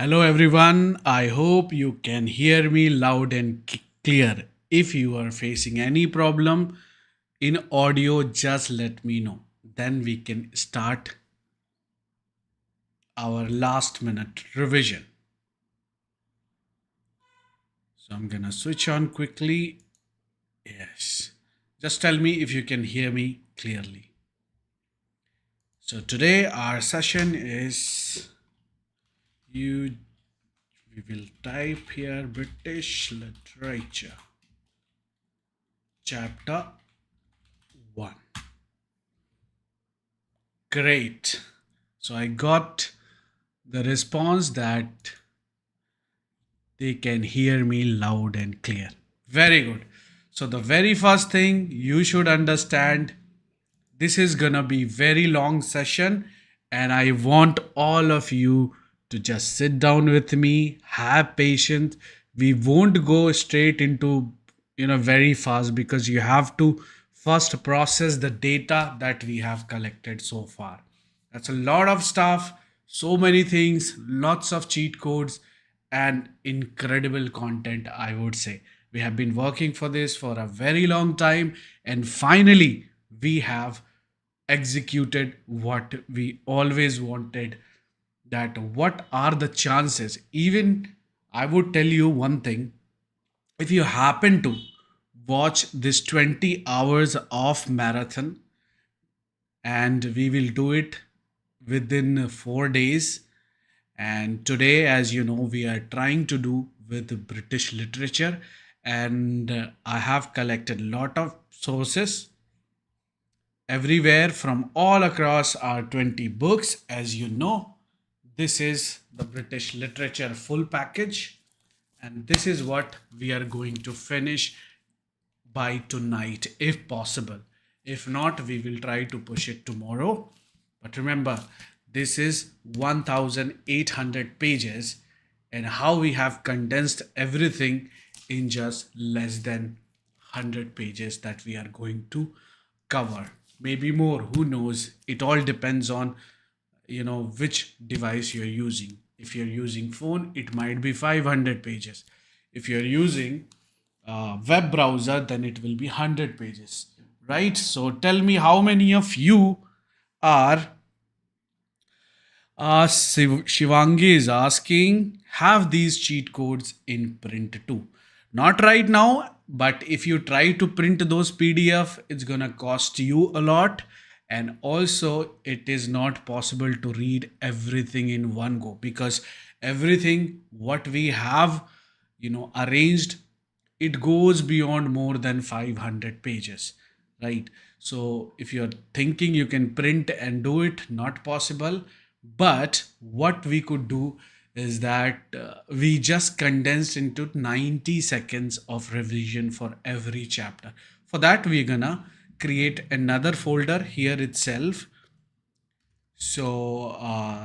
Hello everyone, I hope you can hear me loud and clear. If you are facing any problem in audio, just let me know. Then we can start our last minute revision. So I'm gonna switch on quickly. Yes. Just tell me if you can hear me clearly. So today our session is you we will type here British literature chapter 1. Great. So I got the response that they can hear me loud and clear. Very good. So the very first thing you should understand, this is going to be very long session and I want all of you to just sit down with me, have patience. We won't go straight into very fast because you have to first process the data that we have collected so far. That's a lot of stuff, so many things, lots of cheat codes, and incredible content, I would say. We have been working for this for a very long time, and finally, we have executed what we always wanted. That what are the chances? Even I would tell you one thing, if you happen to watch this 20 hours of marathon, and we will do it within 4 days. And today, as you know, we are trying to do with British literature, and I have collected a lot of sources everywhere from all across our 20 books. As you know, this is the British literature full package, and this is what we are going to finish by tonight if possible. If not, we will try to push it tomorrow. But remember, this is 1800 pages, and how we have condensed everything in just less than 100 pages that we are going to cover. Maybe more, who knows? It all depends on which device you're using. If you're using phone, it might be 500 pages. If you're using web browser, then it will be 100 pages, right? So tell me, how many of you are Shivangi is asking, have these cheat codes in print too? Not right now, but if you try to print those PDF, it's gonna cost you a lot. And also, it is not possible to read everything in one go because everything what we have, arranged, it goes beyond more than 500 pages, right? So if you're thinking you can print and do it, not possible. But what we could do is that we just condensed into 90 seconds of revision for every chapter. For that, we're gonna create another folder here itself. So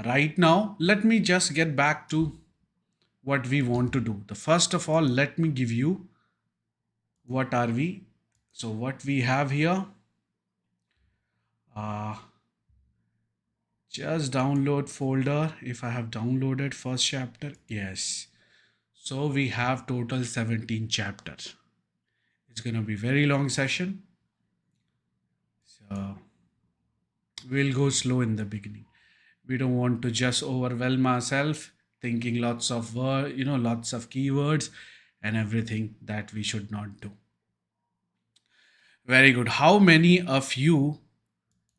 right now, let me just get back to what we want to do. The first of all, let me give you what are we. So what we have here, uh, just download folder. If I have downloaded first chapter, yes. So we have total 17 chapters. It's gonna be very long session. So we'll go slow in the beginning. We don't want to just overwhelm ourselves thinking lots of lots of keywords and everything that we should not do. Very good. How many of you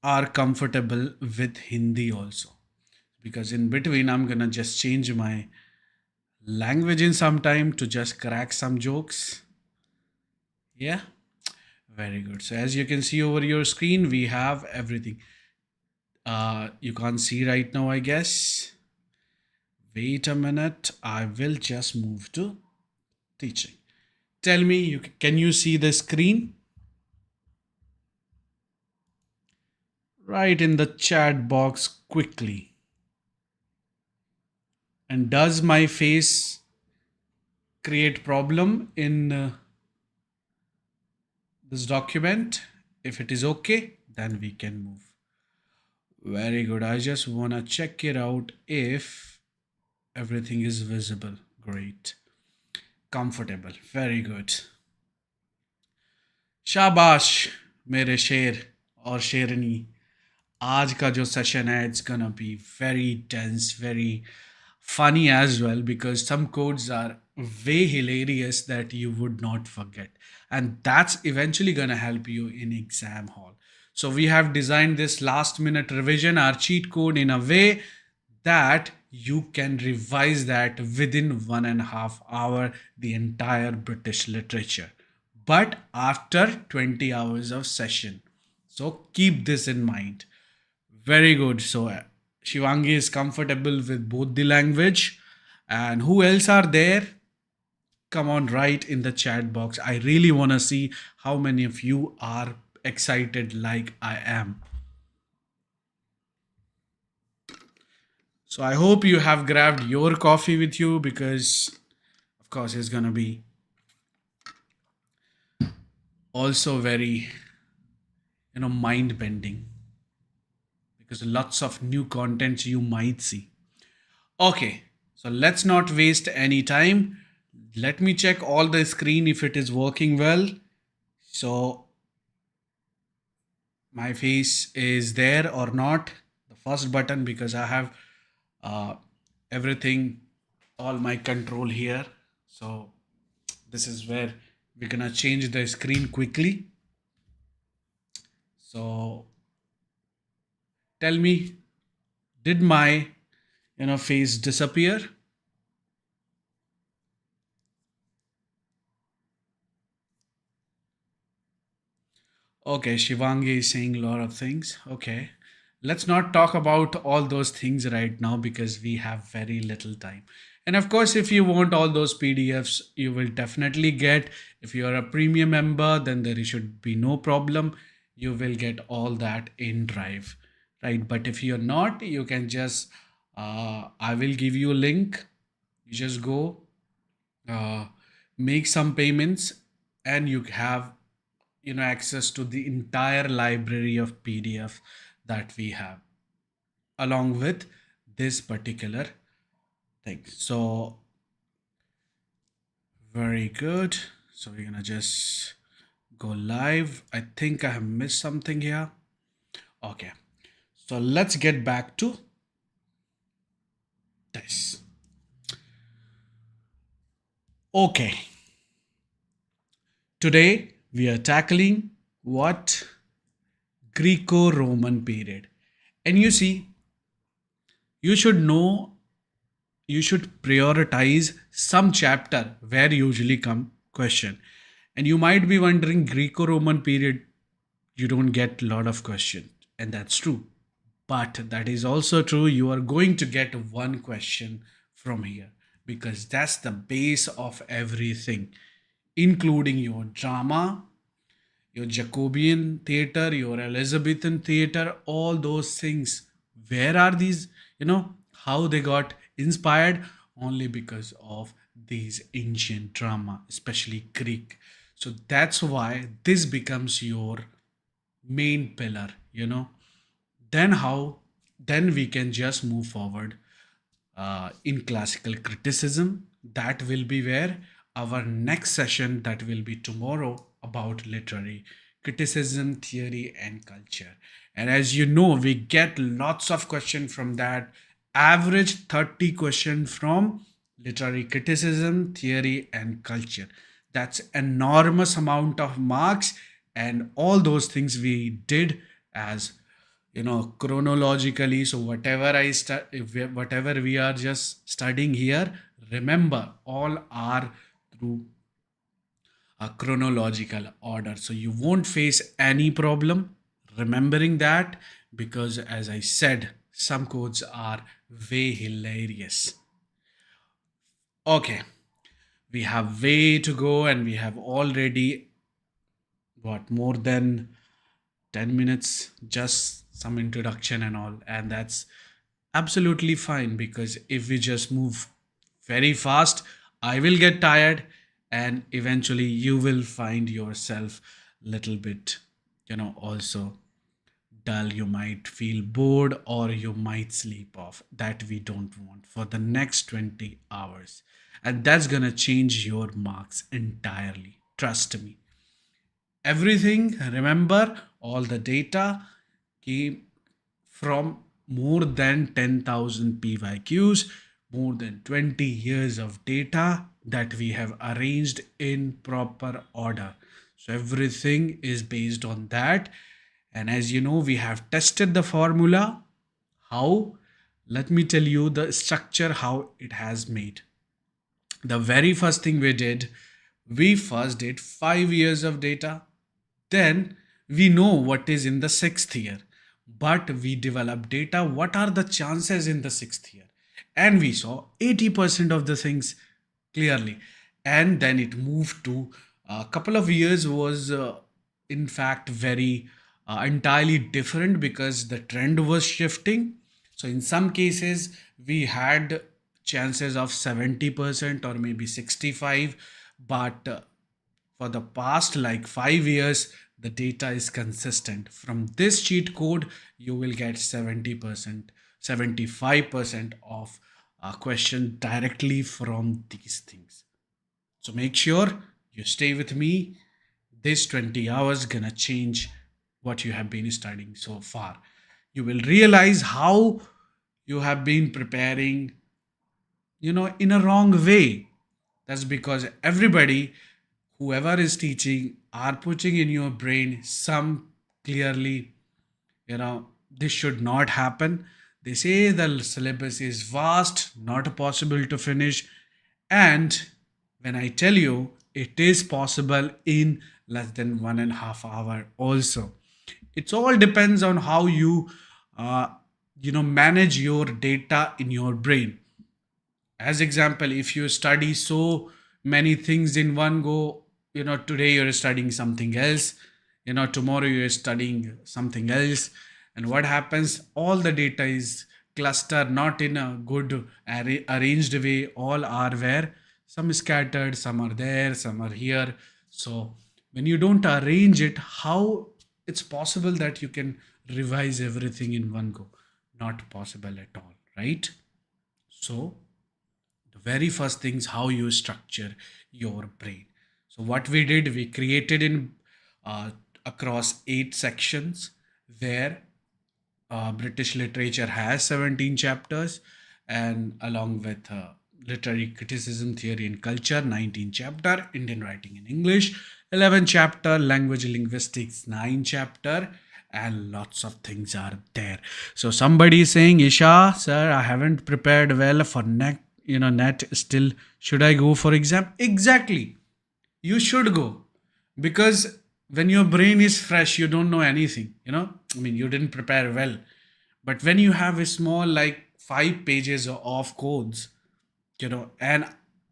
are comfortable with Hindi also? Because in between, I'm gonna just change my language in some time to just crack some jokes. Yeah, very good. So as you can see over your screen, we have everything. You can't see right now, I guess. Wait a minute. I will just move to teaching. Tell me, can you see the screen? Write in the chat box quickly. And does my face create problem in this document? If it is okay, then we can move. Very good. I just want to check it out if Everything is visible. Great. Comfortable. Very good. शाबाश मेरे शेर और शेरनी. आज का जो session है, it's gonna be very dense, very funny as well, because some codes are way hilarious that you would not forget, and that's eventually gonna help you in exam hall. So we have designed this last minute revision, our cheat code, in a way that you can revise that within 1.5 hour, the entire British literature, but after 20 hours of session. So keep this in mind. Very good. So Shivangi is comfortable with both the language. And who else are there? Come on, write in the chat box. I really want to see how many of you are excited like I am. So I hope you have grabbed your coffee with you, because of course it's going to be also very, mind bending, because lots of new contents you might see. Okay, so let's not waste any time. Let me check all the screen if it is working well. So my face is there or not. The first button, because I have uh, everything, all my control here. So this is where we're gonna change the screen quickly. So tell me, did my face disappear? Okay, Shivangi is saying a lot of things. Okay, let's not talk about all those things right now, because we have very little time. And of course, if you want all those PDFs, you will definitely get. If you are a premium member, then there should be no problem. You will get all that in Drive, right? But if you're not, you can just, I will give you a link. You just go, uh, make some payments, and you have access to the entire library of PDF that we have, along with this particular thing. So very good. So we're gonna just go live. I think I have missed something here. Okay, so let's get back to this. Okay, today we are tackling what? Greco-Roman period. And you see, you should know, you should prioritize some chapter where usually come question. And you might be wondering, Greco-Roman period, you don't get a lot of questions, and that's true. But that is also true, you are going to get one question from here, because that's the base of everything, including your drama, your Jacobean theater, your Elizabethan theater, all those things. Where are these? How they got inspired? Only because of these ancient drama, especially Greek. So that's why this becomes your main pillar. Then how? Then we can just move forward in classical criticism. That will be where our next session, that will be tomorrow, about literary criticism, theory, and culture. And as you know, we get lots of questions from that. Average 30 question from literary criticism, theory, and culture. That's enormous amount of marks, and all those things we did as chronologically. So whatever we are just studying here, remember, all are through a chronological order, so you won't face any problem remembering that, because as I said, some codes are way hilarious. Okay, we have way to go, and we have already, what, more than 10 minutes, just some introduction and all. And that's absolutely fine, because if we just move very fast, I will get tired, and eventually you will find yourself little bit, also dull, you might feel bored, or you might sleep off. That we don't want for the next 20 hours. And that's gonna change your marks entirely. Trust me. Everything, remember, all the data came from more than 10,000 PYQs, more than 20 years of data that we have arranged in proper order. So everything is based on that. And as you know, we have tested the formula. How? Let me tell you the structure, how it has made. The very first thing we first did 5 years of data. Then we know what is in the sixth year, but we develop data. What are the chances in the sixth year? And we saw 80% of the things clearly. And then it moved to a couple of years was, in fact, very entirely different because the trend was shifting. So in some cases, we had chances of 70% or maybe 65, but for the past like 5 years the data is consistent. From this cheat code you will get 70%, 75% of a question directly from these things. So make sure you stay with me. This 20 hours gonna change what you have been studying so far. You will realize how you have been preparing, in a wrong way. That's because everybody, whoever is teaching, are putting in your brain some clearly, this should not happen. They say the syllabus is vast, not possible to finish. And when I tell you it is possible in less than 1.5 hour also. It all depends on how you manage your data in your brain. As example, if you study so many things in one go, today you're studying something else, tomorrow you're studying something else, and what happens, all the data is clustered, not in a good arranged way. All are where some is scattered, some are there, some are here. So when you don't arrange it, how it's possible that you can revise everything in one go? Not possible at all, right? So the very first thing is how you structure your brain. So what we did, we created in uh, across 8 sections, where British literature has 17 chapters, and along with literary criticism, theory and culture, 19 chapter, Indian writing and English, 11 chapter, language linguistics, 9 chapter, and lots of things are there. So somebody is saying, Isha, sir, I haven't prepared well for net still. Should I go for exam? Exactly. You should go, because when your brain is fresh, you don't know anything. You didn't prepare well. But when you have a small, like 5 pages of codes, and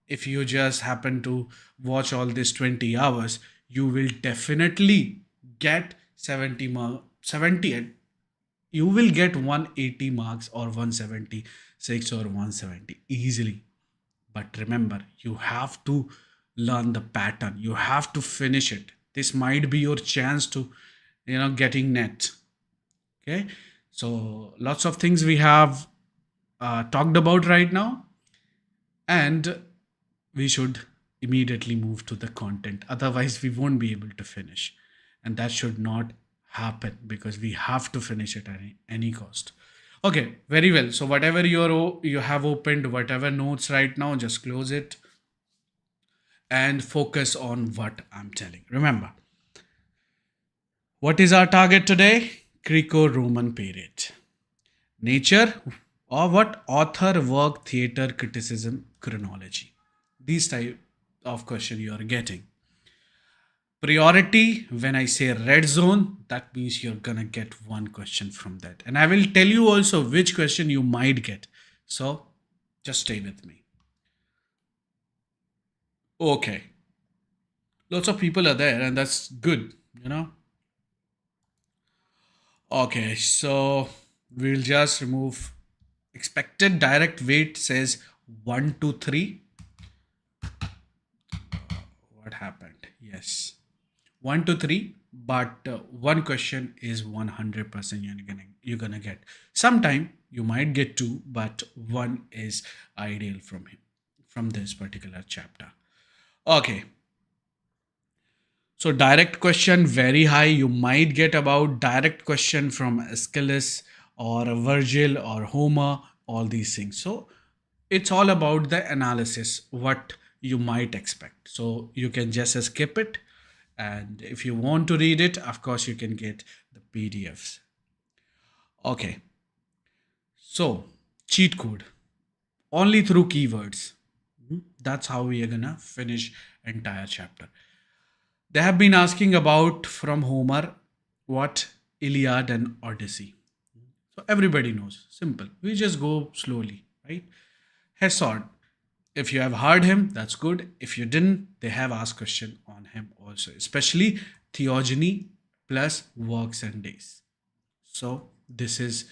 if you just happen to watch all this 20 hours, you will definitely get 70, you will get 180 marks or 176 or 170 easily. But remember, you have to learn the pattern, you have to finish it. This might be your chance to getting net. Okay, so lots of things we have talked about right now, and we should immediately move to the content, otherwise we won't be able to finish, and that should not happen because we have to finish it at any cost. Okay, very well. So whatever you have opened, whatever notes right now, just close it and focus on what I'm telling. Remember, what is our target today? Greco-Roman period. Nature, or what? Author, work, theater, criticism, chronology. These type of question you are getting. Priority, when I say red zone, that means you're gonna get one question from that. And I will tell you also which question you might get. So just stay with me. Okay. Lots of people are there, and that's good. Okay, so we'll just remove expected direct weight says 1 to 3. What happened? Yes. 1 to 3. but one question is 100% you're gonna get. Sometime you might get two, but one is ideal from him, from this particular chapter. Okay, so direct question very high. You might get about direct question from Aeschylus or Virgil or Homer, all these things. So it's all about the analysis, what you might expect. So you can just skip it. And if you want to read it, of course, you can get the PDFs. Okay. So cheat code only through keywords. That's how we are gonna finish entire chapter. They have been asking about from Homer what Iliad and Odyssey. So everybody knows. Simple. We just go slowly, right? Hesiod. If you have heard him, that's good. If you didn't, they have asked question on him also, especially theogony plus works and days. So this is,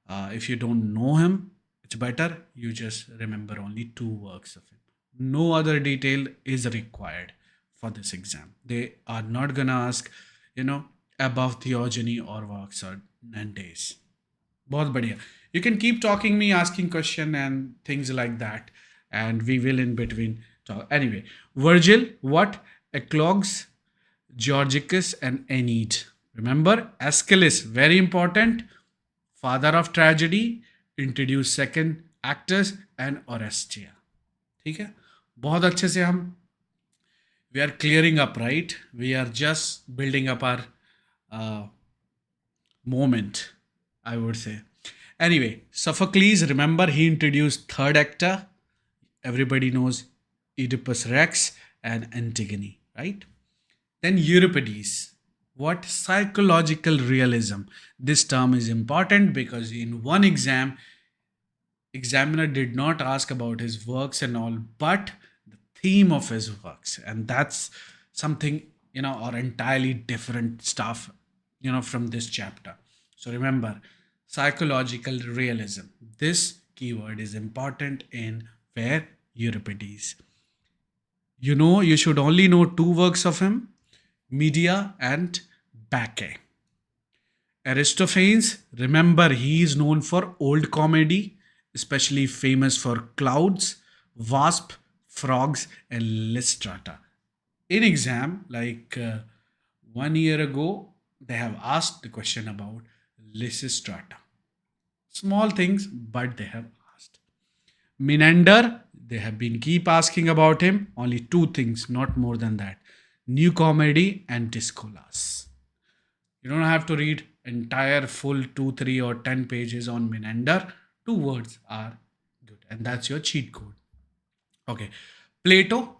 if you don't know him, it's better you just remember only two works of him. No other detail is required for this exam. They are not gonna ask, above theogony or works or and days. बहुत बढ़िया. You can keep talking me, asking question and things like that, and we will in between talk. Anyway, Virgil, what? Eclogues, Georgicus, and Aeneid. Remember, Aeschylus, very important. Father of tragedy, introduced second actors and Orestia. ठीक है, बहुत अच्छे से हम we are clearing up, right? We are just building up our moment, I would say. Anyway, Sophocles, remember he introduced third actor. Everybody knows Oedipus Rex and Antigone, right? Then Euripides. What? Psychological realism. This term is important because in one exam, examiner did not ask about his works and all, but the theme of his works. And that's something, or entirely different stuff, from this chapter. So remember, psychological realism. This keyword is important in where Euripides. You should only know two works of him, Medea and Bacchae. Aristophanes, remember he is known for old comedy, especially famous for clouds, wasp, frogs, and Lystrata. In exam, like 1 year ago, they have asked the question about Lysistrata. Small things, but they have asked. Menander, they have been keep asking about him. Only two things, not more than that. New Comedy and Discolas. You don't have to read entire full 2, 3 or 10 pages on Menander. Two words are good. And that's your cheat code. Okay. Plato,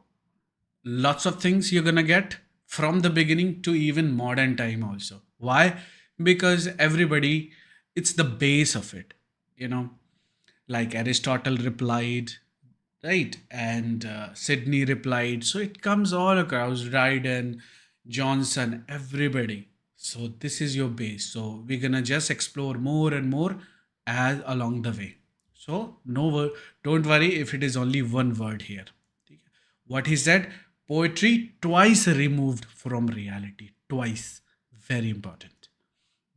lots of things you're going to get from the beginning to even modern time also. Why? Because everybody, it's the base of it, like Aristotle replied, right? And Sydney replied. So it comes all across, Dryden, Johnson, everybody. So this is your base. So we're gonna just explore more and more as along the way. So no word, don't worry if it is only one word here. What he said, poetry twice removed from reality. Twice. Very important.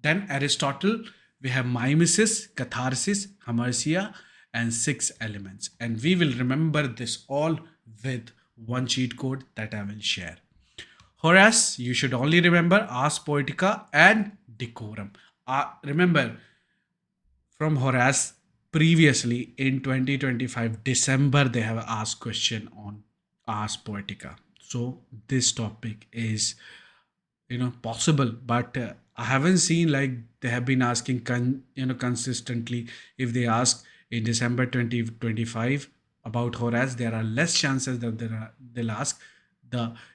Then Aristotle, we have mimesis, catharsis, hamartia, and 6 elements. And we will remember this all with one cheat code that I will share. Horace, you should only remember Ars Poetica and Decorum. Remember, from Horace, previously in 2025 December, they have asked question on Ars Poetica. So this topic is, possible, but I haven't seen like they have been asking consistently. If they ask in December 2025 about Horace, there are less chances that they'll ask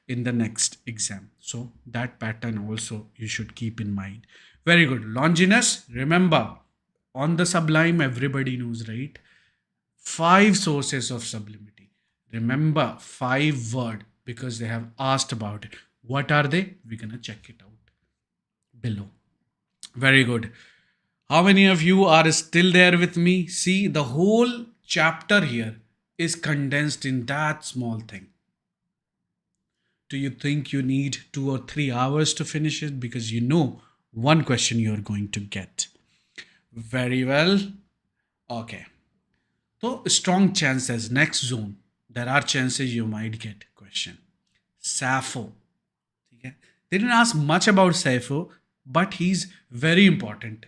in the next exam. So that pattern also you should keep in mind. Very good. Longinus, remember, on the sublime everybody knows, right? 5 sources of sublimity. Remember, 5 word, because they have asked about it. What are they? We're gonna check it out below. Very good. How many of you are still there with me? See, the whole chapter here is condensed in that small thing. do you think you need 2 or 3 hours to finish it? Because you know one question you're going to get. Very well. Okay. So strong chances. Next zone. There are chances you might get question. Sappho. Okay. They didn't ask much about Sappho, but he's very important.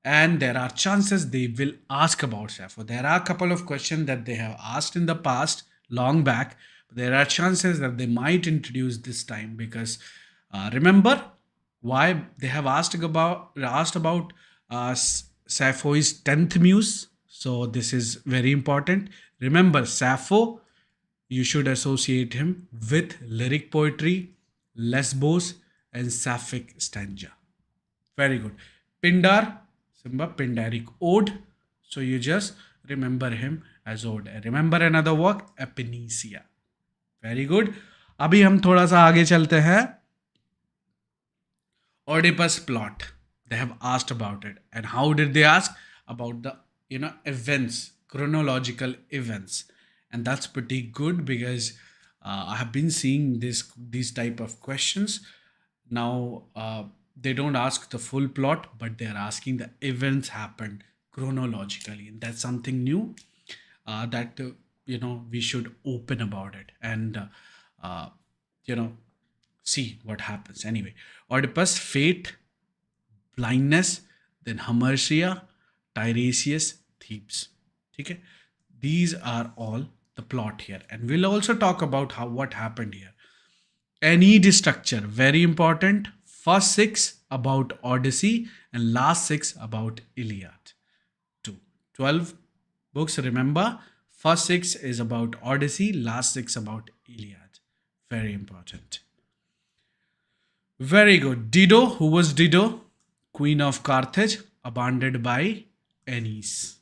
And there are chances they will ask about Sappho. There are a couple of questions that they have asked in the past, long back. There are chances that they might introduce this time because remember why they have asked about Sappho's 10th muse. So this is very important. Remember Sappho, you should associate him with lyric poetry, Lesbos, and Sapphic stanza. Very good. Pindar, Simba, Pindaric ode. So you just remember him as ode. Remember another work, Epinisia. Very good. अभी हम थोड़ा सा आगे चलते हैं. Oedipus plot. They have asked about it. And how did they ask? About the events, chronological events. And that's pretty good because I have been seeing these type of questions. Now they don't ask the full plot, but they are asking the events happened chronologically, and that's something new that we should open about it and uh, you know see what happens. Anyway, Oedipus, fate, blindness, then Hamartia, Tiresias, Thebes. Okay, these are all the plot here, and we'll also talk about what happened here. Aeneid structure, very important. First six about Odyssey and last six about Iliad. 12 books, remember. First six is about Odyssey, last six about Iliad. Very important. Very good. Dido, who was Dido? Queen of Carthage, abandoned by Aeneas.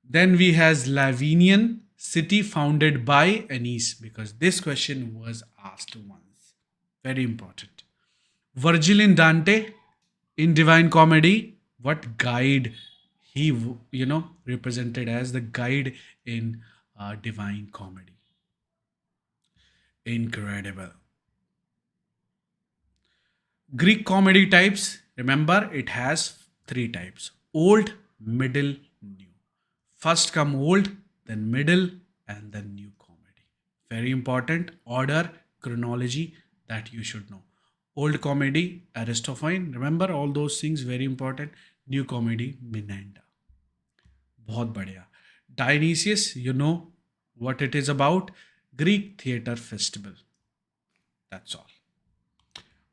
Then we has Lavinian, city founded by Aeneas, because this question was asked once. Very important. Virgil in Dante, in Divine Comedy, what guide he represented as the guide in Divine Comedy. Incredible. Greek comedy types, remember it has three types: old, middle, new. First come old, then middle, and then new comedy. Very important order, chronology that you should know. Old comedy, Aristophane, remember all those things, very important. New comedy, Menander. बहुत बढ़िया. Dionysius, you know what it is about. Greek theater festival. That's all.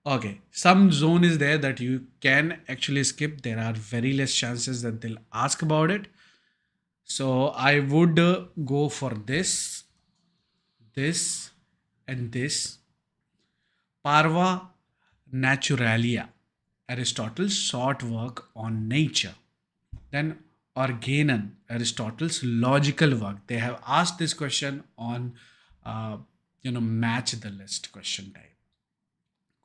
Okay, some zone is there that you can actually skip. There are very less chances that they'll ask about it. So I would go for this, and this. Parva Naturalia, Aristotle's short work on nature. Then Organon, Aristotle's logical work. They have asked this question on, match the list question type.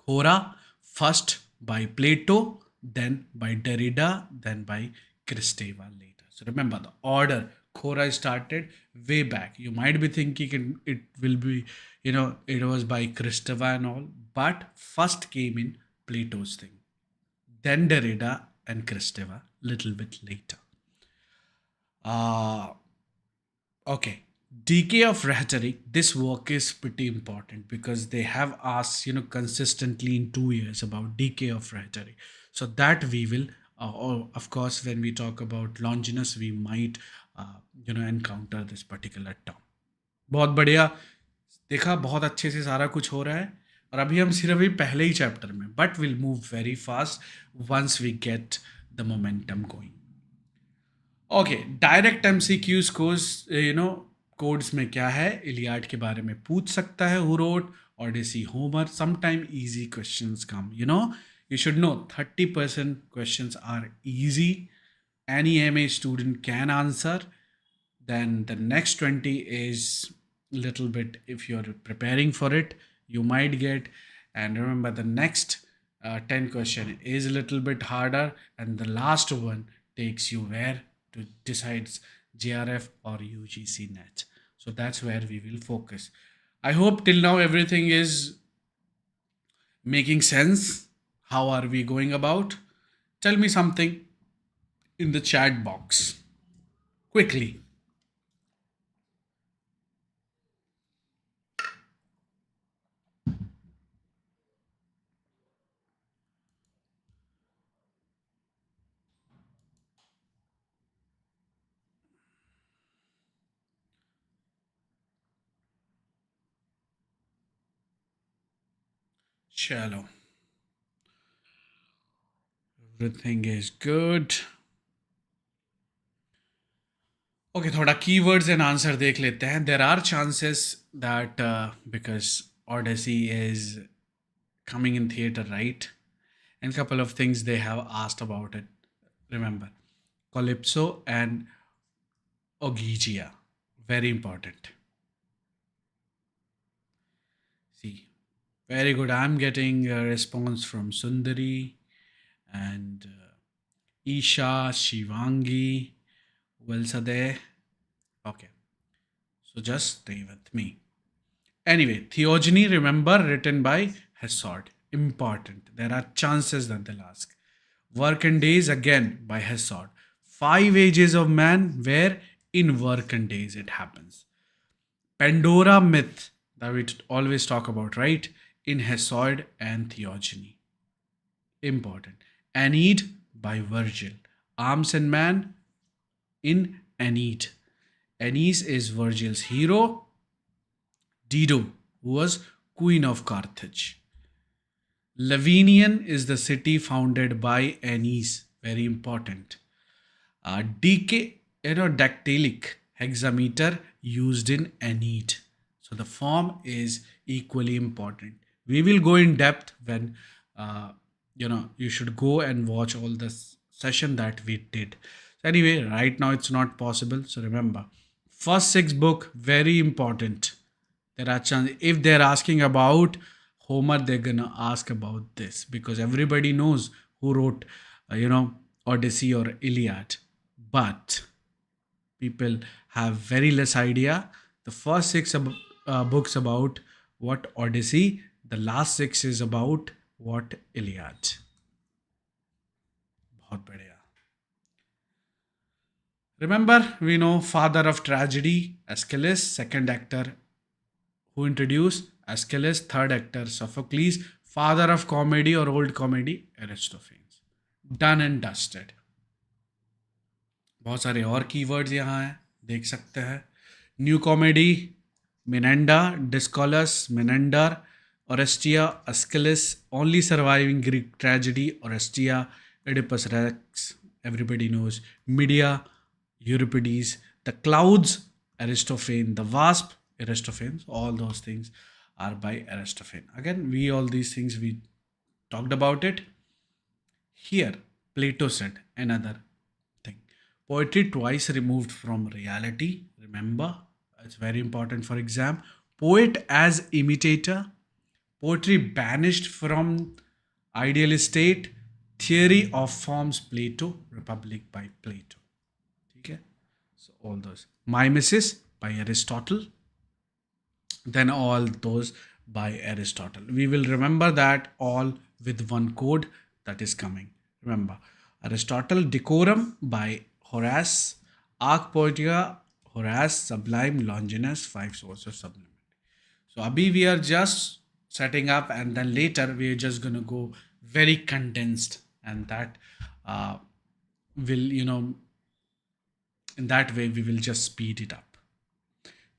Khora, first by Plato, then by Derrida, then by Kristeva later. So remember the order. Khora started way back. You might be thinking it will be, it was by Kristeva and all, but first came in Plato's thing. Then Derrida and Kristeva little bit later. Okay. Decay of rhetoric. This work is pretty important because they have asked, consistently in 2 years about decay of rhetoric. So that we will, or of course, when we talk about Longinus, we might, encounter this particular term. बहुत बढ़िया. देखा, बहुत अच्छे से सारा कुछ हो रहा है और अभी हम सिर्फ ही पहले ही चैप्टर में, but will move very fast once we get the momentum going. Okay, direct MCQs codes में क्या है? इलियाड के बारे में पूछ सकता है, who wrote, Odyssey, Homer. Sometime easy questions come, you should know 30% questions are easy. Any MA student can answer. Then the next 20 is little bit, if you're preparing for it, you might get. And remember the next 10 question is a little bit harder, and the last one takes you where to decides JRF or UGC net. So that's where we will focus. I hope till now everything is making sense. How are we going about? Tell me something in the chat box quickly. Chalo. Everything is good. Okay, थोड़ा keywords and answer देख लेते हैं. There are chances that because Odyssey is coming in theater, right? And couple of things they have asked about it. Remember, Calypso and Ogygia, very important. See, very good. I'm getting a response from Sundari and Isha, Shivangi. Who else are there? Okay, so just stay with me. Anyway, Theogony, remember, written by Hesiod. Important. There are chances that they'll ask. Work and Days, again by Hesiod. 5 ages of man, where in work and days it happens. Pandora myth that we always talk about, right? In Hesiod and Theogony. Important. Aeneid by Virgil. Arms and Man in Aeneid. Aeneas is Virgil's hero. Dido, who was Queen of Carthage. Lavinian is the city founded by Aeneas. Very important. Dactylic hexameter used in Aeneid. So the form is equally important. We will go in depth when you should go and watch all the session that we did. So anyway, right now it's not possible. So remember, first 6 book very important. There are chances if they're asking about Homer, they're gonna ask about this because everybody knows who wrote, Odyssey or Iliad. But people have very less idea. The first 6 books about what Odyssey, the last 6 is about what Iliad. बहुत बढ़िया. Remember, we know father of tragedy, Aeschylus, second actor who introduced Aeschylus, third actor Sophocles, father of comedy or old comedy, Aristophanes. Done and dusted. बहुत सारे और keywords यहाँ हैं, देख सकते हैं. न्यू कॉमेडी, मिनेंडा, Dyskolos, Menander, Orestia, Aeschylus, only surviving Greek tragedy, Orestia, Oedipus Rex, everybody knows, Medea, Euripides, the clouds, Aristophanes, the wasp, Aristophanes, all those things are by Aristophanes. Again, all these things we talked about it. Here, Plato said another thing. Poetry twice removed from reality. Remember, it's very important for exam. Poet as imitator. Poetry banished from ideal state. Theory of forms, Plato. Republic by Plato. Okay? So all those. Mimesis by Aristotle. Then all those by Aristotle. We will remember that all with one code that is coming. Remember, Aristotle, Decorum by Horace, Arc Poetica, Horace, Sublime, Longinus, 5 sources supplement. So abhi we are just setting up, and then later we are just going to go very condensed, and that will, in that way we will just speed it up.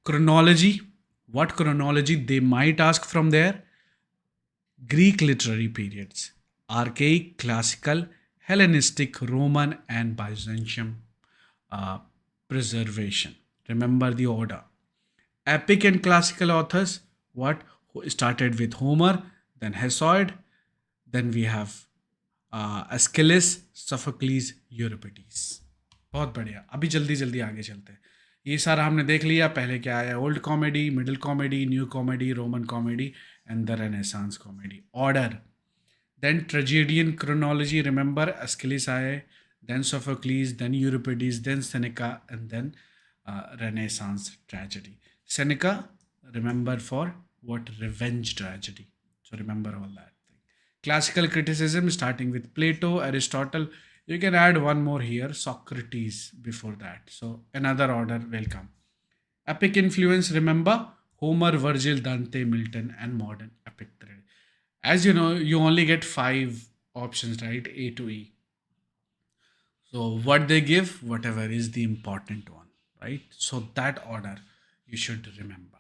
Chronology. What chronology they might ask from there? Greek literary periods. Archaic, classical, Hellenistic, Roman, and Byzantium preservation. Remember the order. Epic and classical authors, what started with Homer, then Hesiod, then we have Aeschylus, Sophocles, Euripides. बहुत बढ़िया. अभी जल्दी जल्दी आगे चलते हैं. ये सारा हमने देख लिया. पहले क्या आया? Old comedy, middle comedy, new comedy, Roman comedy and the renaissance comedy. Order. Then tragedian chronology, remember Aeschylus आए, then Sophocles, then Euripides, then Seneca, and then Renaissance tragedy. Seneca, remember for what? Revenge tragedy. So remember all that thing. Classical criticism starting with Plato, Aristotle. You can add one more here, Socrates before that. So another order will come. Epic influence, remember Homer, Virgil, Dante, Milton, and modern epic thread. As you know, you only get five options, right? A to E. So what they give, whatever is the important one, right? So that order you should remember.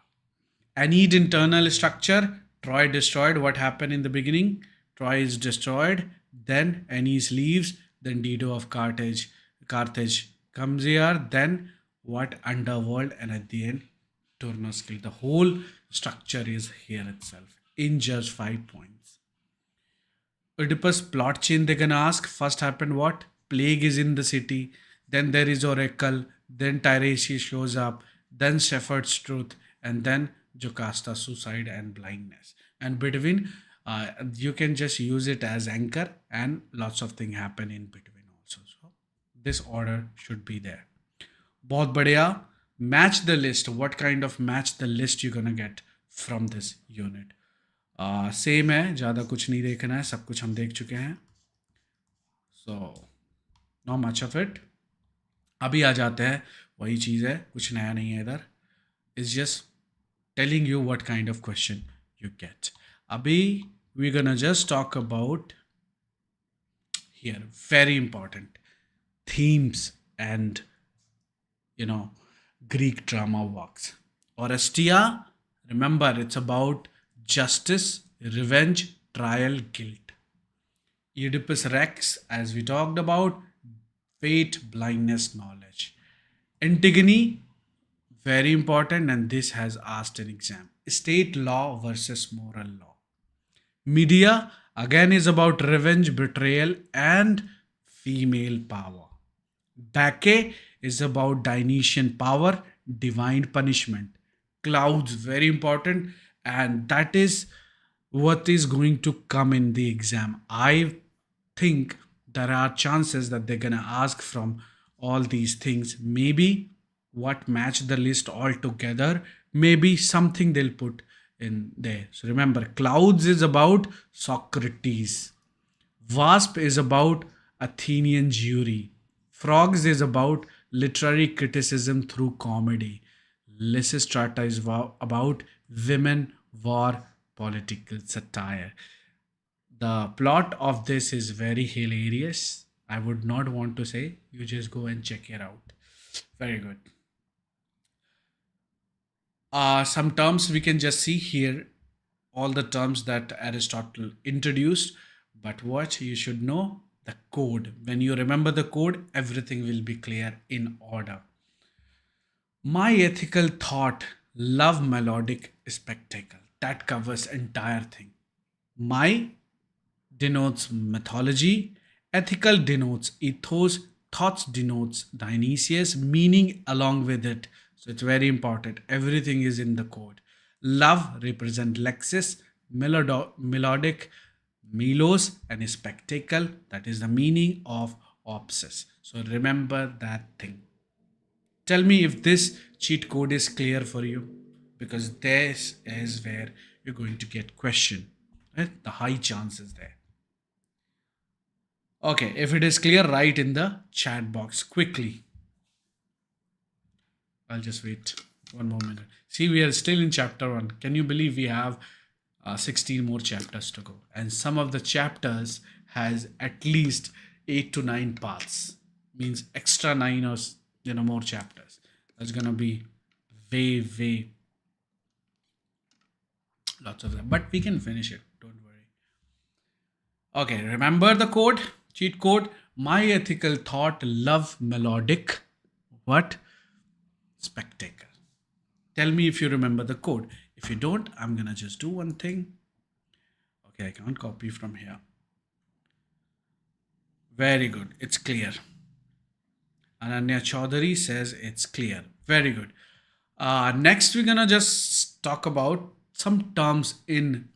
Aeneid internal structure. Troy destroyed. What happened in the beginning? Troy is destroyed. Then Aeneas leaves. Then Dido of Carthage comes here. Then what? Underworld. And at the end, Turnus killed. The whole structure is here itself in just 5 points. Oedipus plot chain they're gonna ask. First happened what? Plague is in the city. Then there is Oracle. Then Tiresias shows up. Then Shepherd's truth. And then Jocasta suicide and blindness. And between, you can just use it as anchor, and lots of things happen in between also. So this order should be there. बहुत बढ़िया. Match the list. What kind of match the list you're gonna get from this unit? Same है, ज़्यादा कुछ नहीं देखना है, सब कुछ हम देख चुके हैं. So not much of it. अभी आ जाते हैं, वही चीज़ है, कुछ नया नहीं है इधर. It's just telling you what kind of question you get. Abhi, we're gonna just talk about here, very important, themes and Greek drama works. Orestia, remember it's about justice, revenge, trial, guilt. Oedipus Rex, as we talked about, fate, blindness, knowledge. Antigone, very important, and this has asked an exam. State law versus moral law. Medea, again, is about revenge, betrayal, and female power. Bacchae is about Dionysian power, divine punishment. Clouds, very important, and that is what is going to come in the exam. I think there are chances that they're going to ask from all these things. Maybe what match the list all together, maybe something they'll put in there. So remember, clouds is about Socrates. Wasp is about Athenian jury. Frogs is about literary criticism through comedy. Lysistrata is about women, war, political satire. The plot of this is very hilarious. I would not want to say. You just go and check it out. Very good. Some terms we can just see here, all the terms that Aristotle introduced. But what you should know, the code. When you remember the code, everything will be clear in order. My ethical thought, love melodic spectacle. That covers entire thing. My denotes mythology. Ethical denotes ethos. Thoughts denotes Dionysius. Meaning along with it. So it's very important. Everything is in the code. Love represent Lexis, melodic, melos, and spectacle. That is the meaning of obsess. So remember that thing. Tell me if this cheat code is clear for you, because this is where you're going to get question. Right? The high chances there. Okay, if it is clear, write in the chat box quickly. I'll just wait one more minute. See, we are still in chapter 1. Can you believe we have 16 more chapters to go? And some of the chapters has at least 8 to 9 parts. Means extra 9 or more chapters. That's gonna be way lots of them. But we can finish it. Don't worry. Okay, remember the code, cheat code. My ethical thought, love melodic. What? Spectacle. Tell me if you remember the code. If you don't, I'm gonna just do one thing. Okay, I can't copy from here. Very good. It's clear. Ananya Chaudhary says it's clear. Very good. Next, we're gonna just talk about some terms in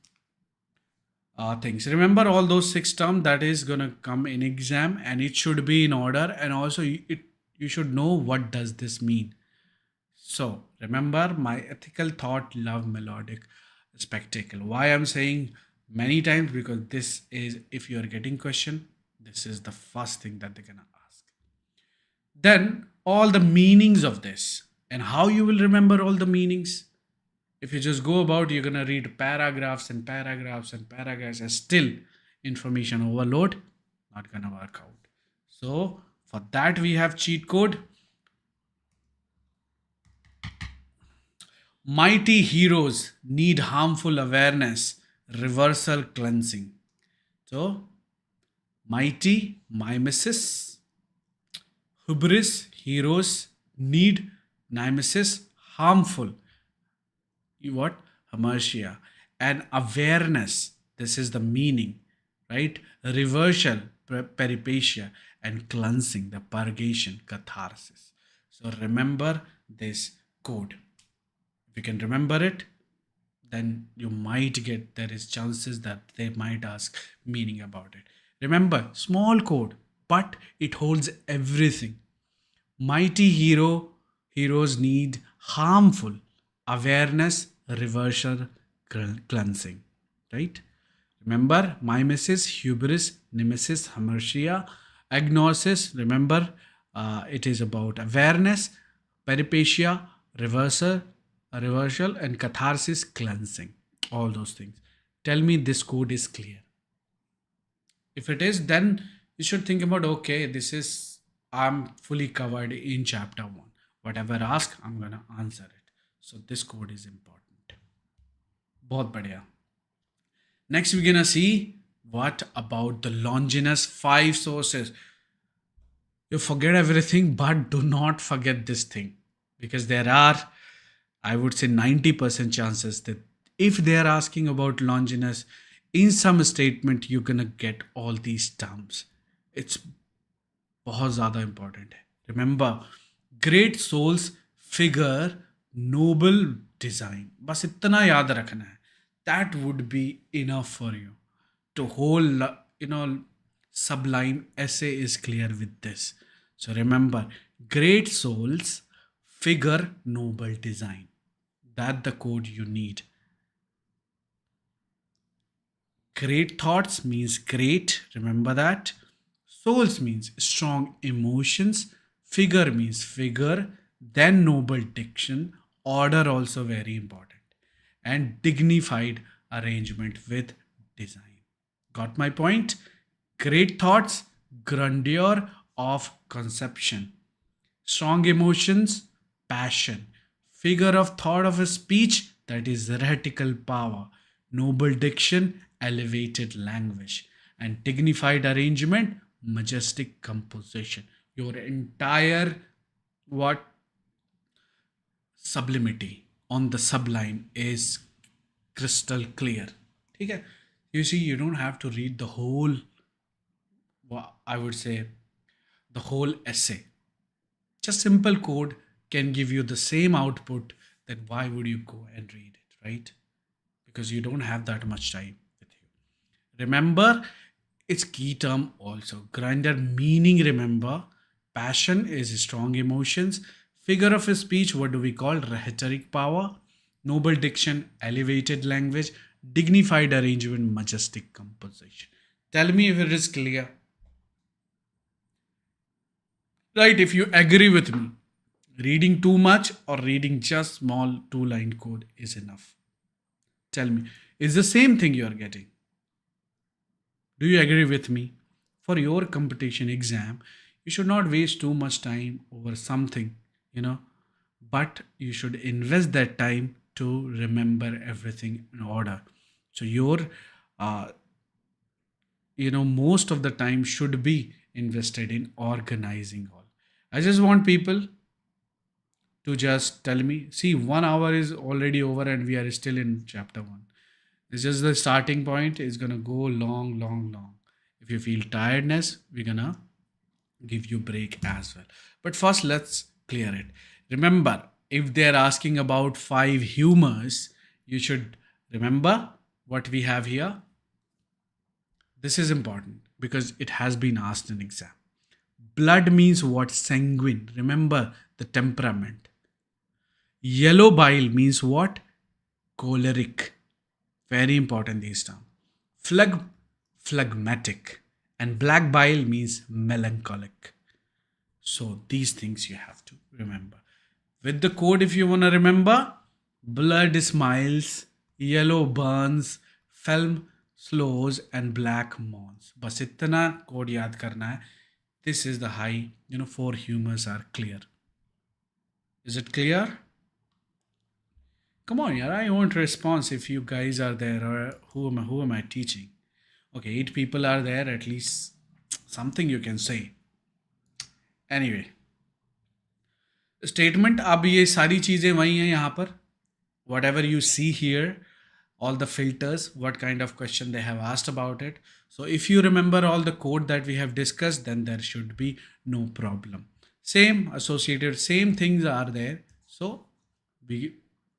things. Remember all those 6 terms that is gonna come in exam, and it should be in order, and also you should know what does this mean. So remember, my ethical thought, love melodic spectacle. Why I'm saying many times, because this is, if you are getting question, this is the first thing that they're gonna ask. Then all the meanings of this, and how you will remember all the meanings. If you just go about, you're gonna read paragraphs and paragraphs and paragraphs, and still information overload, not gonna work out. So for that we have cheat code. Mighty heroes need harmful awareness, reversal cleansing. So, mighty, mimesis, hubris, heroes need mimesis, harmful. What? Hamartia. And awareness. This is the meaning, right? Reversal, peripatia, and cleansing, the purgation, catharsis. So, remember this code. If you can remember it, then you might get, there is chances that they might ask meaning about it. Remember, small code, but it holds everything. Mighty heroes need harmful awareness, reversal, cleansing, right? Remember, mimesis, hubris, nemesis, hamartia, agnosis. Remember, it is about awareness, peripatia, reversal, reversal, and catharsis, cleansing. All those things. Tell me this code is clear. If it is, then you should think about, okay, this is, I'm fully covered in chapter one. Whatever ask, I'm gonna answer it. So this code is important. बहुत बढ़िया. Next, we're gonna see what about the Longinus 5 sources. You forget everything, but do not forget this thing, because there are, I would say, 90% chances that if they are asking about Longinus, in some statement you're gonna get all these terms. It's बहुत ज़्यादा important है. Remember, great souls figure noble design. बस इतना याद रखना है. That would be enough for you. To whole, sublime essay is clear with this. So remember, great souls figure noble design. That's the code you need. Great thoughts means great. Remember that. Souls means strong emotions. Figure means figure. Then noble diction. Order also very important. And dignified arrangement with design. Got my point? Great thoughts, grandeur of conception. Strong emotions, passion. Figure of thought of a speech, that is rhetorical power. Noble diction, elevated language. And dignified arrangement, majestic composition. Your entire what sublimity on the sublime is crystal clear. Okay? You see, you don't have to read the whole, I would say, the whole essay. Just simple code can give you the same output. Then why would you go and read it, right? Because you don't have that much time with you. Remember, its key term also. Grinder meaning, remember. Passion is strong emotions. Figure of speech, what do we call? Rhetoric power. Noble diction, elevated language. Dignified arrangement, majestic composition. Tell me if it is clear. Right, if you agree with me, reading too much or reading just small 2-line code is enough. Tell me, is the same thing you are getting? Do you agree with me? For your competition exam, you should not waste too much time over something, but you should invest that time to remember everything in order. So your, most of the time should be invested in organizing all. I just want people to just tell me, see, 1 hour is already over and we are still in chapter 1. It's just the starting point. Is going to go long, long, long. If you feel tiredness, we're going to give you break as well. But first, let's clear it. Remember, if they're asking about 5 humors, you should remember what we have here. This is important because it has been asked in exam. Blood means what? Sanguine. Remember the temperament. Yellow bile means what? Choleric. Very important these terms. Phleg, phlegmatic. And black bile means melancholic. So these things you have to remember. With the code, if you want to remember, blood smiles, yellow burns, film slows, and black mourns. बस इतना code याद करना है. This is the high, four humors are clear. Is it clear? Come on, yeah, I want response if you guys are there, or who am I teaching? Okay, 8 people are there, at least something you can say. Anyway, statement, अब ये सारी चीज़ें वही हैं यहाँ पर. Whatever you see here, all the filters, what kind of question they have asked about it. So if you remember all the code that we have discussed, then there should be no problem. Same associated, same things are there. So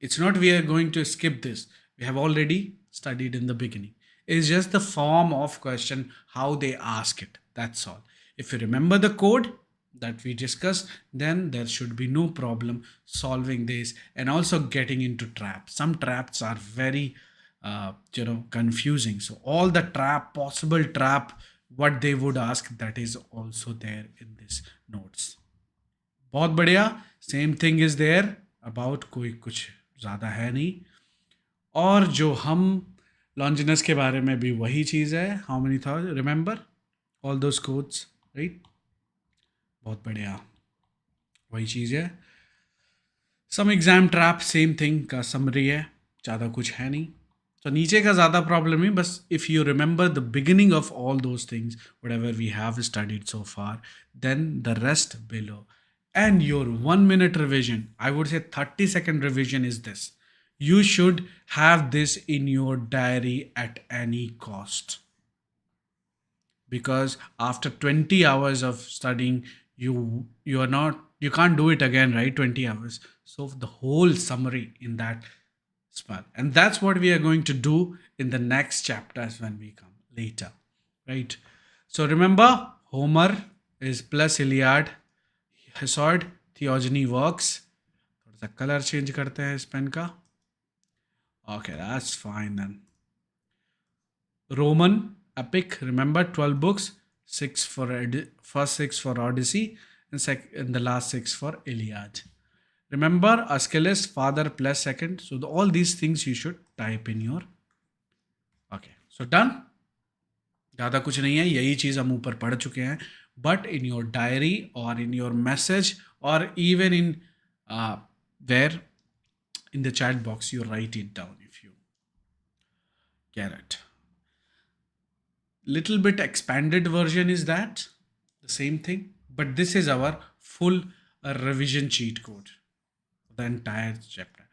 it's not we are going to skip this. We have already studied in the beginning. It's just the form of question, how they ask it. That's all. If you remember the code that we discussed, then there should be no problem solving this and also getting into traps. Some traps are very confusing. So all the possible trap, what they would ask, that is also there in this notes. बहुत बढ़िया. Same thing is there about, कोई कुछ ज़्यादा है नहीं. और जो हम लॉन्जिनस के बारे में भी वही चीज़ है. हाउ मेनी था, remember all those codes, right. बहुत बढ़िया, वही चीज़ है. सम एग्ज़ाम ट्रैप, सेम थिंग का समरी है, ज़्यादा कुछ है नहीं. तो नीचे का ज़्यादा प्रॉब्लम नहीं, बस if you remember the beginning of all those things whatever we have studied so far, then the rest below. And your 1 minute revision, I would say 30-second revision is this. You should have this in your diary at any cost. Because after 20 hours of studying, you can't do it again, right? 20 hours. So the whole summary in that span. And that's what we are going to do in the next chapters when we come later. Right? So remember, Homer is plus Iliad. Hesiod, Theogony works. थोड़ा सा colour change करते हैं इस pen का. Okay, that's fine then. Roman epic, remember 12 books, first 6 for Odyssey, and the last 6 for Iliad. Remember Aeschylus, father plus second. So all these things you should type in your. Okay, so done. ज़्यादा कुछ नहीं है, यही चीज़ हम ऊपर पढ़ चुके हैं. But in your diary or in your message or even in there in the chat box, you write it down if you get it. Little bit expanded version is that the same thing, but this is our full revision cheat code for the entire chapter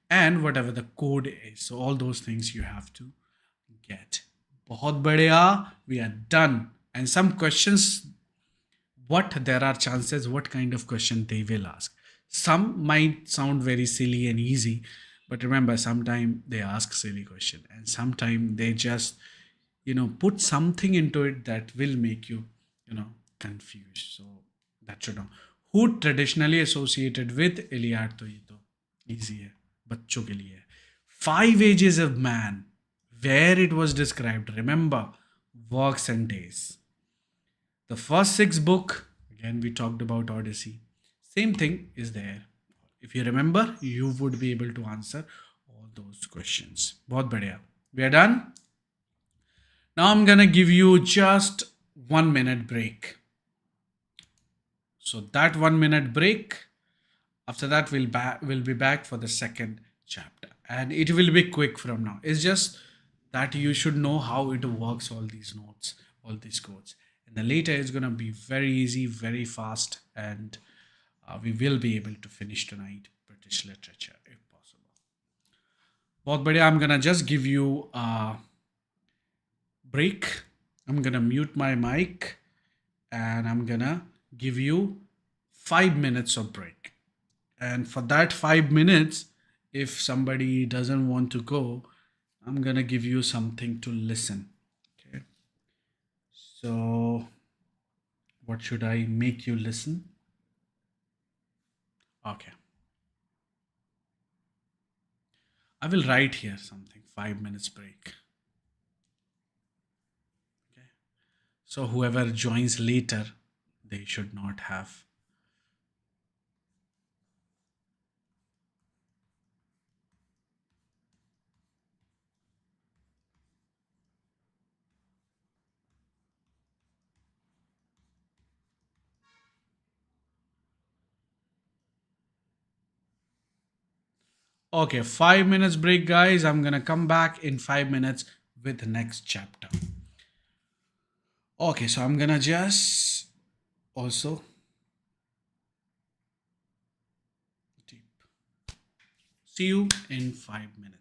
and whatever the code is. So all those things you have to get. बहुत बढ़िया, we are done. And some questions, what there are chances, what kind of question they will ask. Some might sound very silly and easy, but remember, sometimes they ask silly question and sometimes they just put something into it that will make you confused. So that should know. Who traditionally associated with Iliad, तो ये तो easy है, बच्चों के लिए. 5 ages of man, where it was described, remember, works and days. The first 6 book, again we talked about Odyssey, same thing is there. If you remember, you would be able to answer all those questions. बहुत बढ़िया. We are done. Now I'm gonna give you just 1 minute break. So that 1 minute break, after that we'll be back for the second chapter, and it will be quick from now. It's just that you should know how it works, all these notes, all these codes. And then later it's going to be very easy, very fast, and we will be able to finish tonight British literature if possible. बहुत बढ़िया. I'm going to just give you a break. I'm going to mute my mic and I'm going to give you 5 minutes of break. And for that 5 minutes, if somebody doesn't want to go, I'm going to give you something to listen. Okay. So what should I make you listen? Okay. I will write here something 5 minutes break. Okay. So whoever joins later, they should not have. Okay, 5 minutes break, guys. I'm gonna come back in 5 minutes with the next chapter. Okay, so I'm gonna just also deep. See you in 5 minutes.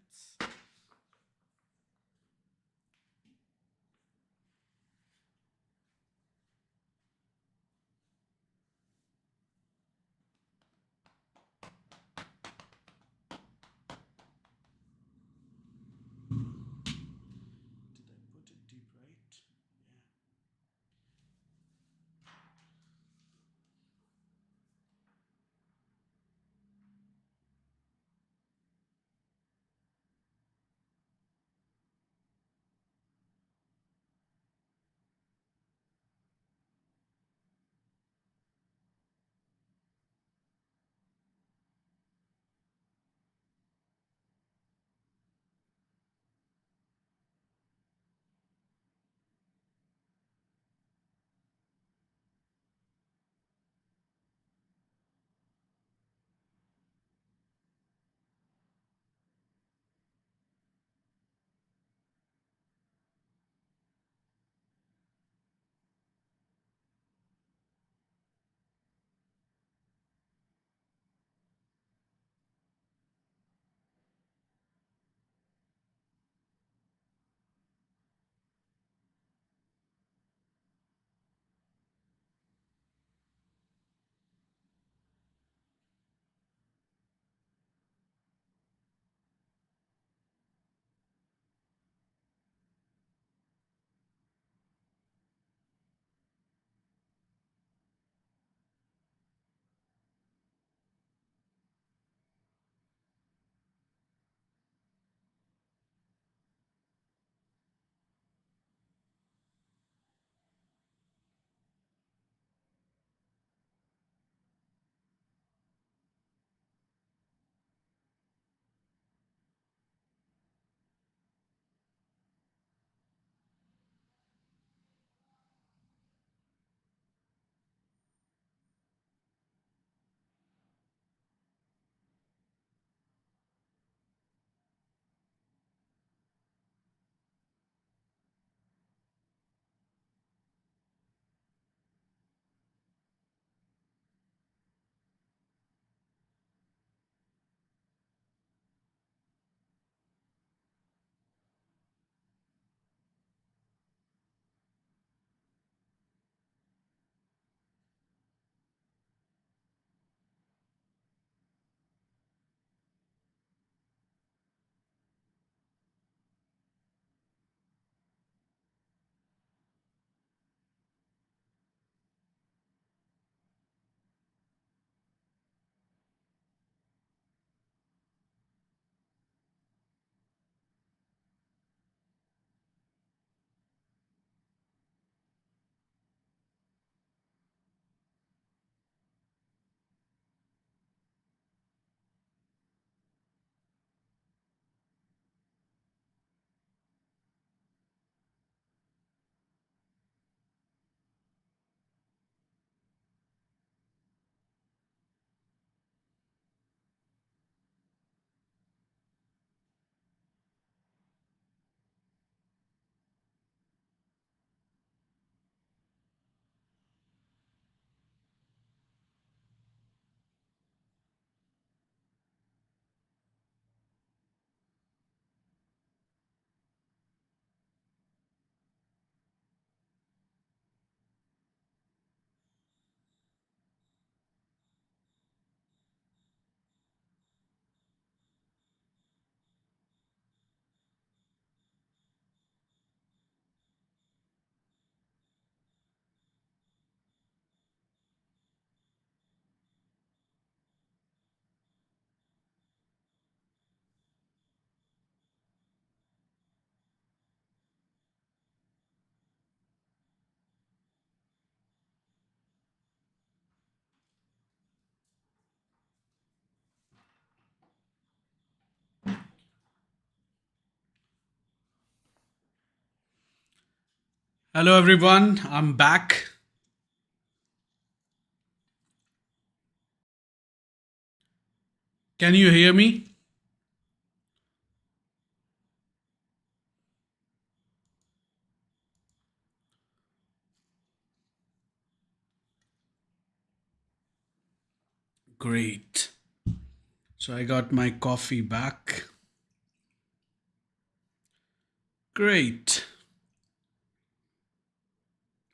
Did I put it deep right? Yeah. Hello, everyone. I'm back. Can you hear me? Great. So I got my coffee back. Great.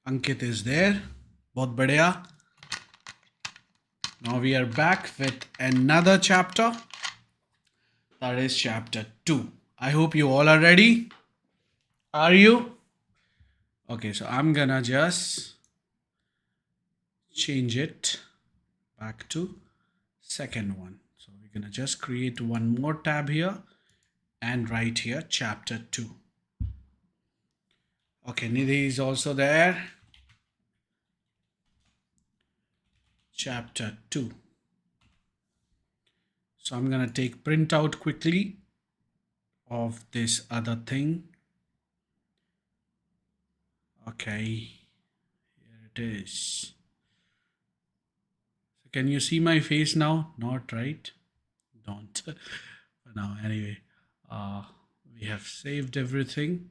Ankit is there. Bahut badhiya. Now we are back with another chapter. That is chapter 2. I hope you all are ready. Are you? Okay, so I'm gonna just change it back to second one. So we're gonna just create one more tab here and write here chapter 2. Okay, Nidhi is also there. Chapter 2. So I'm gonna take print out quickly of this other thing. Okay, here it is. So can you see my face now? Not right? Don't. Now anyway, uh, we have saved everything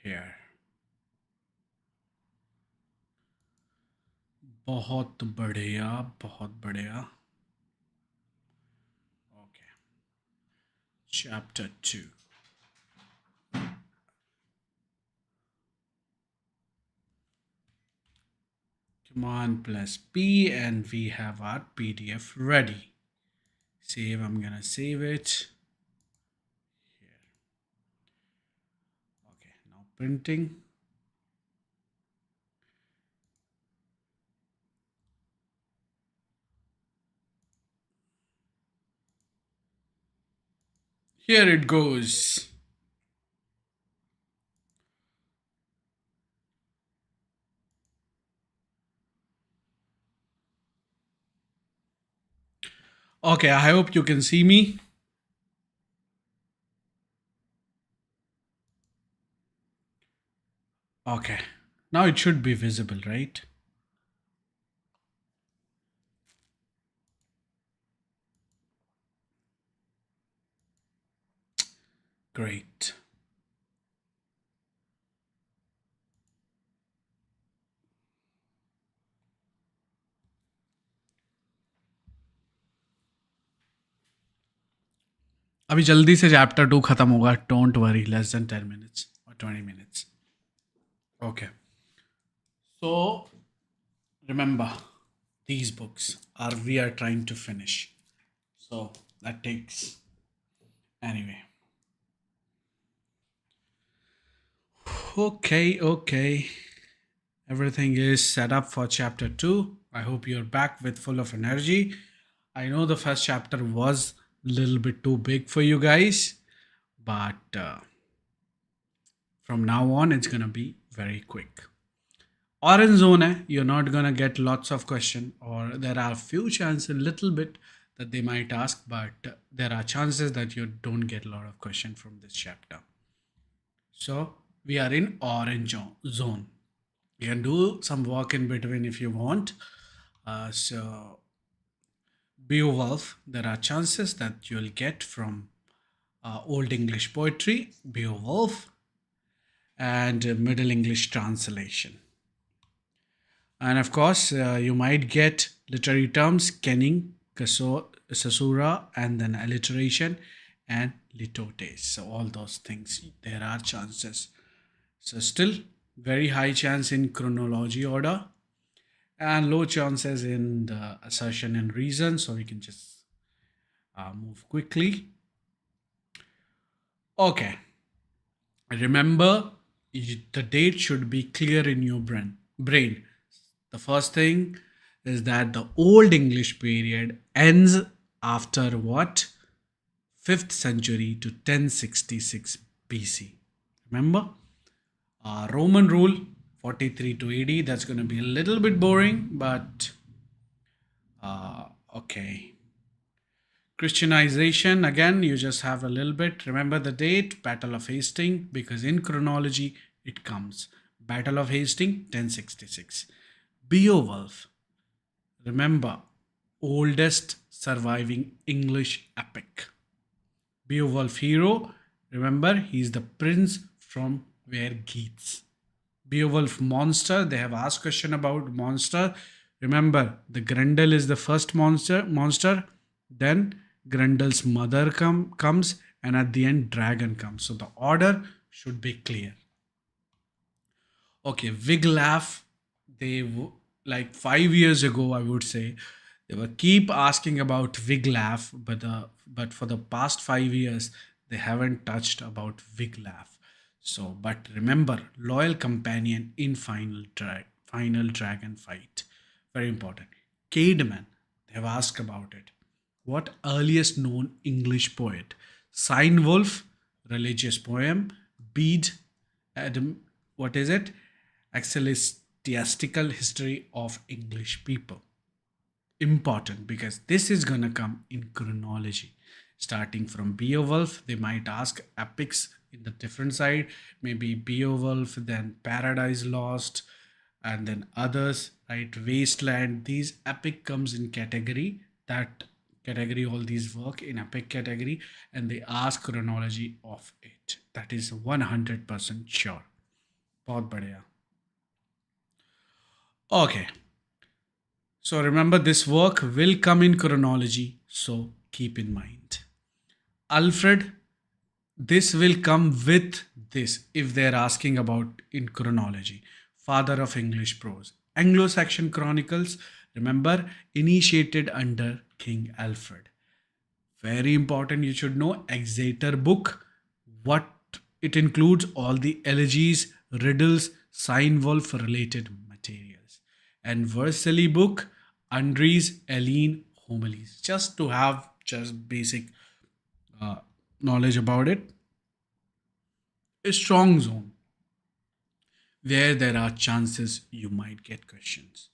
here. बहुत बढ़िया, बहुत बढ़िया. Okay. Chapter 2. Command plus P and we have our PDF ready. Save, I'm gonna save it. Here. Okay, now printing. Here it goes. Okay, I hope you can see me. Okay, now it should be visible, right? Great. अभी जल्दी से chapter 2 खत्म होगा. Don't worry, less than 10 minutes or 20 minutes. Okay. So remember, these books are we are trying to finish. So that takes anyway. Okay. Everything is set up for chapter 2. I hope you're back with full of energy. I know the first chapter was a little bit too big for you guys, but from now on it's gonna be very quick. Orange zone hai, you're not gonna get lots of question, or there are few chances a little bit that they might ask, but there are chances that you don't get a lot of question from this chapter. So we are in orange zone. You can do some work in between if you want. So Beowulf, there are chances that you'll get from Old English poetry, Beowulf, and Middle English translation. And of course, you might get literary terms, kenning, caesura, and then alliteration and litotes. So all those things, there are chances. So still very high chance in chronology order and low chances in the assertion and reason. So we can just move quickly. Okay. Remember, the date should be clear in your brain. The first thing is that the Old English period ends after what? 5th century to 1066 BC. Remember? Roman rule 43 to AD. That's going to be a little bit boring, but okay. Christianization, again, you just have a little bit. Remember the date, Battle of Hastings, because in chronology it comes. Battle of Hastings, 1066. Beowulf, remember, oldest surviving English epic. Beowulf hero, remember, he's the prince from Wergeats. Beowulf monster, they have asked question about monster. Remember, the Grendel is the first monster, then Grendel's mother comes, and at the end dragon comes. So the order should be clear. Okay, Wiglaf, like 5 years ago, I would say, they were keep asking about Wiglaf, but for the past 5 years, they haven't touched about Wiglaf. So, but remember, loyal companion in final dragon fight, very important. Cademan, they have asked about it. What earliest known English poet? Wolf, religious poem. Bede, Adam, what is it? Ecclesiastical history of English people. Important because this is gonna come in chronology. Starting from Beowulf, they might ask epics in the different side. Maybe Beowulf, then Paradise Lost, and then others, right? Wasteland. These epic comes in category. That category, all these work in epic category, and they ask chronology of it. That is 100% sure. बहुत बढ़िया. Okay. So remember, this work will come in chronology. So keep in mind. Alfred, this will come with this if they're asking about in chronology. Father of English prose. Anglo-Saxon Chronicles, remember, initiated under King Alfred. Very important, you should know. Exeter book, what it includes, all the elegies, riddles, Wolf related materials. And Vercelli book, Andries, Eileen, homilies. Just to have just basic uh, knowledge about it. A strong zone where there are chances you might get questions,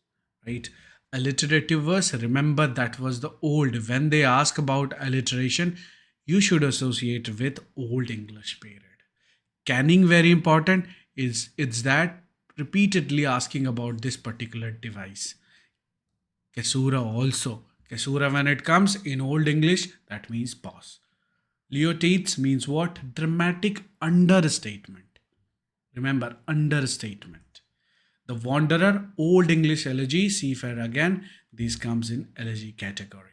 right? Alliterative verse, remember that was the old. When they ask about alliteration, you should associate with Old English period. Canning, very important, is it's that repeatedly asking about this particular device. Kesura also. Kesura, when it comes in Old English, that means pause. Leotides means what? Dramatic understatement. Remember, understatement. The Wanderer, Old English elegy, seafarer again, this comes in elegy category.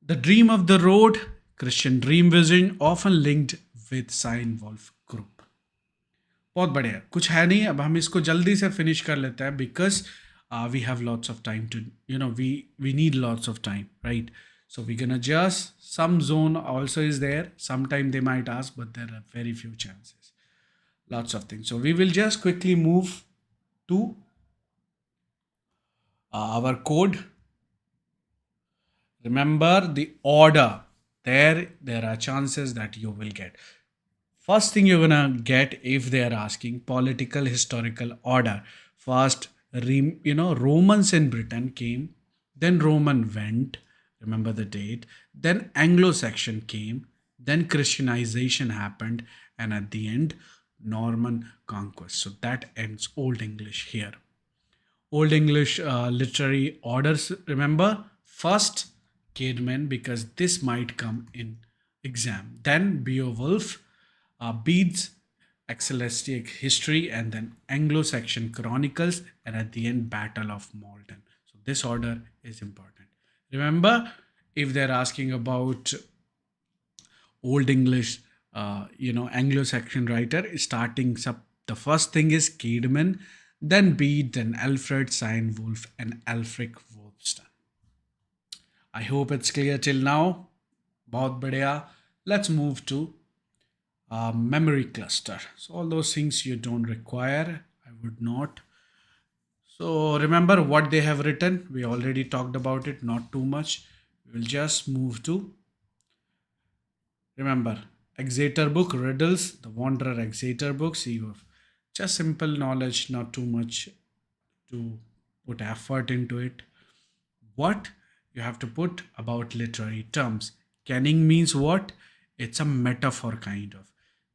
The Dream of the Road, Christian dream vision, often linked with Sign Wolf group. बहुत बढ़िया, कुछ है नहीं, अब हम इसको जल्दी से फिनिश कर लेते हैं because we have lots of time to we need lots of time, right? So we're gonna just, some zone also is there. Sometime they might ask, but there are very few chances. Lots of things. So we will just quickly move to our code. Remember the order. There are chances that you will get. First thing you're gonna get if they are asking political historical order. First, Romans in Britain came, then Roman went. Remember the date. Then Anglo-Saxon came, then Christianization happened, and at the end, Norman conquest. So that ends Old English here. Old English literary orders, remember, first Caedmon, because this might come in exam. Then Beowulf, Bede's Ecclesiastic history, and then Anglo-Saxon chronicles, and at the end, Battle of Maldon. So this order is important. Remember, if they're asking about Old English, Anglo-Saxon writer, starting up, the first thing is Caedmon, then Bede, then Alfred, Wolf, and Alfric Wolfston. I hope it's clear till now. बहुत बढ़िया. Let's move to memory cluster. So all those things you don't require, I would not. So remember what they have written. We already talked about it, not too much. We will just move to, remember, Exeter book, riddles, the Wanderer Exeter book. See, just simple knowledge, not too much to put effort into it. What you have to put about literary terms. Kenning means what? It's a metaphor kind of.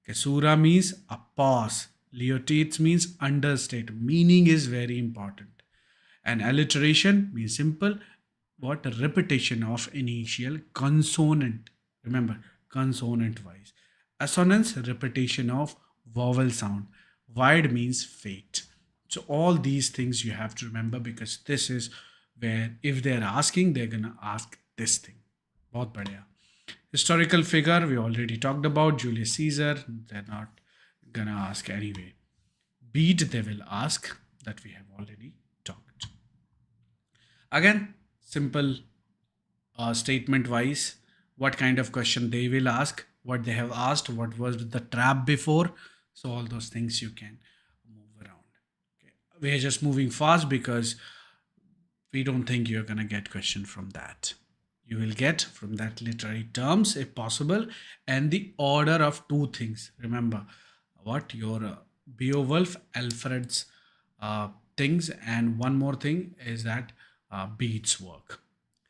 Kesura means a pause. Leotates means understate. Meaning is very important. And alliteration means simple what? Repetition of initial consonant. Remember, consonant wise. Assonance, repetition of vowel sound. Wide means fate. So all these things you have to remember, because this is where if they're asking, they're gonna ask this thing. बहुत बढ़िया. Historical figure we already talked about, Julius Caesar. They're not gonna ask anyway. Beat they will ask, that we have already talked. Again, simple statement wise, what kind of question they will ask, what they have asked, what was the trap before. So all those things you can move around. Okay. We are just moving fast because we don't think you're going to get question from that. You will get from that literary terms if possible, and the order of two things. Remember what your Beowulf, Alfred's things, and one more thing is that Bede's work,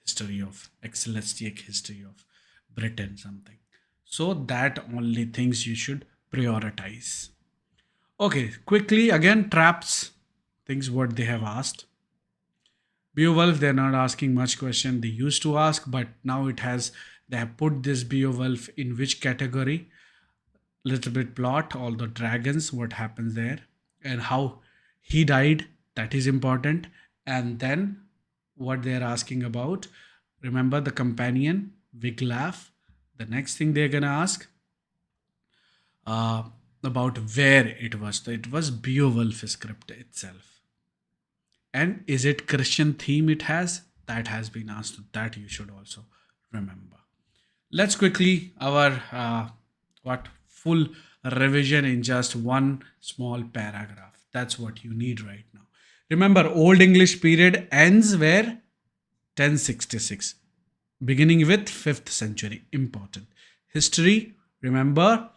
history of ecclesiastic history of Britain, something. So that only things you should prioritize. Okay, quickly again, traps, things what they have asked. Beowulf, they're not asking much question. They used to ask, but now they have put this Beowulf in which category? Little bit plot, all the dragons, what happens there, and how he died. That is important. And then what they're asking about, remember the companion, Wiglaf. The next thing they're gonna ask about where it was. So it was Beowulf script itself. And is it Christian theme it has? That has been asked. That you should also remember. Let's quickly our full revision in just one small paragraph. That's what you need right now. Remember, Old English period ends where? 1066. Beginning with 5th century. Important. History, remember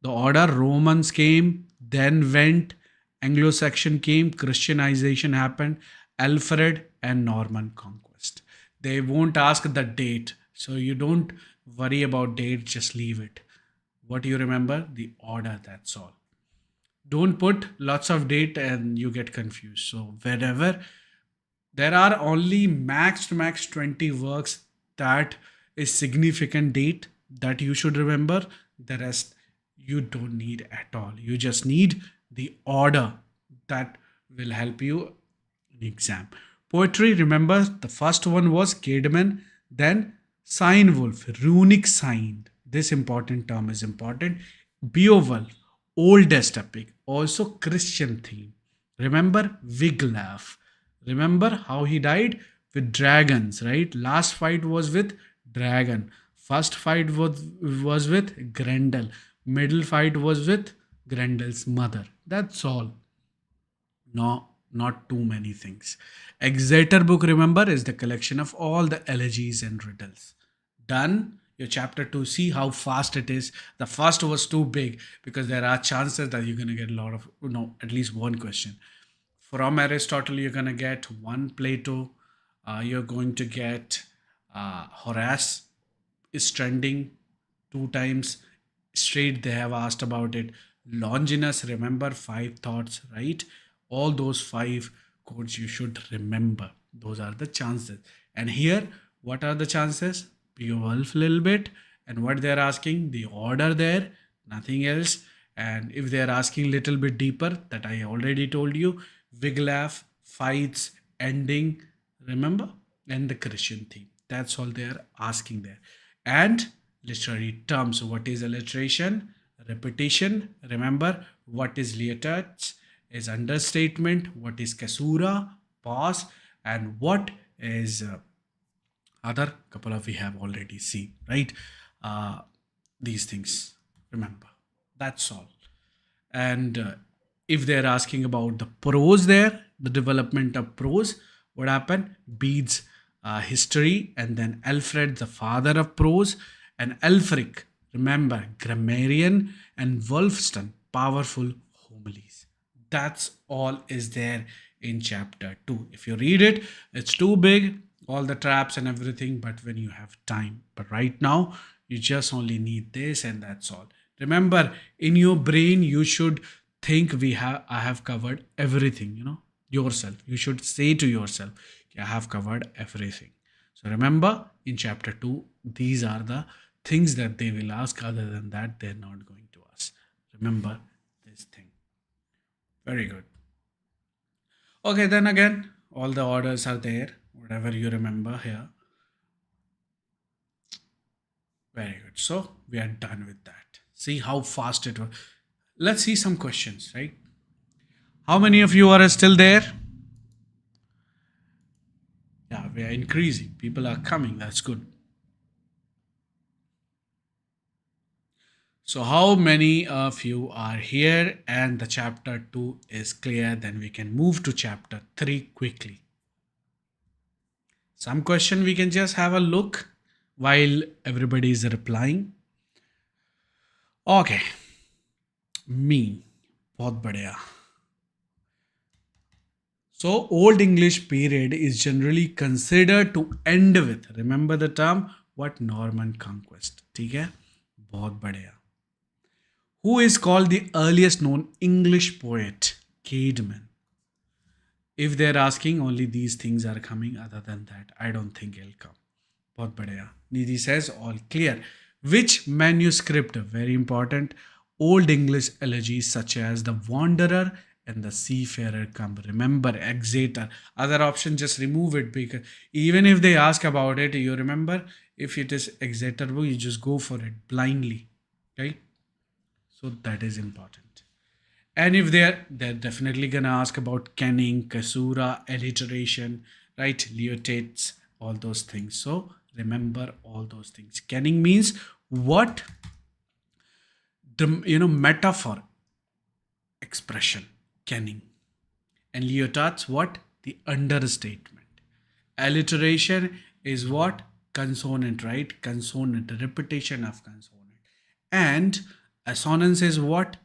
the order. Romans came, then went, Anglo-Saxon came, Christianization happened, Alfred and Norman conquest. They won't ask the date, so you don't worry about date, just leave it. What you remember? The order, that's all. Don't put lots of date and you get confused. So wherever there are only max to max 20 works that is significant date that you should remember. The rest you don't need at all. You just need the order that will help you in exam. Poetry, remember the first one was Caedmon, then Signwolf, runic sign. This important term is important. Beowulf, oldest epic, also Christian theme. Remember Wiglaf. Remember how he died? With dragons, right? Last fight was with dragon. First fight was with Grendel. Middle fight was with Grendel's mother. That's all. No, not too many things. Exeter book, remember, is the collection of all the elegies and riddles. Done. Your chapter 2, see how fast it is. The first was too big because there are chances that you're going to get a lot of, at least one question. From Aristotle, you're going to get one. Plato, you're going to get Horace is trending 2 times straight. They have asked about it. Longinus, remember 5 thoughts, right? All those 5 quotes you should remember. Those are the chances. And here, what are the chances? Beowulf a little bit. And what they're asking, the order there, nothing else. And if they're asking little bit deeper, that I already told you, Wiglaf, fights, ending, remember? And the Christian theme. That's all they're asking there. And literary terms. So what is alliteration? Repetition. Remember, what is leotards? Is understatement. What is caesura? Pause. And what is other couple of we have already seen, right? These things, remember. That's all. And if they're asking about the prose there, the development of prose, what happened? Bede's history, and then Alfred, the father of prose, and Elfric, remember, grammarian, and Wulfstan, powerful homilies. That's all is there in chapter 2. If you read it, it's too big. all the traps and everything, but when you have time. But right now, you just only need this, and that's all. Remember, in your brain, you should think I have covered everything, yourself. You should say to yourself, I have covered everything. So remember, in chapter 2, these are the things that they will ask. Other than that, they're not going to ask. Remember this thing. Very good. Okay, then again, all the orders are there. Whatever you remember here. Very good. So we are done with that. See how fast it was. Let's see some questions, right? How many of you are still there? Yeah, we are increasing. People are coming. That's good. So, how many of you are here and the chapter 2 is clear? Then we can move to chapter 3 quickly. Some question we can just have a look while everybody is replying. Okay, me, बहुत बढ़िया. So, Old English period is generally considered to end with, remember the term, what? Norman conquest. ठीक है? बहुत बढ़िया. Who is called the earliest known English poet? Caedmon. If they're asking, only these things are coming. Other than that, I don't think it'll come. बहुत बढ़िया. Nidhi says all clear. Which manuscript? Very important. Old English elegies such as the Wanderer and the Seafarer come. Remember, Exeter. Other option, just remove it, because even if they ask about it, you remember, if it is Exeter book, you just go for it blindly. Right? So that is important. And if they're definitely gonna ask about kenning, caesura, alliteration, right? Leotates, all those things. So remember all those things. Kenning means what? The metaphor, expression, kenning. And Leotards, what? The understatement. Alliteration is what? Consonant, right? Consonant, repetition of consonant. And assonance is what?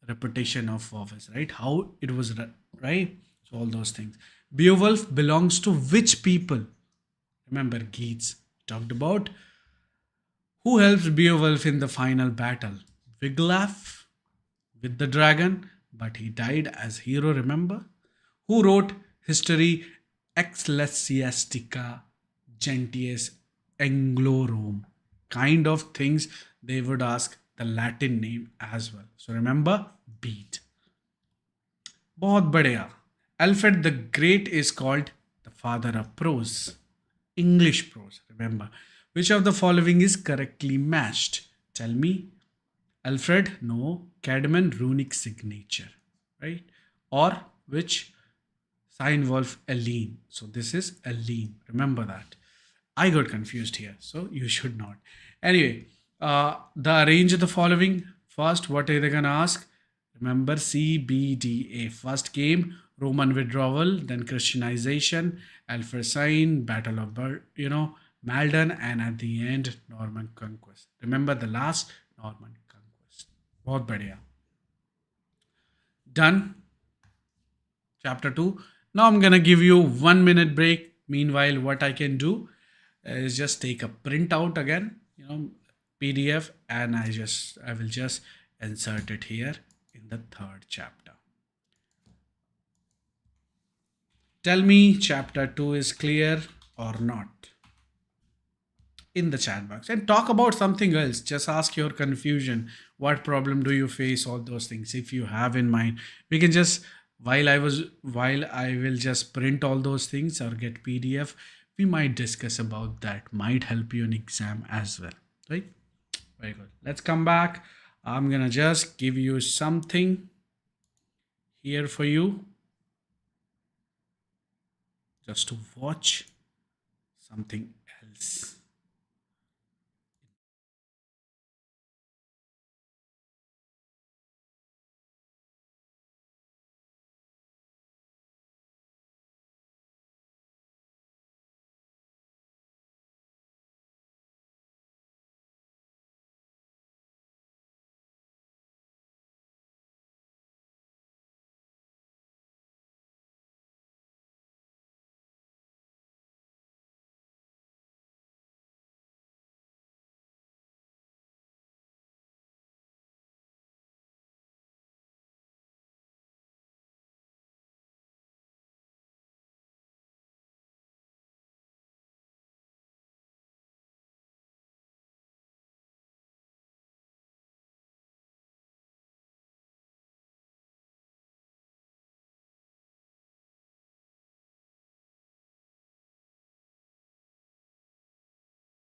Repetition of vowels, right? How it was, right? So all those things. Beowulf belongs to which people? Remember, Geats talked about. Who helps Beowulf in the final battle? Wiglaf with the dragon, but he died as hero, remember? Who wrote History Ecclesiastica Gentius Anglorum? Kind of things they would ask the Latin name as well. So remember, Bede. बहुत बढ़िया. Alfred the Great is called the father of prose. English prose, remember. Which of the following is correctly matched? Tell me. Alfred, no. Cadman, runic signature, right? Or which? Steinwolf, Aline. So this is Aline. Remember that. I got confused here, so you should not. Anyway, the arrange of the following. First, what are they gonna ask? Remember, C, B, D, A. First came Roman withdrawal, then Christianization, Alfresine, Battle of Maldon, and at the end, Norman conquest. Remember the last, Norman conquest. बहुत बढ़िया. Done. Chapter 2. Now I'm gonna give you 1 minute break. Meanwhile, what I can do is just take a printout again, PDF, and I will just insert it here in the third chapter. Tell me chapter 2 is clear or not in the chat box, and talk about something else. Just ask your confusion. What problem do you face? All those things. If you have in mind, we can just, while I will just print all those things or get PDF, we might discuss about that. Might help you in exam as well. Right? Very good. Let's come back. I'm gonna just give you something here for you, just to watch something else.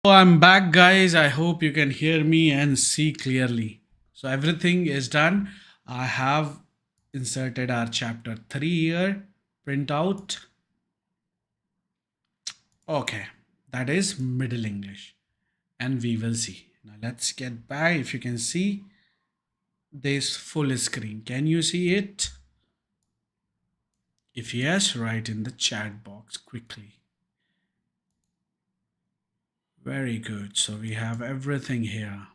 So I'm back, guys. I hope you can hear me and see clearly. So everything is done. I have inserted our chapter 3 here, printout. Okay, that is Middle English. And we will see. Now let's get back. If you can see this full screen, can you see it? If yes, write in the chat box quickly. Very good. So we have everything here.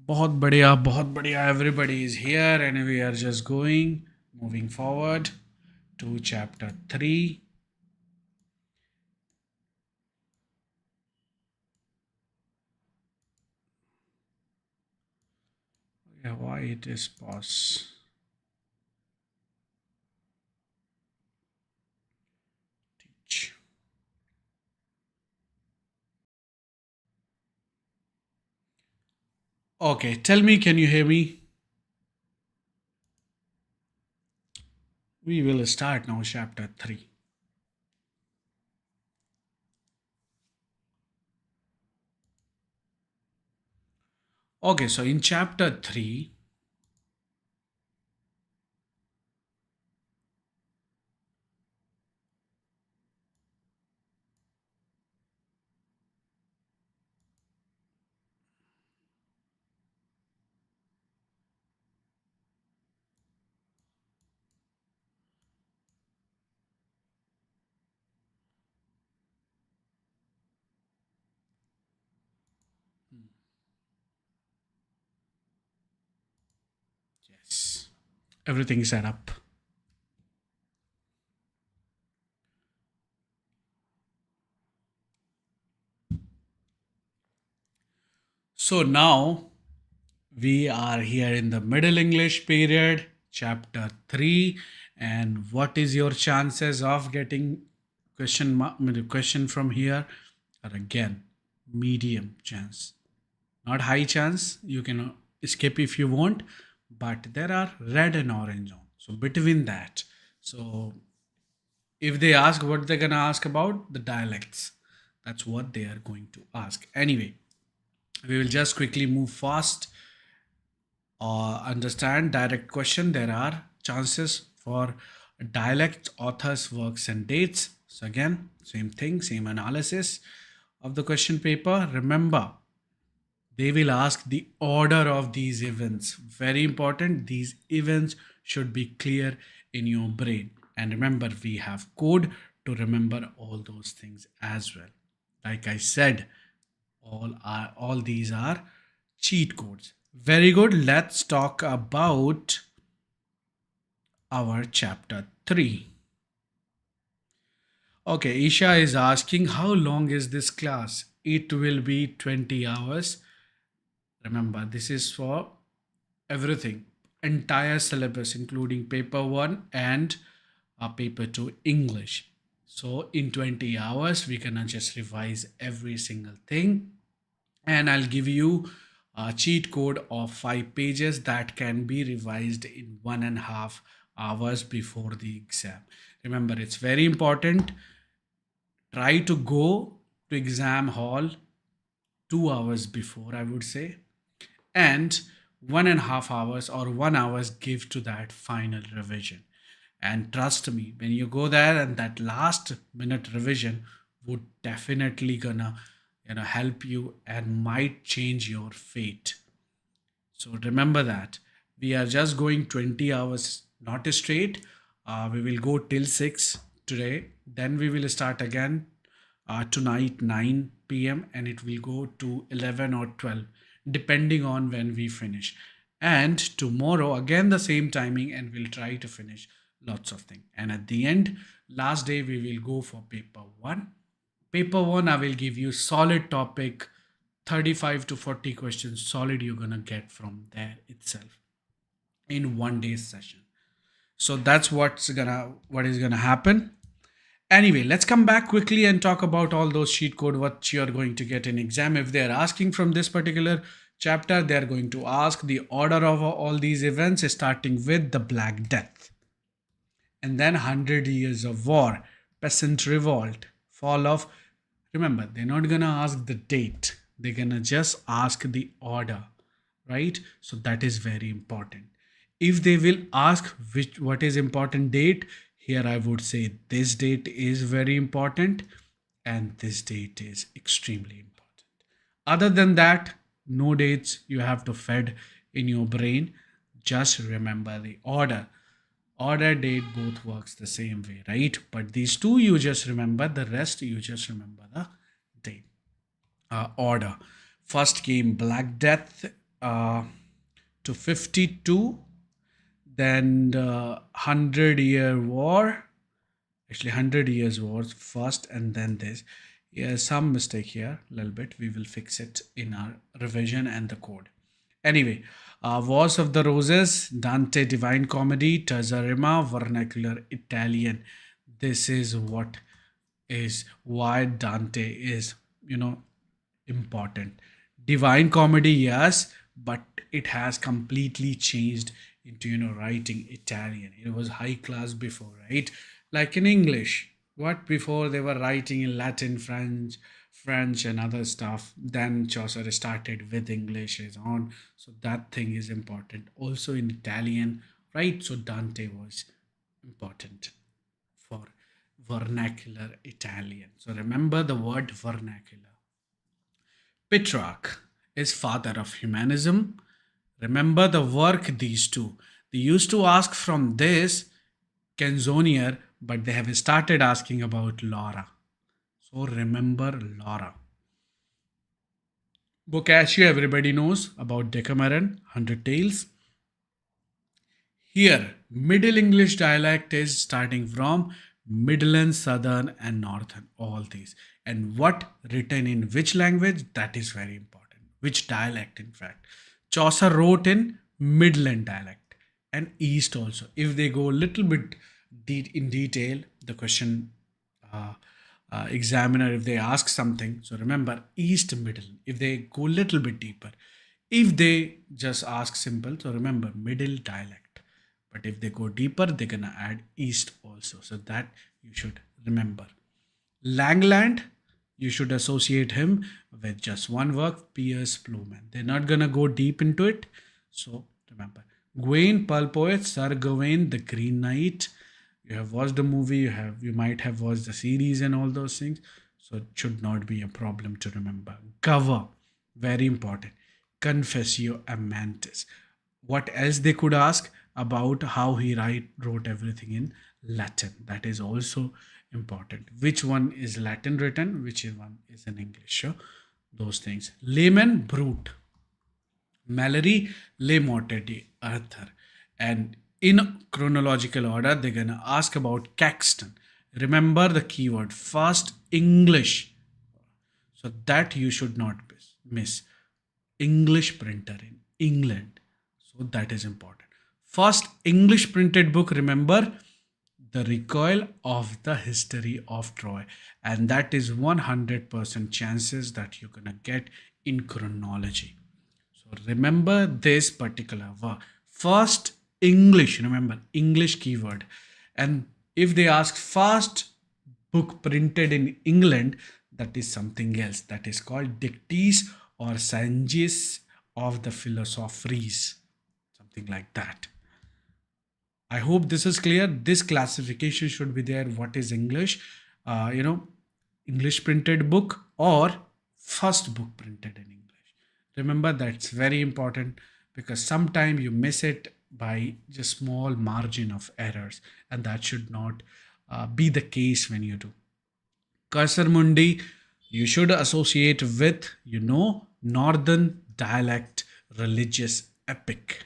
बहुत बढ़िया. Everybody is here and we are just moving forward to chapter 3. Yeah, why it is pause? Teach. Okay, tell me, can you hear me? We will start now chapter 3. Okay, so in chapter 3, yes, everything is set up. So now we are here in the Middle English period, chapter 3. And what is your chances of getting question from here? Are again medium chance, not high chance. You can skip if you want, but there are red and orange on. So between that, so if they ask what they're gonna ask about the dialects, that's what they are going to ask. Anyway, we will just quickly move fast. Understand direct question. There are chances for dialect, authors, works, and dates. So again, same thing, same analysis of the question paper. Remember, they will ask the order of these events. Very important. These events should be clear in your brain. And remember, we have code to remember all those things as well. Like I said, all these are cheat codes. Very good. Let's talk about our chapter 3. Okay, Isha is asking how long is this class? It will be 20 hours. Remember, this is for everything, entire syllabus, including paper 1 and paper 2 English. So in 20 hours, we can just revise every single thing. And I'll give you a cheat code of 5 pages that can be revised in 1.5 hours before the exam. Remember, it's very important. Try to go to exam hall 2 hours before, I would say, and 1.5 hours or 1 hours give to that final revision. And trust me, when you go there and that last minute revision would definitely gonna help you and might change your fate. So remember that we are just going 20 hours, not straight. We will go till 6 today. Then we will start again tonight 9 p.m. and it will go to 11 or 12 depending on when we finish. And tomorrow again the same timing and we'll try to finish lots of things. And at the end, last day we will go for paper 1. Paper 1, I will give you solid topic, 35 to 40 questions solid you're gonna get from there itself in one day's session. So that's what is gonna happen. Anyway, let's come back quickly and talk about all those cheat code what you're going to get in exam. If they're asking from this particular chapter, they're going to ask the order of all these events starting with the Black Death. and then 100 Years of War, Peasant Revolt, Fall of. Remember, they're not gonna ask the date, they're gonna just ask the order, right? So that is very important. If they will ask what is important date, here I would say this date is very important and this date is extremely important. Other than that, no dates you have to fed in your brain. Just remember the order. Order, date, both works the same way, right? But these two you just remember, the rest you just remember the date. Order. First came Black Death to 52, then the 100 Year War. Actually, 100 Years War first, and then this. Yeah, some mistake here, a little bit. We will fix it in our revision and the code. Anyway, Wars of the Roses, Dante Divine Comedy, Tazarima, Vernacular Italian. This is what is why Dante is, important. Divine Comedy, yes, but it has completely changed into, writing Italian. It was high class before, right? Like in English, what before they were writing in Latin, French and other stuff. Then Chaucer started with English is on. So that thing is important. Also in Italian, right? So Dante was important for vernacular Italian. So remember the word vernacular. Petrarch is father of humanism. Remember the work these two. They used to ask from this Canzonier, but they have started asking about Laura. So remember Laura. Boccaccio, everybody knows about Decameron, 100 Tales. Here, Middle English dialect is starting from Midland, Southern, and Northern, all these. And what written in which language, that is very important. Which dialect, in fact. Chaucer wrote in Midland dialect and East also. If they go a little bit in detail, the question examiner, if they ask something, so remember East Middle. If they go a little bit deeper, if they just ask simple, so remember Middle dialect. But if they go deeper, they're gonna add East also. So that you should remember. Langland, you should associate him with just one work, Piers Plowman. They're not gonna go deep into it. So remember. Gawain, Pearl Poet, Sir Gawain, the Green Knight. You have watched the movie, you might have watched the series and all those things. So it should not be a problem to remember. Cover, very important. Confessio Amantis. What else they could ask about how he wrote everything in Latin. That is also important. Which one is Latin written, which one is in English. So those things. Layman, Brute. Mallory, Le Morte d'Arthur. And in chronological order, they're going to ask about Caxton. Remember the keyword first, English. So that you should not miss. English printer in England. So that is important. First English printed book, remember, The Recoil of the History of Troy. And that is 100% chances that you're going to get in chronology. So remember this particular word. First English, remember English keyword. And if they ask first book printed in England, that is something else. That is called Dictes or Sanges of the Philosopheries. Something like that. I hope this is clear. This classification should be there. What is English? English printed book or first book printed in English. Remember, that's very important because sometimes you miss it by just small margin of errors, and that should not be the case when you do. Cursor Mundi, you should associate with, Northern dialect religious epic.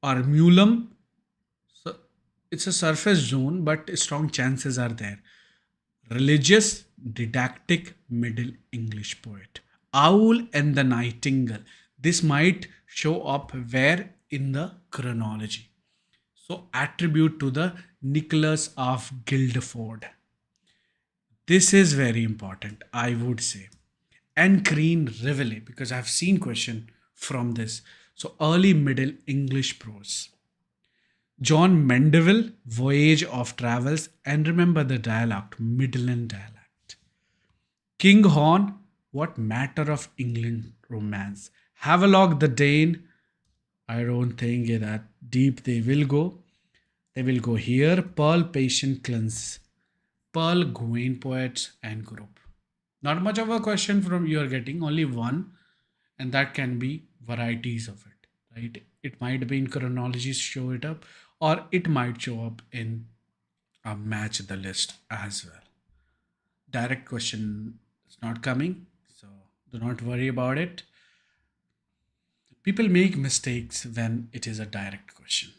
Armulum, so it's a surface zone, but strong chances are there. Religious, didactic, Middle English poet. Owl and the Nightingale. This might show up where in the chronology. So attribute to the Nicholas of Guildford. This is very important, I would say. And Green Reveille, because I've seen question from this. So early Middle English prose. John Mandeville, Voyage of Travels, and remember the dialect, Midland dialect. King Horn, What Matter of England Romance. Havelock the Dane, I don't think that deep they will go. They will go here. Pearl Patient Cleanse. Pearl Gawain Poets and Group. Not much of a question from you are getting, only one, and that can be varieties of it, right? It might be in chronology show it up, or it might show up in a match the list as well. Direct question is not coming, so do not worry about it. People make mistakes when it is a direct question.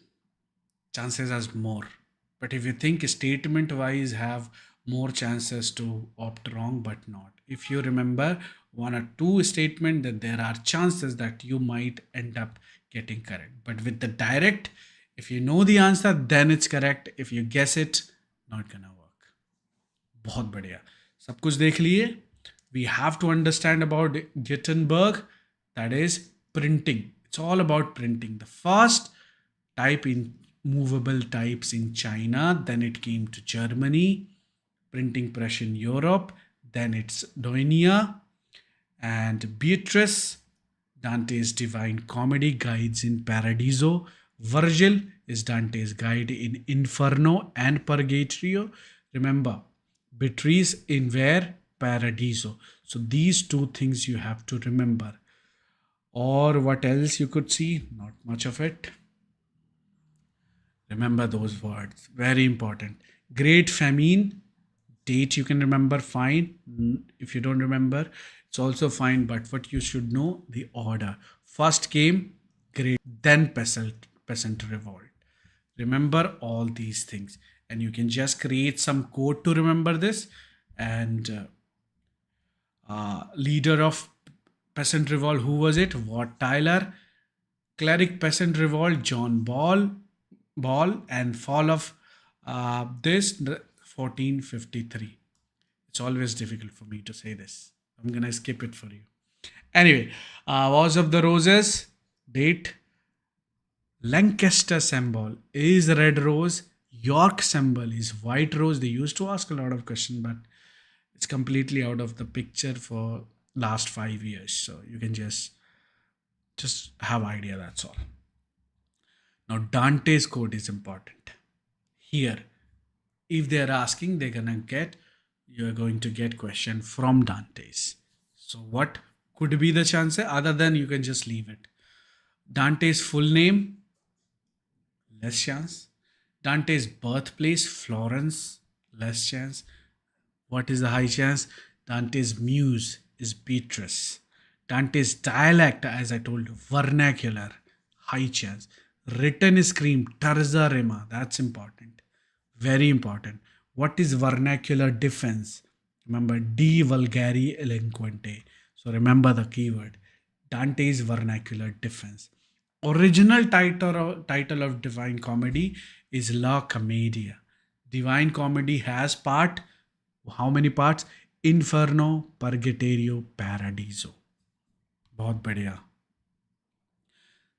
Chances are more. But if you think statement wise have more chances to opt wrong, but not. If you remember one or two statement, then there are chances that you might end up getting correct. But with the direct, if you know the answer, then it's correct. If you guess it, not gonna work. बहुत बढ़िया सब कुछ देख लिए. We have to understand about Gutenberg, that is printing. It's all about printing. The first type in movable types in China, then it came to Germany, printing press in Europe, then it's Doinia and Beatrice, Dante's Divine Comedy guides in Paradiso, Virgil is Dante's guide in Inferno and Purgatorio. Remember, Beatrice in where? Paradiso. So these two things you have to remember. Or what else you could see? Not much of it. Remember those words. Very important. Great famine. Date you can remember, fine. If you don't remember, it's also fine. But what you should know, the order. First came great, then peasant revolt. Remember all these things. And you can just create some code to remember this. And leader of peasant revolt, who was it? Wat Tyler. Cleric peasant revolt, John Ball, and fall of this 1453. It's always difficult for me to say this. I'm gonna skip it for you. Anyway, Wars of the Roses, date. Lancaster symbol is red rose. York symbol is white rose. They used to ask a lot of questions, but it's completely out of the picture for last 5 years. So you can just have idea, that's all. Now Dante's code is important. Here, if they're asking, you're going to get question from Dante's. So what could be the chance? Other than you can just leave it. Dante's full name, less chance. Dante's birthplace, Florence, less chance. What is the high chance? Dante's muse is Beatrice. Dante's dialect, as I told you, vernacular, high chance. Written scream, terza rima, that's important. Very important. What is vernacular defense? Remember, de vulgari eloquente. So remember the keyword. Dante's vernacular defense. Original title of Divine Comedy is La Commedia. Divine Comedy has how many parts? Inferno, Purgatorio, Paradiso. बहुत बढ़िया.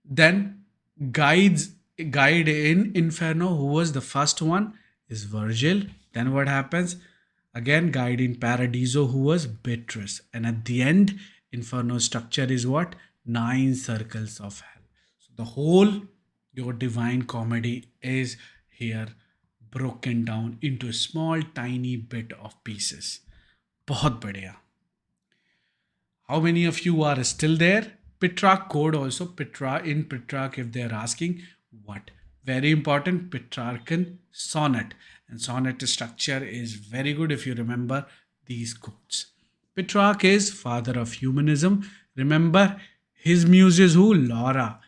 Then guide in Inferno, who was the first one, is Virgil. Then what happens? Again, guide in Paradiso, who was Beatrice. And at the end, Inferno structure is what? 9 circles of hell. So the whole your Divine Comedy is here broken down into a small tiny bit of pieces. बहुत बढ़िया. How many of you are still there? Petrarch code also. In Petrarch, if they are asking what? Very important, Petrarchan sonnet. And sonnet structure is very good if you remember these codes. Petrarch is father of humanism. Remember, his muse is who? Laura.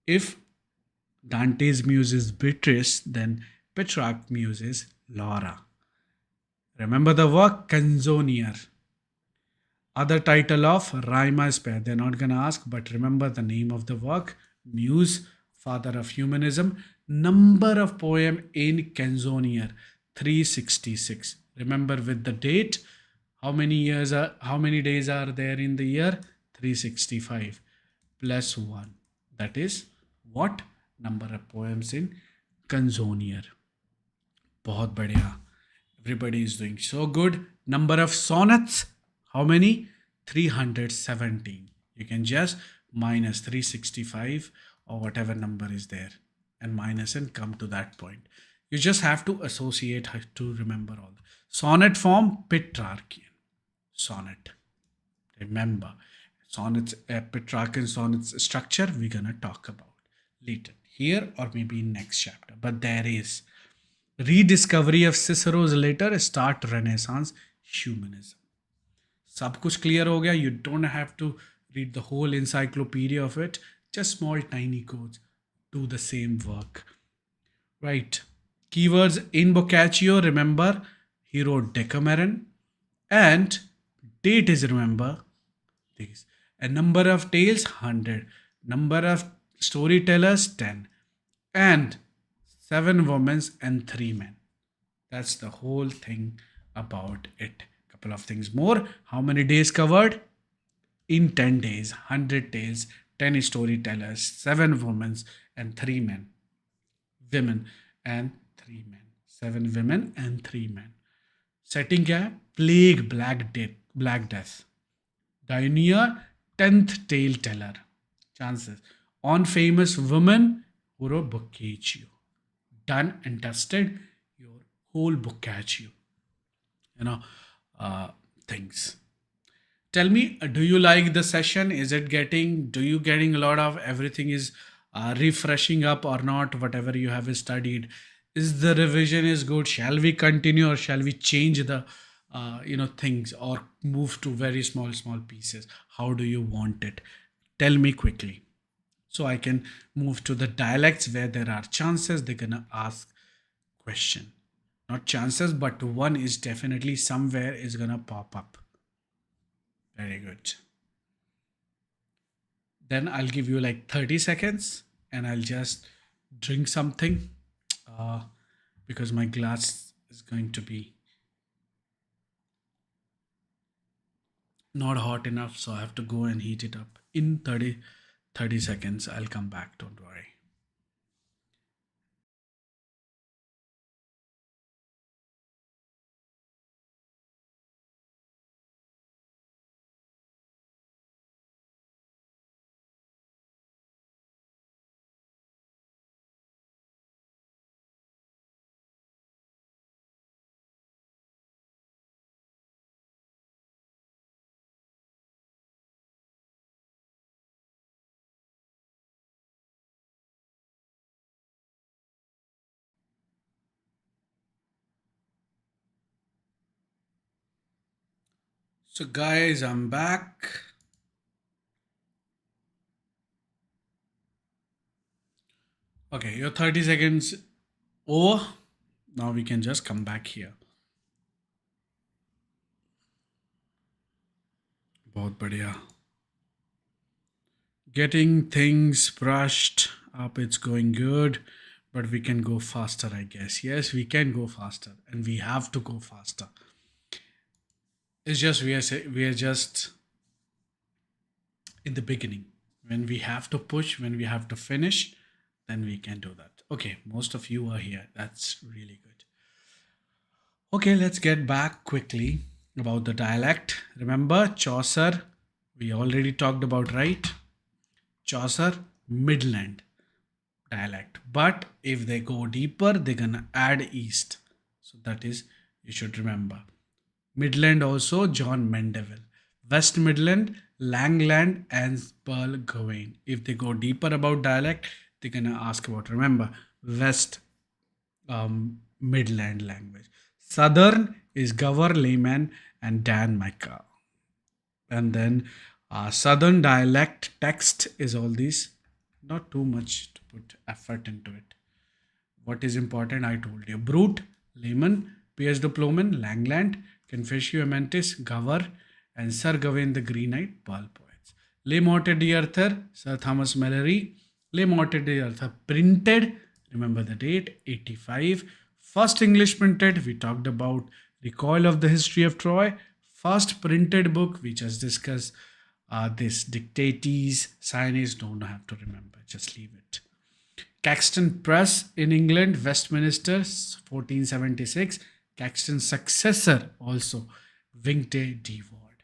If Dante's muse is Beatrice, then Petrarch's muse is Laura. Remember the work Canzonier. Other title of Rima Spare. They're not going to ask, but remember the name of the work. Muse, father of humanism. Number of poem in Canzonier, 366. Remember with the date, how many days are there in the year? 365 plus 1. That is what? Number of poems in कंजोनियर. बहुत बढ़िया. Everybody is doing so good. Number of sonnets, how many? 317. You can just minus 365 or whatever number is there and minus and come to that point. You just have to associate to remember all. Sonnet form, Petrarchian. Sonnet. Remember, sonnets, Petrarchan sonnets structure we're gonna talk about later here or maybe in next chapter. But there is rediscovery of Cicero's letter, start Renaissance humanism. सब कुछ clear हो गया. You don't have to read the whole encyclopedia of it. Just small tiny codes do the same work. Right. Keywords in Boccaccio, remember, he wrote Decameron. And date is, remember, these. A number of tales, 100. Number of storytellers, 10. And 7 women and 3 men. That's the whole thing about it. Couple of things more. How many days covered? In 10 days, 100 tales, 10 storytellers, 7 women and 3 men. Women and 3 men. 7 women and 3 men. Setting क्या? Plague, Black Death. Diana, 10th tale teller. Chances. On famous woman who wrote Boccaccio. Done and dusted your whole Boccaccio. You know, things. Tell me, do you like the session? Is it do you getting a lot of everything is refreshing up or not? Whatever you have studied, is the revision is good? Shall we continue or shall we change the, things or move to very small pieces? How do you want it? Tell me quickly. So I can move to the dialects where there are chances they're gonna ask question. Not chances, but one is definitely somewhere is gonna pop up. Very good. Then I'll give you like 30 seconds and I'll just drink something because my glass is going to be not hot enough. So I have to go and heat it up. In 30 seconds, I'll come back. Don't worry. So, guys, I'm back. Okay, your 30 seconds over. Now we can just come back here. बहुत बढ़िया. Getting things brushed up, it's going good, but we can go faster, I guess. Yes, we can go faster, and we have to go faster. It's just we are just in the beginning. When we have to push, when we have to finish, then we can do that. Okay, most of you are here. That's really good. Okay, let's get back quickly about the dialect. Remember Chaucer, we already talked about, right? Chaucer, Midland dialect. But if they go deeper, they're gonna add east. So that is, you should remember. Midland also, John Mandeville. West Midland, Langland, and Pearl Gawain. If they go deeper about dialect, they're gonna ask about, remember, West Midland language. Southern is Gower Lehman and Dan Micah. And then Southern dialect text is all these. Not too much to put effort into it. What is important, I told you. Brute, Lehman, Piers Diploman, Langland, Confessio Amantis, Gower, and Sir Gawain the Green Knight, Pearl poets. Le Morte d'Arthur, Sir Thomas Malory. Le Morte d'Arthur printed, remember the date, 85. First English printed, we talked about Recoil of the History of Troy. First printed book, we just discussed this Dictates, Science, don't have to remember, just leave it. Caxton Press in England, Westminster, 1476. Caxton's successor also, Winkte D. Ward.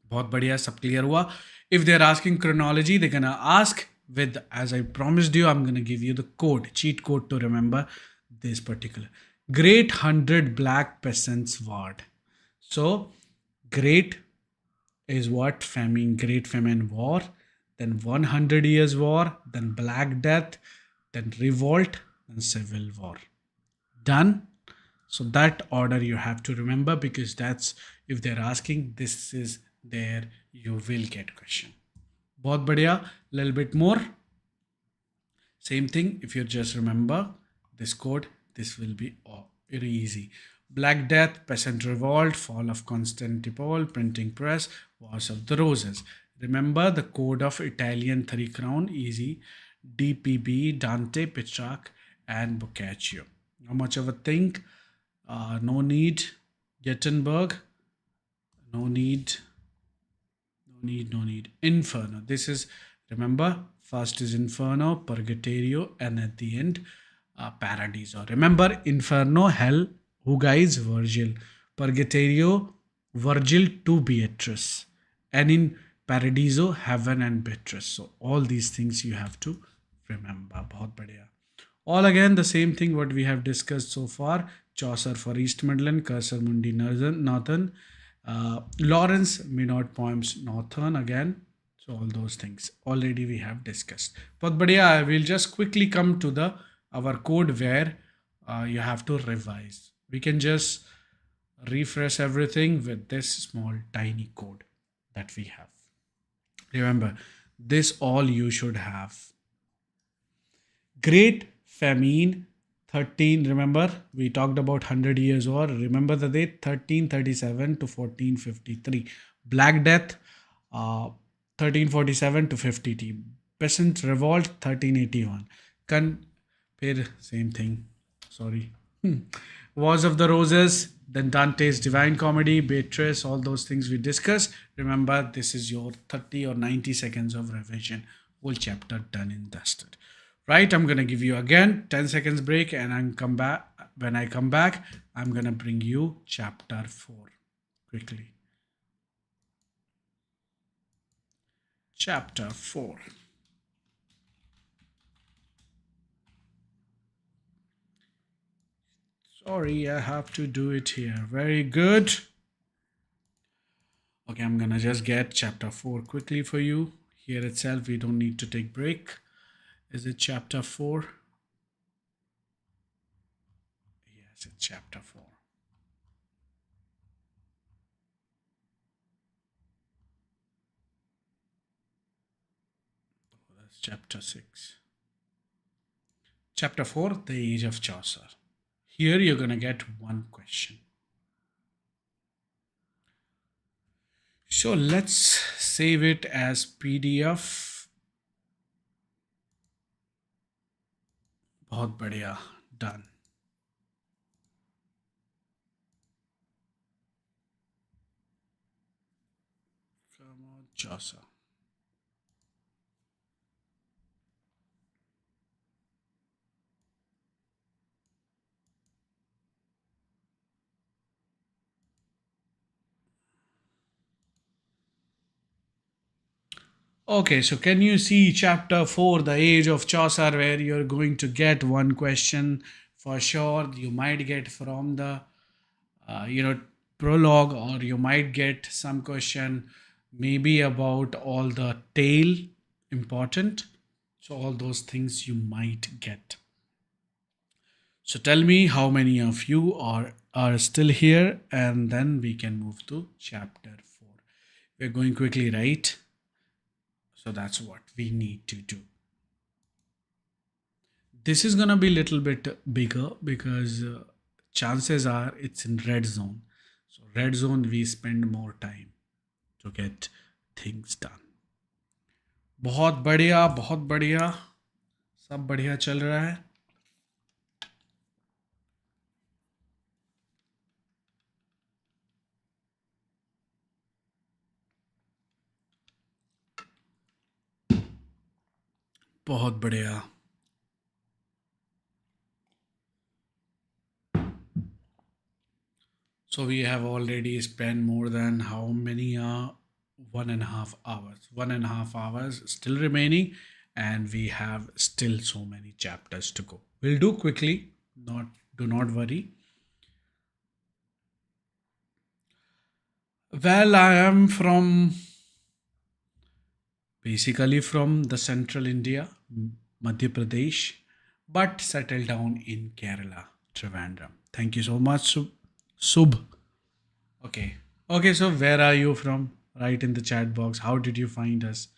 बहुत बढ़िया, सब clear हुआ. If they're asking chronology, they're gonna ask with, as I promised you, I'm gonna give you the code, cheat code to remember this particular. Great Hundred Black Peasants Ward. So, great is what? Famine, Great Famine War, then 100 Years War, then Black Death, then Revolt, then Civil War. Done? So that order you have to remember, because that's, if they're asking, this is there you will get question. बहुत बढ़िया. Little bit more. Same thing, if you just remember this code, this will be very easy. Black Death, Peasant Revolt, Fall of Constantinople, Printing Press, Wars of the Roses. Remember the code of Italian Three Crown, easy. DPB, Dante, Petrarch, and Boccaccio. Not much of a thing. No need. Gutenberg. No need. No need. Inferno. This is, remember, first is Inferno, Purgatorio, and at the end, Paradiso. Remember, Inferno, hell. Who guys? Virgil. Purgatorio, Virgil to Beatrice. And in Paradiso, heaven and Beatrice. So all these things you have to remember. बहुत बढ़िया. All again the same thing what we have discussed so far. Chaucer for East Midland, Cursor Mundi Northern, Lawrence Minot poems Northern again. So all those things already we have discussed. But I will just quickly come to the our code where you have to revise. We can just refresh everything with this small tiny code that we have. Remember, this all you should have. Great Famine 13, remember we talked about 100 years war. Remember the date, 1337 to 1453. Black Death 1347 to 50. Peasant Revolt 1381. Same thing, sorry. Wars of the Roses, then Dante's Divine Comedy, Beatrice, all those things we discussed. Remember, this is your 30 or 90 seconds of revision. Whole chapter done and dusted. Right, I'm going to give you again 10 seconds break, and I'm come back. When I come back, I'm going to bring you chapter 4 quickly. Chapter 4. Sorry, I have to do it here. Very good. Okay, I'm going to just get chapter 4 quickly for you. Here itself, we don't need to take break. Is it chapter 4? Yes, it's chapter 4. Oh, that's chapter 6. Chapter 4, The Age of Chaucer. Here you're going to get one question. So let's save it as PDF. बहुत बढ़िया, done. Come on, Chaucer. Okay, so can you see chapter 4, The Age of Chaucer, where you're going to get one question for sure. You might get from the, prologue, or you might get some question maybe about all the tale important. So all those things you might get. So tell me how many of you are still here, and then we can move to chapter 4. We're going quickly, right? So that's what we need to do. This is going to be a little bit bigger because chances are it's in red zone. So red zone, we spend more time to get things done. बहुत बढ़िया, सब बढ़िया चल रहा है. बहुत बढ़िया. So we have already spent more than how many 1.5 hours. 1.5 hours still remaining, and we have still so many chapters to go. We'll do quickly. Not Do not worry. Well, I am from basically from the central India, Madhya Pradesh, but settled down in Kerala, Trivandrum. Thank you so much, Subh. Okay. Okay, so where are you from? Write in the chat box. How did you find us?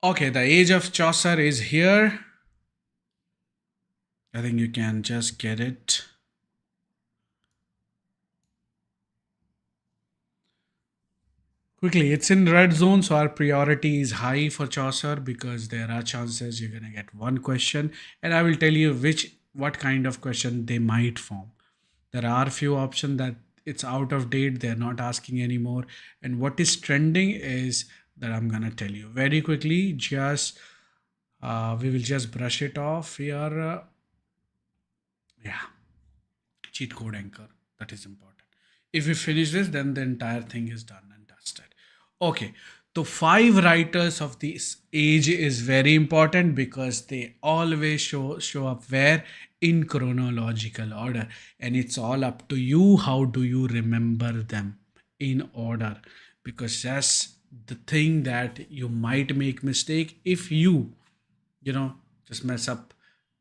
Okay, the age of Chaucer is here. I think you can just get it. Quickly, it's in red zone, so our priority is high for Chaucer because there are chances you're gonna get one question, and I will tell you what kind of question they might form. There are few options that it's out of date, they're not asking anymore, and what is trending is that I'm gonna tell you very quickly. Just we will just brush it off here. Yeah, cheat code anchor, that is important. If we finish this, then the entire thing is done and dusted. Okay, the five writers of this age is very important because they always show up where in chronological order, and it's all up to you how do you remember them in order, because that's the thing that you might make mistake if you just mess up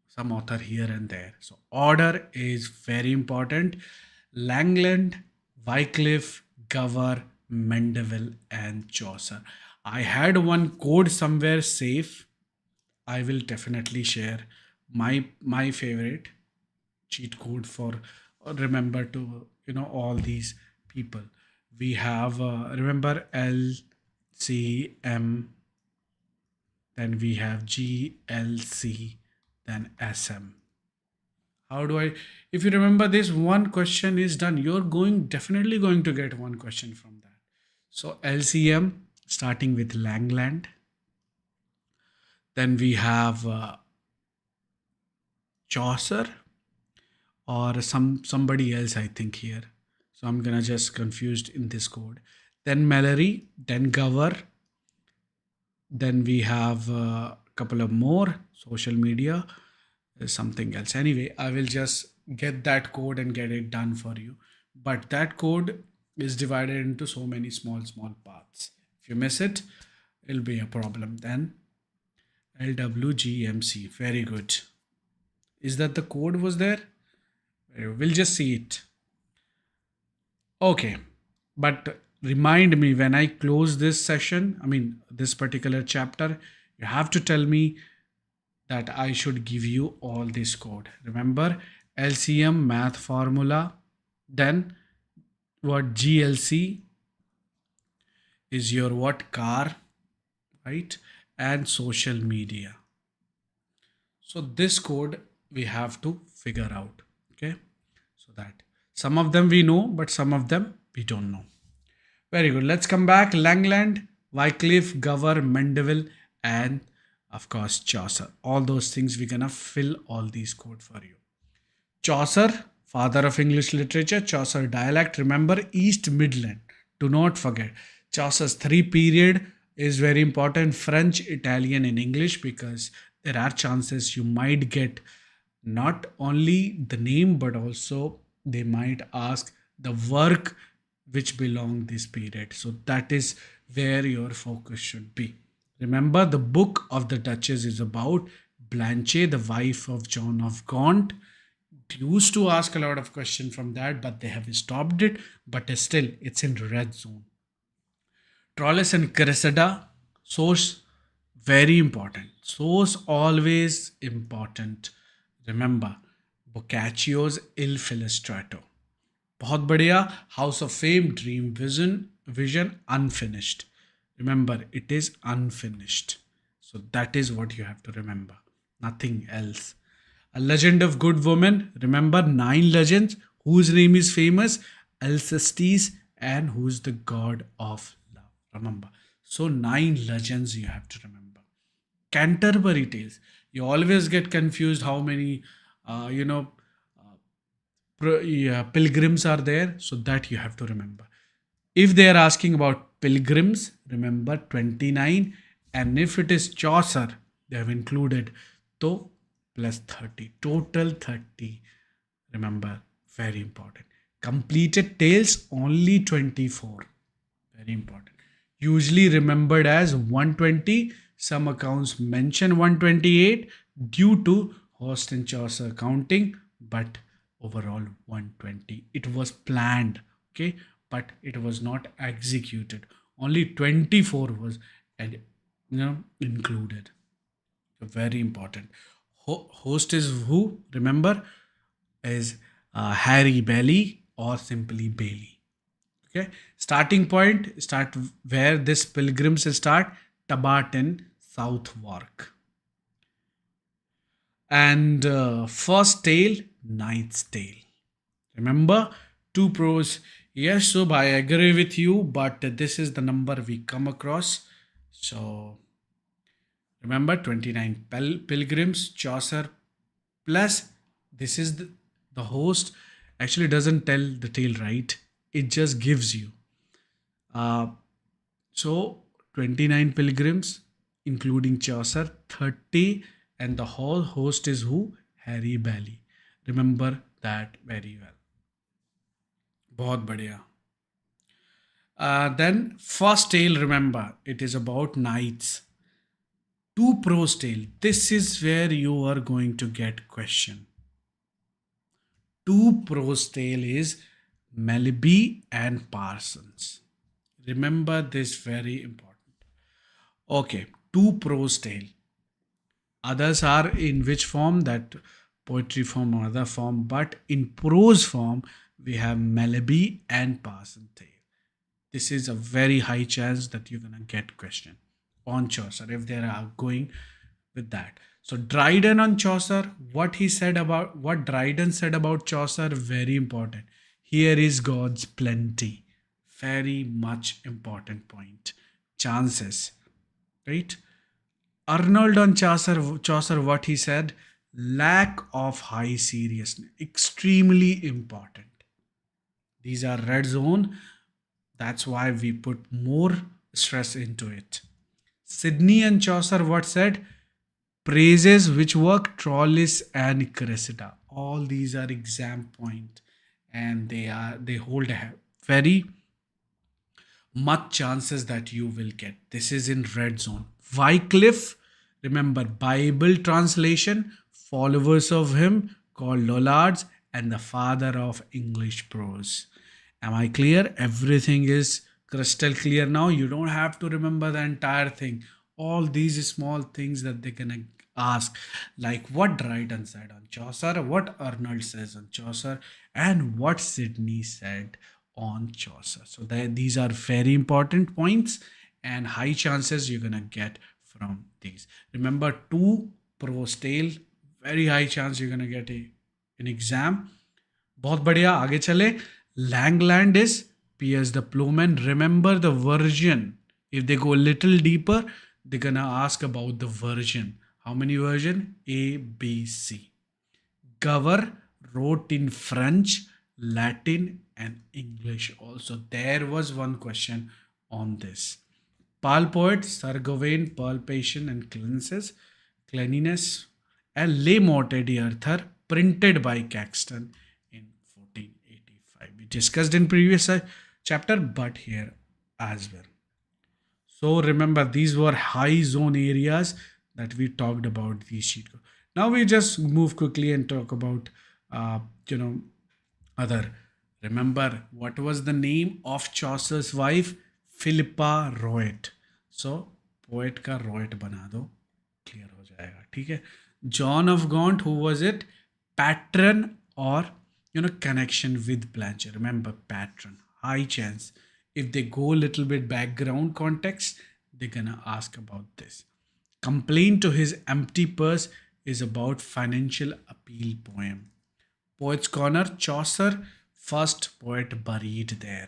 some author here and there. So order is very important. Langland, Wycliffe, Gower, Mendeville, and Chaucer. I had one code somewhere safe. I will definitely share my favorite cheat code for remember to all these people. We have remember LCM, then we have GLC, then SM. How do I? If you remember this, one question is done. You're definitely going to get one question from that. So LCM starting with Langland. Then we have Chaucer or somebody else, I think here. So I'm gonna just confused in this code. Then Mallory, then Gower. Then we have a couple of more social media. Something else. Anyway, I will just get that code and get it done for you. But that code is divided into so many small parts. If you miss it, it'll be a problem. Then LWGMC. Very good. Is that the code was there? We'll just see it. Okay. But remind me when I close this session, I mean, this particular chapter, you have to tell me that I should give you all this code. Remember LCM math formula, then what GLC is your what car, right? And social media. So this code we have to figure out. Okay. So that some of them we know, but some of them we don't know. Very good. Let's come back. Langland, Wycliffe, Gower, Mendeville, and of course Chaucer. All those things we're gonna fill all these code for you. Chaucer, father of English literature. Chaucer dialect. Remember East Midland. Do not forget. Chaucer's three period is very important: French, Italian, and English, because there are chances you might get not only the name but also they might ask the work which belong this period. So that is where your focus should be. Remember, the book of the Duchess is about Blanche, the wife of John of Gaunt. It used to ask a lot of questions from that, but they have stopped it. But still, it's in red zone. Troilus and Cressida, source very important. Source always important. Remember, Boccaccio's Il Filostrato. बहुत बढ़िया. House of Fame, Dream Vision unfinished. Remember, it is unfinished. So that is what you have to remember. Nothing else. A Legend of Good Woman. Remember 9 legends. Whose name is famous? Alcestis, and who's the god of love. Remember. So 9 legends you have to remember. Canterbury Tales. You always get confused how many, you know, yeah, pilgrims are there. So that you have to remember. If they are asking about pilgrims, remember 29. And if it is Chaucer, they have included to plus 30. Total 30. Remember, very important. Completed tales only 24. Very important. Usually remembered as 120. Some accounts mention 128 due to Host and Chaucer counting, but overall 120. It was planned, okay, but it was not executed. Only 24 was included. So very important. Host is who? Remember, is Harry Bailey or simply Bailey. Okay, starting point start where this pilgrims start. Tabarton, Southwark, and first tale, Knight's Tale. Remember, two pros. Yes, Shubh, I agree with you, but this is the number we come across. So remember, 29 pilgrims, Chaucer, plus this is the host actually doesn't tell the tale, right? It just gives you. Uh, So 29 pilgrims, including Chaucer, 30, and the whole host is who? Harry Bailey. Remember that very well. बहुत बढ़िया. Then first tale, remember, it is about knights. Two prose tale. This is where you are going to get question. Two prose tale is Melby and Parsons. Remember this, very important. Okay, two prose tale. Others are in which form? That poetry form or other form, but in prose form we have Melby and Parson tale. This is a very high chance that you're gonna get question on Chaucer if they are going with that. So Dryden on Chaucer, what Dryden said about Chaucer, very important. Here is God's plenty. Very much important point. Chances, right? Arnold on Chaucer, what he said, lack of high seriousness, extremely important. These are red zone. That's why we put more stress into it. Sydney and Chaucer, what said? Praises which work Trollis and Cressida. All these are exam point, and they hold a very much chances that you will get. This is in red zone. Wycliffe, remember Bible translation, followers of him called Lollards, and the father of English prose. Am I clear? Everything is crystal clear now. You don't have to remember the entire thing. All these small things that they're gonna ask, like what Dryden said on Chaucer, what Arnold says on Chaucer, and what Sidney said on Chaucer. So these are very important points and high chances you're gonna get from these. Remember, two prose tale, very high chance you're gonna get an exam. बहुत बढ़िया, आगे चले. Langland is Piers the Plowman. Remember the version. If they go a little deeper, they're gonna ask about the version. How many version? A, B, C. Gower wrote in French, Latin, and English also. There was one question on this. Pal poet, Sir Gawain, Palpation and Cleanliness, and Le Morte d'Arthur, printed by Caxton in 1485. We discussed in previous chapter, but here as well. So remember, these were high zone areas that we talked about these sheet. Now we just move quickly and talk about, other. Remember, what was the name of Chaucer's wife? Philippa Roet. So poet का Roet बना दो, clear हो जाएगा, ठीक है. John of Gaunt, who was it? Patron or connection with Blanche. Remember, patron. High chance. If they go a little bit background context, they're gonna ask about this. Complaint to his empty purse is about financial appeal poem. Poet's Corner, Chaucer, first poet buried there.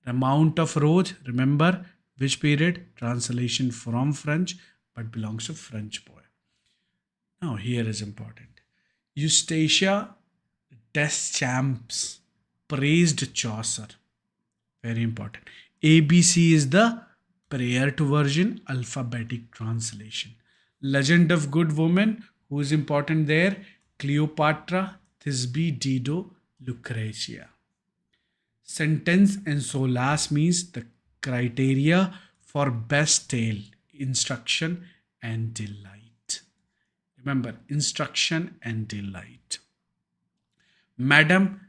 Remount of Rose, remember which period? Translation from French, but belongs to French poet. Now, here is important. Eustacia Deschamps praised Chaucer. Very important. ABC is the prayer to Virgin alphabetic translation. Legend of Good Woman, who is important there? Cleopatra, Thisbe, Dido, Lucretia. Sentence and solace means the criteria for best tale, instruction and delight. Remember, instruction and delight. Madam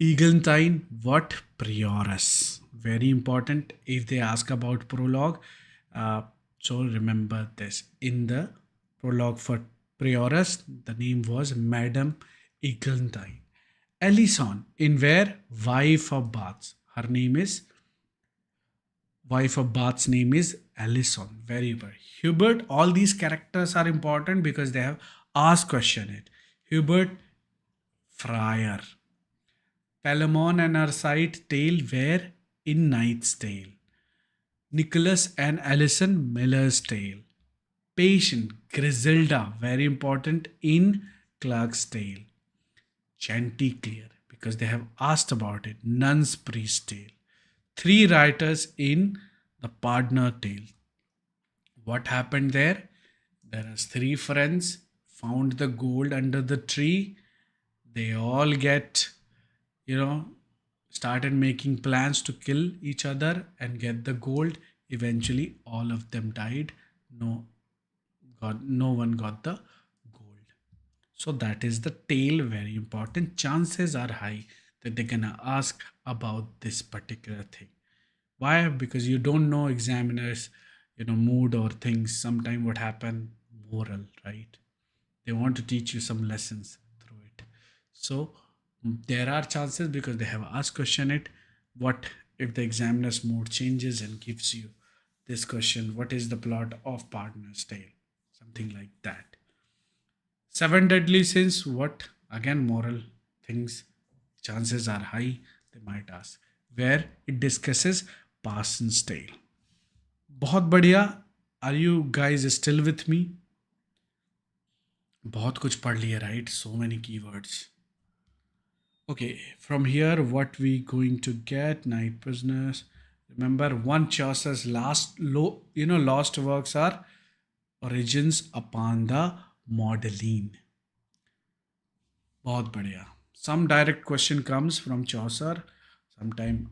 Eglantine, what prioress? Very important if they ask about prologue. So remember this. In the prologue for prioress, the name was Madam Eglantine. Alison, in where? Wife of Baths. Her name is, wife of Bath's name is Alison. Very good. Hubert, all these characters are important because they have asked question it. Hubert Friar. Palamon and Arcite tale were in Knight's Tale. Nicholas and Alison Miller's Tale. Patient Griselda, very important, in Clark's Tale. Chanticleer, because they have asked about it. Nun's Priest Tale. Three writers in the Partner Tale. What happened there? There are three friends found the gold under the tree. They all get, started making plans to kill each other and get the gold. Eventually, all of them died. No one got the gold. So that is the tale. Very important. Chances are high that they're gonna ask about this particular thing. Why? Because you don't know examiners, mood or things. Sometime what happen, moral, right? They want to teach you some lessons through it. So there are chances because they have asked question it. What if the examiner's mood changes and gives you this question? What is the plot of Partner's Tale? Something like that. Seven deadly sins. What? Again, moral things. Chances are high they might ask. Where it discusses Parson's Tale. बहुत बढ़िया. Are you guys still with me? बहुत कुछ पढ़ लिया, right? So many keywords. Okay, from here, what we going to get? Night Prisoners. Remember, one Chaucer's lost works are Origins upon the Magdalene. बहुत बढ़िया. Some direct question comes from Chaucer. Sometime,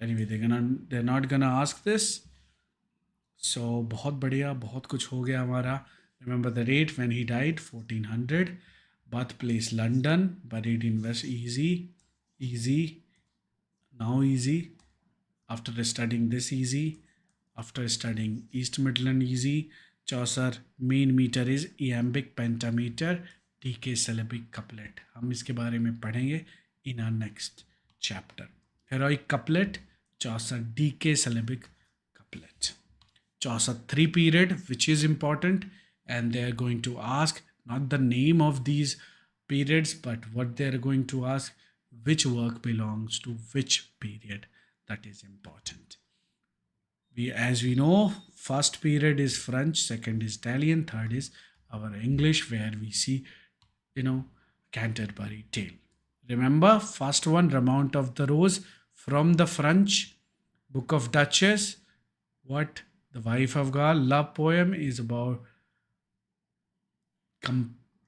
anyway, they're not gonna ask this. So बहुत बढ़िया, बहुत कुछ हो गया हमारा. Remember the date when he died, 1400. Birthplace London. Buried in West Easy. Now easy. After studying this easy. After studying East Midland easy. Chaucer main meter is iambic pentameter. Decasyllabic couplet. हम इसके बारे में पढ़ेंगे in our next chapter. Heroic couplet. Chaucer decasyllabic couplet. Chaucer 3 period, which is important, and they are going to ask not the name of these periods, but what they are going to ask, which work belongs to which period. That is important. As we know, first period is French, second is Italian, third is our English, where we see, Canterbury Tale. Remember, first one, Remount of the Rose, from the French, Book of Duchess. What? The Wife of God. Love poem is about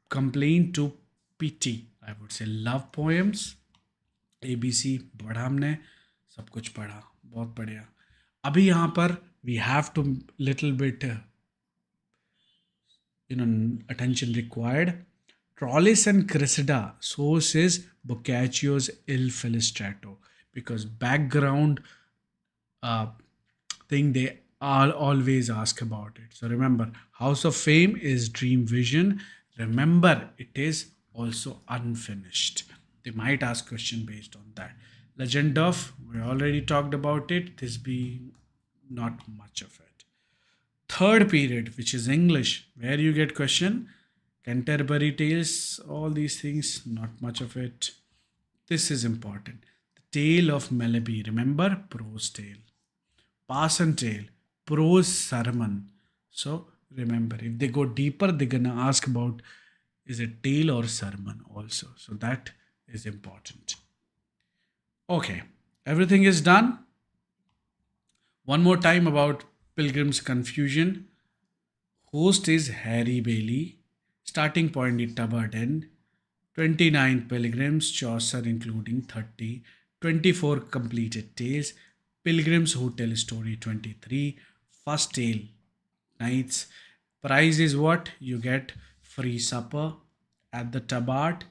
complaint to pity. I would say love poems. ABC पढ़ा हमने, सब कुछ पढ़ा, बहुत बढ़िया. अभी यहाँ पर we have to little bit attention required. Trollis and Cressida. Source is Boccaccio's Il Filistrato, because background thing they always ask about it. So remember, House of Fame is Dream Vision. Remember, it is also unfinished. They might ask question based on that. Legend of, we already talked about it. This be not much of it. Third period, which is English, where you get question. Canterbury Tales, all these things, not much of it. This is important. The Tale of Meleby. Remember, prose tale. Parson Tale, prose sermon. So remember. If they go deeper, they're gonna ask about is it tale or sermon also. So that is important. Okay, everything is done. One more time about Pilgrim's Confusion. Host is Harry Bailey. Starting point is Tubberton. 29 pilgrims, Chaucer including 30, 24 completed tales, Pilgrim's Hotel Story 23, first tale, nights. Prize is what? You get free supper at the Tabat.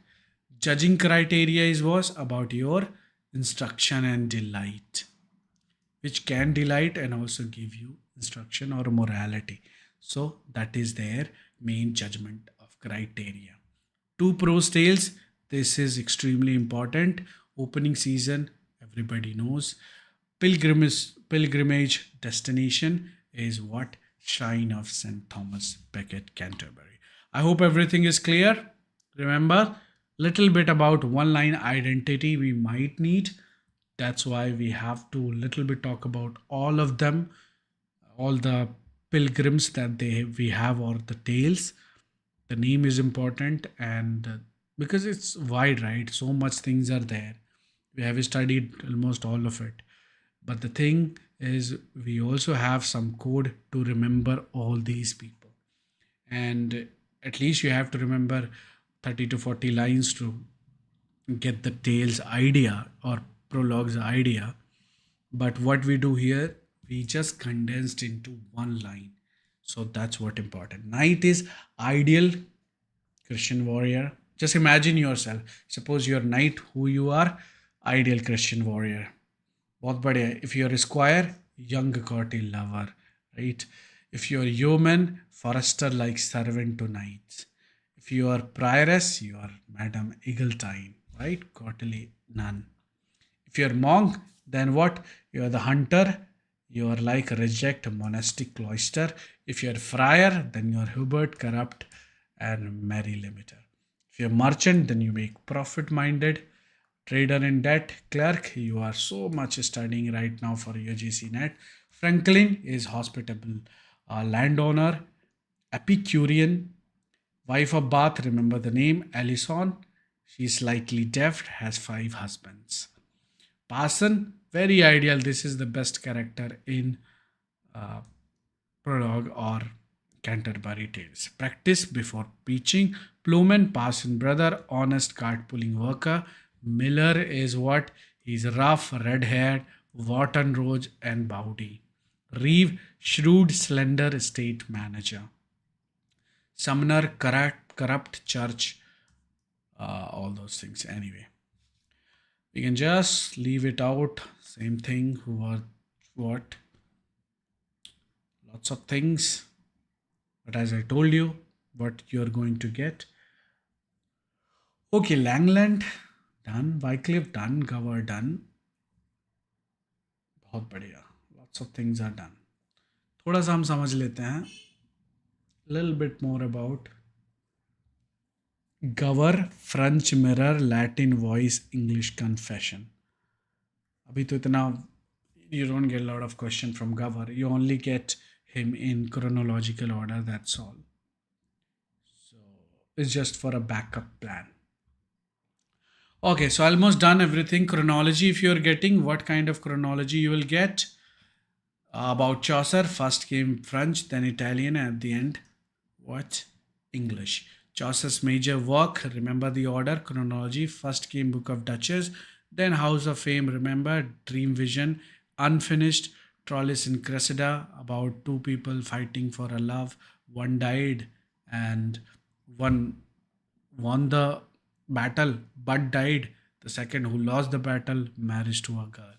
Judging criteria is was about your instruction and delight, which can delight and also give you instruction or morality. So that is their main judgment of criteria. Two prose tales. This is extremely important. Opening season, everybody knows. Pilgrimage destination is what? Shrine of St. Thomas Becket, Canterbury. I hope everything is clear. Remember, little bit about one line identity we might need. That's why we have to little bit talk about all of them, all the pilgrims that they we have or the tales. The name is important, and because it's wide, right? So much things are there. We have studied almost all of it, but the thing is we also have some code to remember all these people, and at least you have to remember 30 to 40 lines to get the tales idea or prologues idea. But what we do here, we just condensed into one line. So that's what important. Knight is ideal Christian warrior. Just imagine yourself. Suppose you're knight, who you are, ideal Christian warrior. बहुत बढ़िया. If you're a squire, young courtly lover, right? If you're yeoman, forester like servant to knights. If you are prioress, you are Madam Eglantine, right? Courtly nun. If you're monk, then what? You are the hunter. You are like reject monastic cloister. If you're friar, then you're Hubert, corrupt, and merry limiter. If you're merchant, then you make profit minded. Trader in debt, clerk, you are so much studying right now for UGC net. Franklin is hospitable landowner. Epicurean, wife of Bath, remember the name, Alison. She is slightly deaf, has 5 husbands. Parson, very ideal. This is the best character in prologue or Canterbury Tales. Practice before preaching. Plowman, parson brother, honest cart pulling worker. Miller is what? He's rough, red haired, Wharton Road and Bowdy. Reeve, shrewd, slender estate manager. Sumner, corrupt church, all those things. Anyway, we can just leave it out. Same thing. Who are what? Lots of things. But as I told you, what you're going to get. Okay, Langland done, Wycliffe done, Gower done. बहुत बढ़िया. Lots of things are done. थोड़ा सा हम समझ लेते हैं. Little bit more about Gower, French mirror, Latin voice, English confession. अभी तो इतना you don't get a lot of question from Gower. You only get him in chronological order. That's all. So it's just for a backup plan. Okay, so almost done everything. Chronology, if you're getting, what kind of chronology you will get? About Chaucer, first came French, then Italian, and at the end, what? English. Chaucer's major work, remember the order, chronology. First came Book of Duchess, then House of Fame, remember, Dream Vision, unfinished, Troilus and Cressida, about 2 people fighting for a love. One died and one won the battle but died. The second, who lost the battle, marriage to a girl.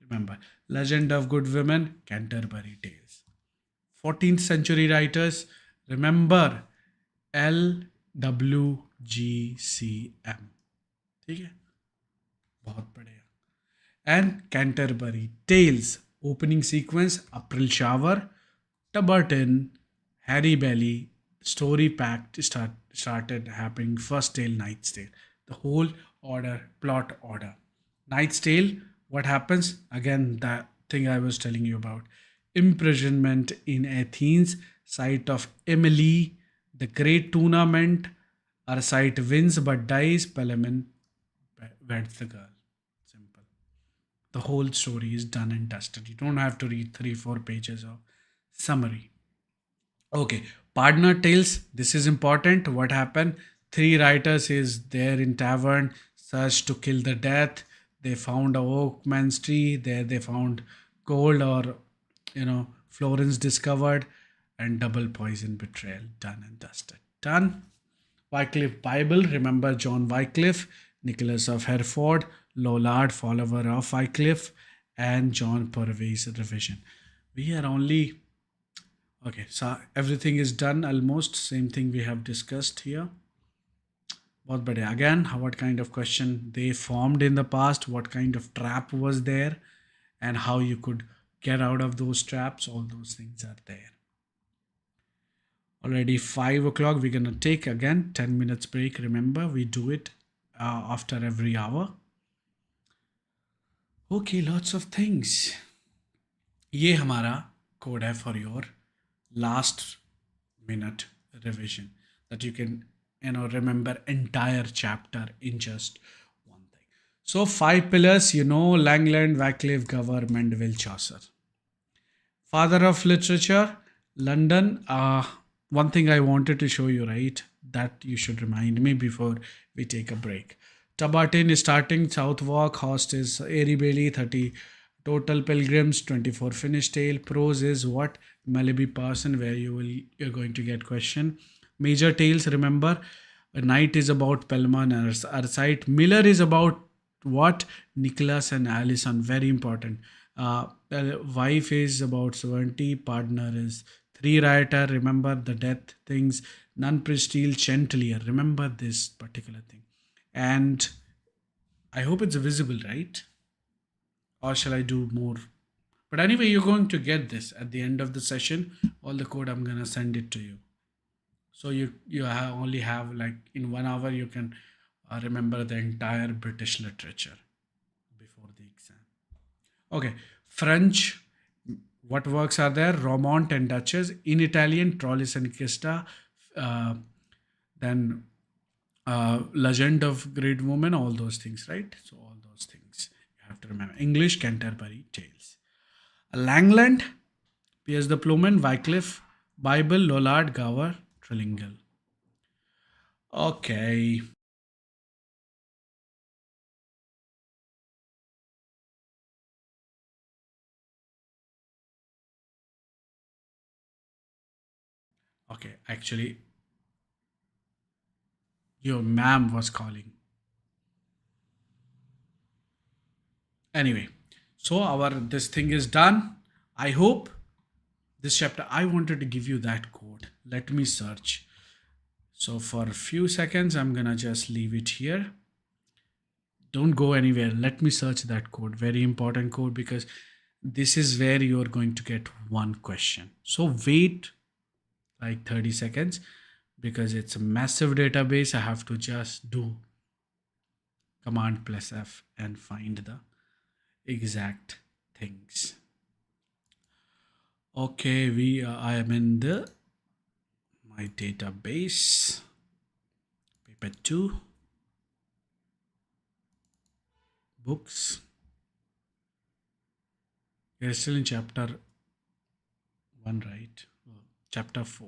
Remember, Legend of Good Women, Canterbury Tales. 14th century writers, remember LWGCM. ठीक है, बहुत बढ़िया. And Canterbury Tales. Opening sequence, April Shower, Tubberton, Harry Bailey, story packed started happening. First tale, Knight's Tale. The whole order, plot order. Knight's Tale, what happens? Again, that thing I was telling you about. Imprisonment in Athens, Sight of Emily, the great tournament. Arcite wins but dies. Pelamin weds the girl. Simple. The whole story is done and dusted. You don't have to read 3 4 pages of summary. Okay, partner tales. This is important. What happened? Three writers is there in tavern, search to kill the death. They found a oak man's tree. There they found gold, or Florence discovered, and double poison betrayal. Done and dusted. Done. Wycliffe Bible. Remember John Wycliffe, Nicholas of Hereford, Lollard, follower of Wycliffe, and John Purvey's revision. We are only okay. So everything is done almost. Same thing we have discussed here. बहुत बढ़िया. Again, what kind of question they formed in the past, what kind of trap was there, and how you could get out of those traps. All those things are there. Already 5 o'clock. We're gonna take again 10 minutes break. Remember, we do it after every hour. Okay, lots of things. ये हमारा code है for your last minute revision, that you can remember entire chapter in just one thing. So 5 pillars, Langland, Wycliffe, Gower, Mandeville, Chaucer. Father of literature, London. One thing I wanted to show you, right? That you should remind me before we take a break. Tabatin is starting, Southwark, Host is Airy Bailey, 30 total pilgrims, 24 finished tale. Prose is what? Malaby Parson, where you're going to get question. Major tales, remember, a Night is about Pelman and Arcite. Miller is about what? Nicholas and Alison, very important. Wife is about Sovereignty, partner is three writer, remember the death things. Nun Pristile Chantelier, remember this particular thing. And I hope it's visible, right? Or shall I do more? But anyway, you're going to get this at the end of the session. All the code, I'm gonna send it to you. So you only have like in 1 hour you can remember the entire British literature before the exam. Okay, French. What works are there? Romont and Duchess. In Italian, Trollis and Kista. Then Legend of Great Woman. All those things, right? So all those things you have to remember. English, Canterbury Tales. Langland, Piers the Plowman, Wycliffe, Bible, Lollard, Gower, Trillingham. Okay. Okay, actually, your ma'am was calling. Anyway, so our this thing is done. I hope this chapter, I wanted to give you that code. Let me search. So for a few seconds, I'm gonna just leave it here. Don't go anywhere. Let me search that code. Very important code, because this is where you're going to get one question. So wait like 30 seconds, because it's a massive database. I have to just do Command plus F and find the exact things. Okay, I am in my database, paper 2, books. We're still in chapter 1, right? Chapter 4.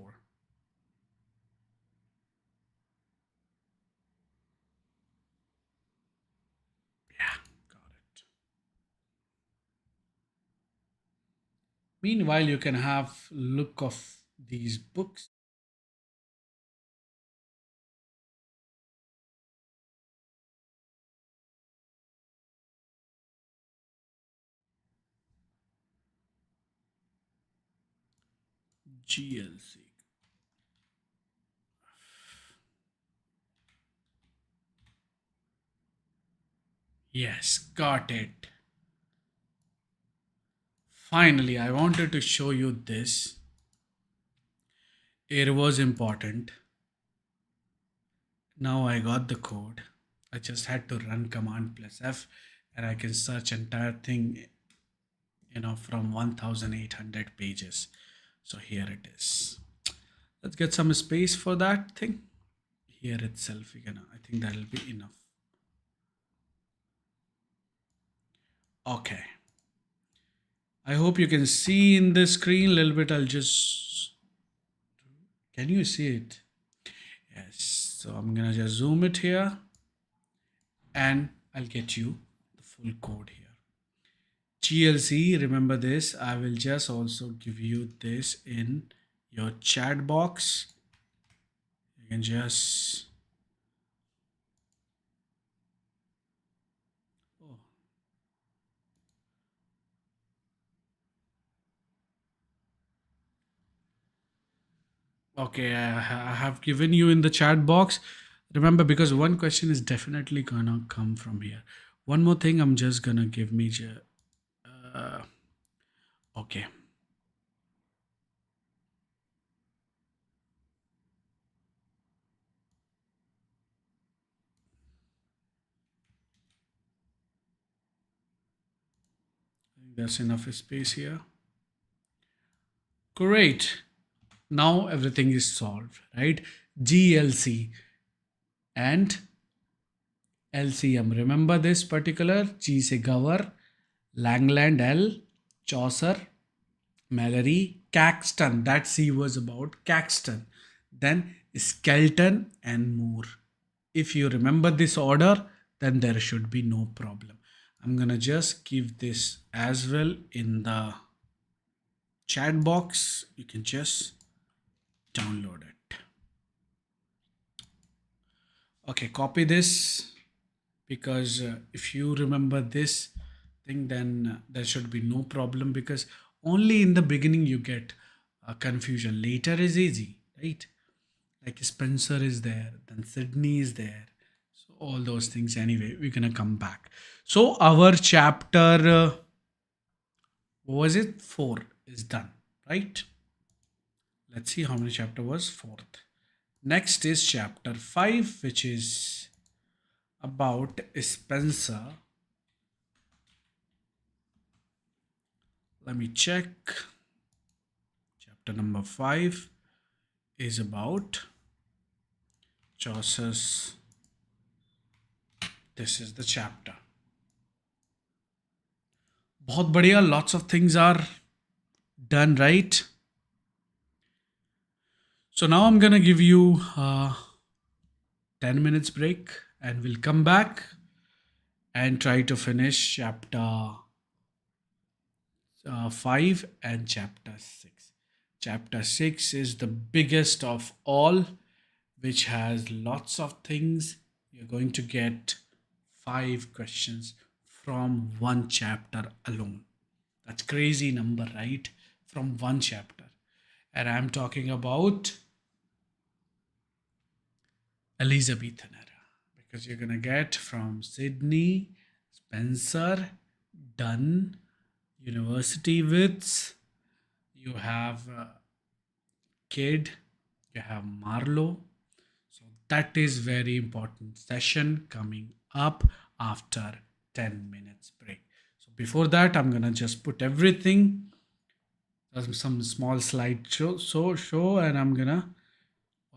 Yeah, got it. Meanwhile, you can have look of these books. GLC. Yes, got it. Finally, I wanted to show you this. It was important. Now I got the code. I just had to run Command plus F, and I can search entire thing, from 1800 pages. So here it is. Let's get some space for that thing. Here itself, I think that'll be enough. Okay. I hope you can see in the screen a little bit. Can you see it? Yes. So I'm gonna just zoom it here and I'll get you the full code here. GLC, remember this. I will just also give you this in your chat box. You can just. Oh, okay, I have given you in the chat box. Remember, because one question is definitely gonna come from here. One more thing, I'm just gonna give me. Uh, okay. I think there's enough space here. Great. Now everything is solved, right? GLC and LCM. Remember this particular G se Gower, Langland L, Chaucer, Mallory, Caxton. That C was about Caxton. Then Skelton and Moore. If you remember this order, then there should be no problem. I'm gonna just give this as well in the chat box. You can just download it. Okay, copy this because if you remember this thing, then there should be no problem because only in the beginning you get confusion. Later is easy, right? Like Spencer is there, then Sydney is there. So all those things. Anyway, we're gonna come back. So our chapter, what was it? 4 is done, right? Let's see how many chapter was fourth. Next is chapter 5, which is about Spencer. Let me check. Chapter number 5 is about Chaucer's. This is the chapter. बहुत बढ़िया. Lots of things are done, right? So now I'm gonna give you 10 minutes break and we'll come back and try to finish chapter 5 and chapter 6. Chapter 6 is the biggest of all, which has lots of things. You're going to get 5 questions from one chapter alone. That's crazy number, right? From one chapter. And I'm talking about Elizabethan era because you're going to get from Sydney, Spencer, Dunn, University Wits, you have Kidd, you have Marlowe. So that is very important session coming up after 10 minutes break. So before that, I'm gonna just put everything, some small slide show, and I'm gonna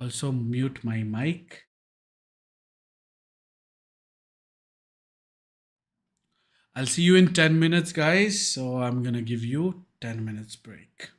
also mute my mic. I'll see you in 10 minutes, guys. So I'm gonna give you 10 minutes break.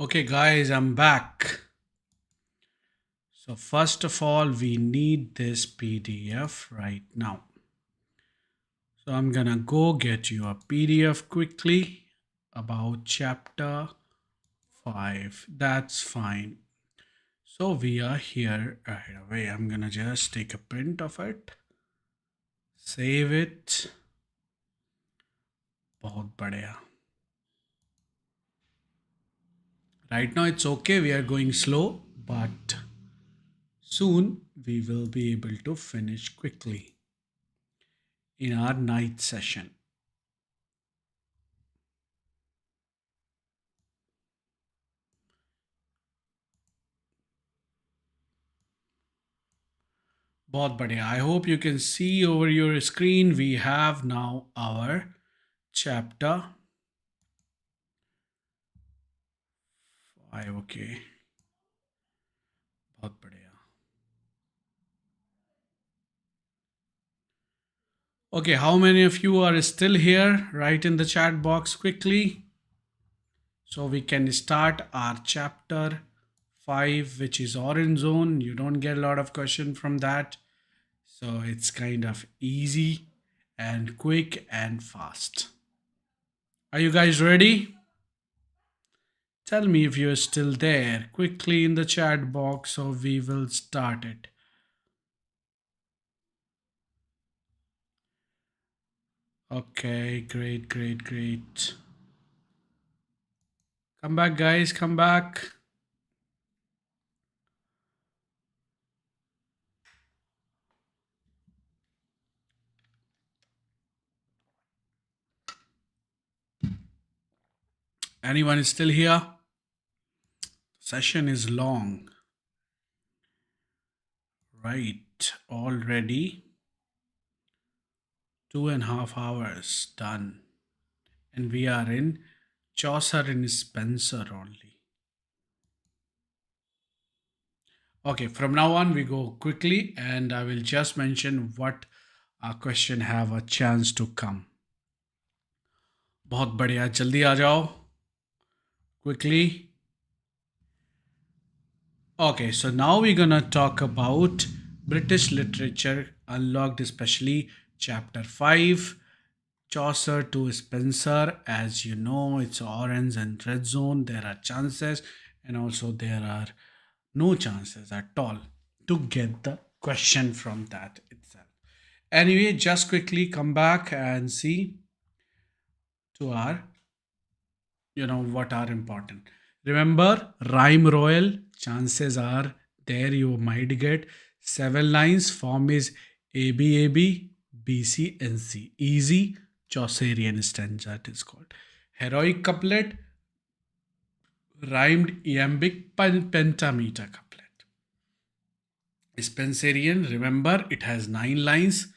Okay, guys, I'm back. So, first of all, we need this PDF right now. So, I'm gonna go get you a PDF quickly about chapter 5. That's fine. So, we are here right away. I'm gonna just take a print of it, save it. बहुत बढ़िया. Right now, it's okay. We are going slow, but soon we will be able to finish quickly in our night session. बहुत बढ़िया. I hope you can see over your screen. We have now our chapter 5. Okay. बहुत बढ़िया. Okay, how many of you are still here? Write in the chat box quickly. So we can start our chapter 5, which is orange zone. You don't get a lot of question from that. So it's kind of easy and quick and fast. Are you guys ready? Tell me if you're still there quickly in the chat box, or we will start it. Okay, great, great, great. Come back, guys, come back. Anyone is still here? Session is long. Right, already 2.5 hours done. And we are in Chaucer and Spencer only. Okay, from now on we go quickly and I will just mention what question have a chance to come. बहुत बढ़िया, जल्दी आ जाओ quickly. Okay, so now we're gonna talk about British literature unlocked, especially chapter 5, Chaucer to Spencer. As you know, it's orange and red zone. There are chances, and also there are no chances at all to get the question from that itself. Anyway, just quickly come back and see to our, what are important. Remember, rhyme royal, chances are there you might get 7 lines. Form is ABAB, BC, NC. Easy Chaucerian stanza it is called. Heroic couplet, rhymed iambic pentameter couplet. Spenserian, remember it has 9 lines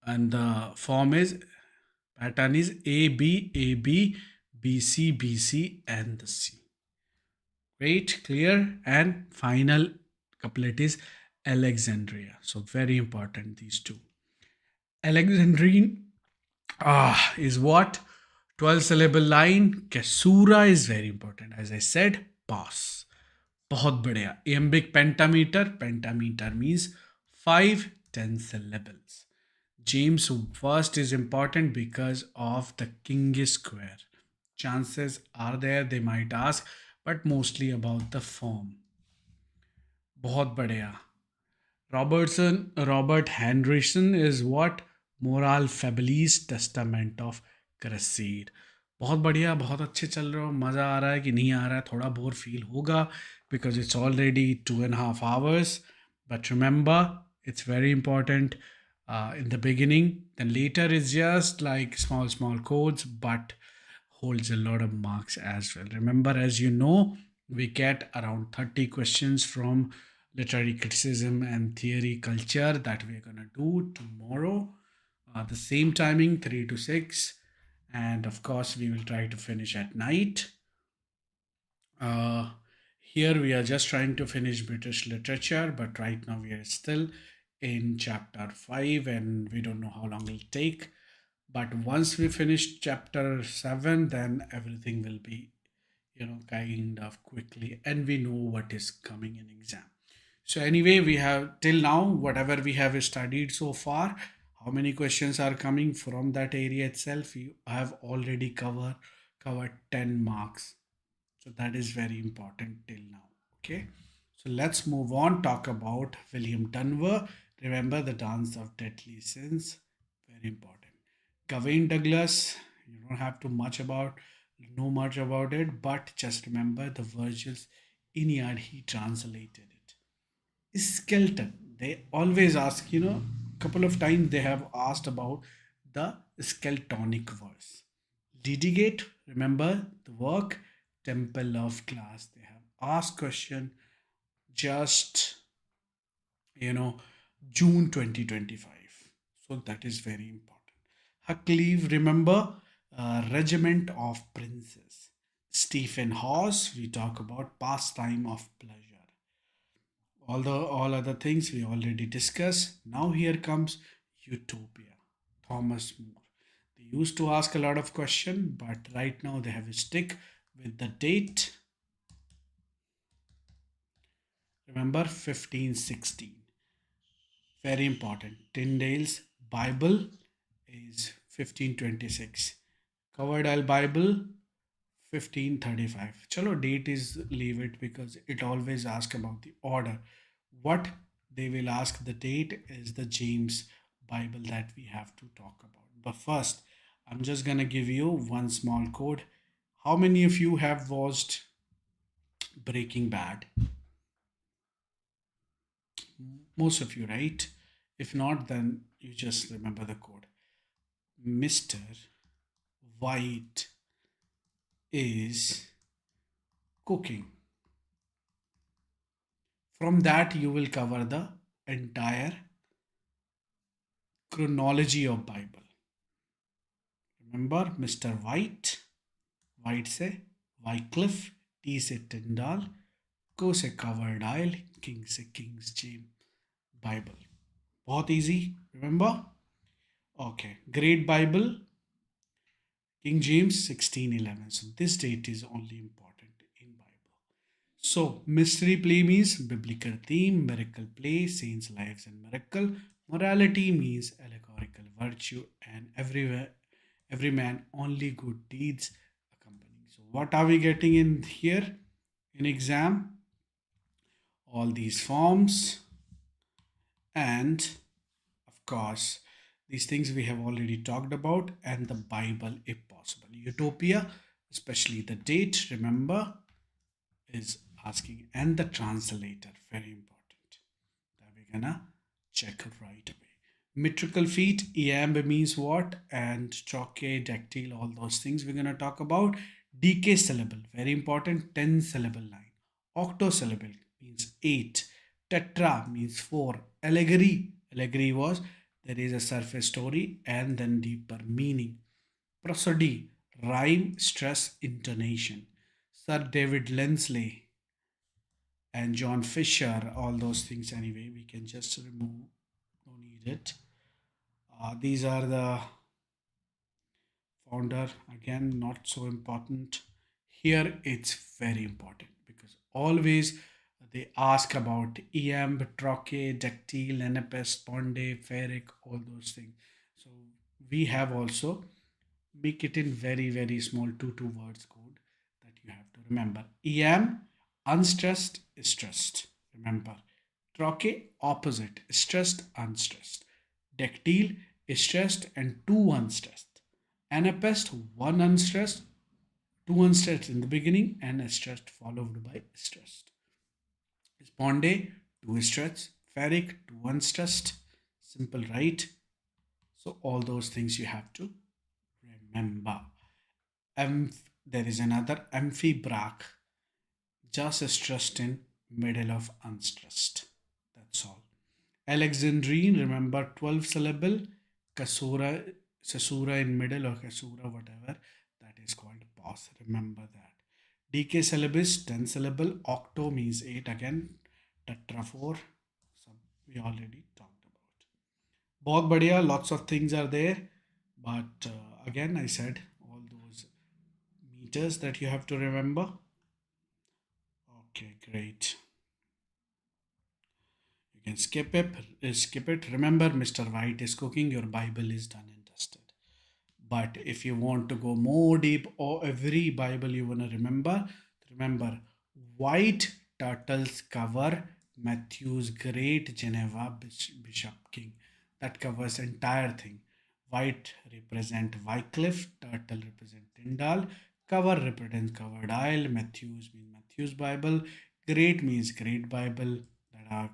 and the form is pattern is A B A B B C B C and the C. Great, clear, and final couplet is Alexandria. So very important these two. Alexandrine is what? 12 syllable line. Kesura is very important. As I said, pass. बहुत बढ़िया. Iambic pentameter. Pentameter means 5 10 syllables. James first is important because of the king square. Chances are there they might ask, but mostly about the form. बहुत बढ़िया. Robert Henryson is what? Moral Fabilis Testament of Cresside. बहुत बढ़िया, बहुत अच्छे चल रहे हो. मज़ा आ रहा है कि नहीं आ रहा है? थोड़ा बोर फील होगा because it's already 2.5 hours. But remember, it's very important in the beginning. Then later is just like small codes, but holds a lot of marks as well. Remember, as you know, we get around 30 questions from literary criticism and theory culture that we're going to do tomorrow. The same timing, 3 to 6. And of course, we will try to finish at night. Here we are just trying to finish British literature, but right now we are still in chapter 5 and we don't know how long it'll take. But once we finish chapter 7, then everything will be, kind of quickly, and we know what is coming in exam. So anyway, we have till now whatever we have studied so far, how many questions are coming from that area itself, you have already covered 10 marks. So that is very important till now. Okay. So let's move on, talk about William Dunbar. Remember the dance of deadly sins. Very important. Gawain Douglas, you don't have to know much about it, but just remember the Virgil's Aeneid, he translated it. Skeleton. They always ask, couple of times they have asked about the skeletonic verse. Litigate, remember the work, Temple of Glass. They have asked question just, you know, June 2025. So that is very important. Huckleave, remember, Regiment of Princes. Stephen Hawes, we talk about pastime of pleasure. Although all other things we already discussed, now here comes Utopia. Thomas More. They used to ask a lot of questions, but right now they have a stick with the date. Remember 1516. Very important. Tyndale's Bible is 1526. Coverdale Bible 1535. Chalo, date is leave it because it always asks about the order. What they will ask the date is the James Bible that we have to talk about. But first, I'm just gonna give you one small code. How many of you have watched Breaking Bad? Most of you, right? If not, then you just remember the code. Mr. White is cooking. From that, you will cover the entire chronology of Bible. Remember, Mr. White, White से Wycliffe, T से Tyndall, Co से Coverdale, King से King's James Bible. बहुत easy, remember? Okay, Great Bible, King James 1611. So this date is only important in Bible. So mystery play means biblical theme, miracle play, saints' lives and miracle. Morality means allegorical virtue, and every man only good deeds accompanying. So what are we getting in here in exam? All these forms, and of course these things we have already talked about, and the Bible if possible. Utopia, especially the date, remember, is asking, and the translator, very important, that we're gonna check right away. Metrical feet, iamb means what, and choke, dactyl, all those things we're gonna talk about. Decasyllable, very important, 10 syllable line. Octosyllable means 8. Tetra means 4. Allegory was there is a surface story and then deeper meaning. Prosody, rhyme, stress, intonation. Sir David Lindsley and John Fisher, all those things anyway, we can just remove, no need it. These are the founder, again, not so important. Here it's very important because always they ask about iamb, troche, dactyl, lenapes, ponde, ferric, all those things. So we have also make it in very small two words code that you have to remember. Iamb, unstressed, stressed. Remember. Troche, opposite, stressed, unstressed. Dactyl, stressed and two unstressed. Anapest, one unstressed, two unstressed in the beginning, and stressed followed by stressed. Sponde, two stressed. Ferric, two unstressed. Simple, right? So all those things you have to remember. There is another amphibrach, just stressed in middle of unstressed. That's all. Alexandrine, remember 12 syllable. Kasura, Sasura in middle or Kasura, whatever. That is called pause. Remember that. DK syllabus, 10 syllable. Octo means 8 again. Tetra 4. So we already talked about. बहुत बढ़िया, lots of things are there. But again, I said all those meters that you have to remember. Okay, great. You can skip it. Skip it. Remember, Mr. White is cooking. Your Bible is done and dusted. But if you want to go more deep, or every Bible you want to remember white turtles cover Matthew's great Geneva Bishop King. That covers entire thing. White represent Wycliffe, turtle represent Tyndall, cover represents covered isle, Matthews means Matthew's Bible, great means great Bible, that are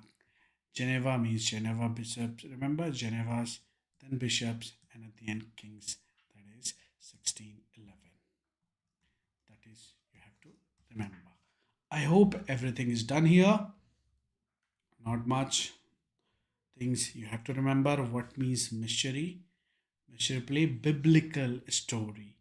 Geneva means Geneva bishops. Remember Geneva's, then bishops, and at the end kings. That is 1611. That is, you have to remember. I hope everything is done here. Not much things you have to remember. What means mystery? Mystery play, biblical story.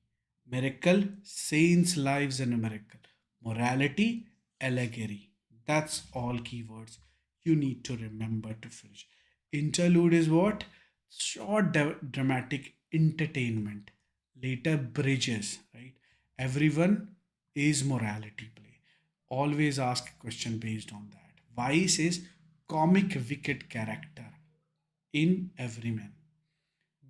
Miracle, saints' lives and a miracle. Morality, allegory. That's all keywords you need to remember to finish. Interlude is what? Short dramatic entertainment. Later bridges, right? Everyone is morality play. Always ask a question based on that. Vice is comic wicked character in everyman.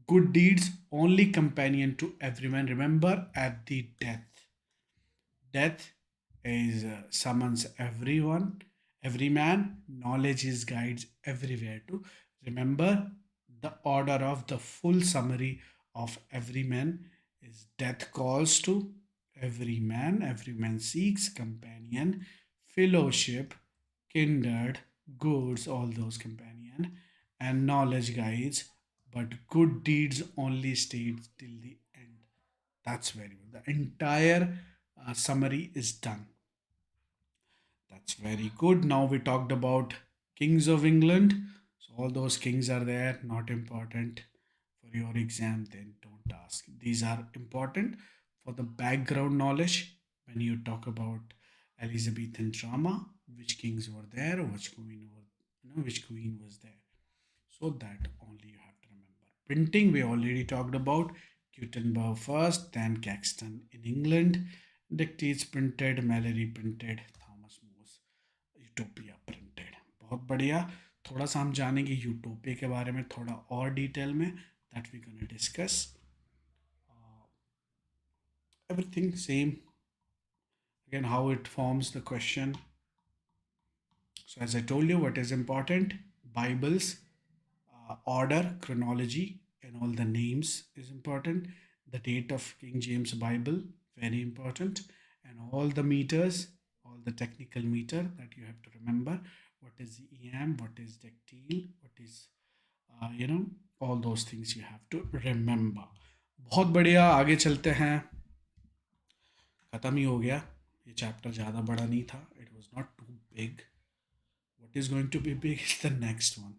Good deeds only companion to everyone. Remember at the death is summons everyone, every man. Knowledge is guides everywhere to remember. The order of the full summary of every man is death calls to every man seeks companion, fellowship, kindred, goods, all those companion, and knowledge guides, but good deeds only stay till the end. That's very good. The entire summary is done. That's very good. Now we talked about kings of England. So all those kings are there, not important for your exam, then don't ask. These are important for the background knowledge when you talk about Elizabethan drama, which kings were there, which queen was there. So that only you have to remember. Printing, we already talked about. Gutenberg first, then Caxton in England. Dictates printed, Mallory printed, Thomas मोस utopia printed. बहुत बढ़िया. थोड़ा सा हम जानेंगे utopia के बारे में थोड़ा और डिटेल में. That we gonna discuss. Everything same. Again, how it forms the question. So as I told you, what is important? Bibles, order, chronology, and all the names is important. The date of King James Bible, very important. And all the meters, all the technical meter that you have to remember. What is EM, what is dactyl, what is, all those things you have to remember. बहुत बढ़िया. आगे चलते हैं. ख़त्म ही हो गया. ये chapter ज़्यादा बड़ा नहीं था. It was not too big. What is going to be big is the next one.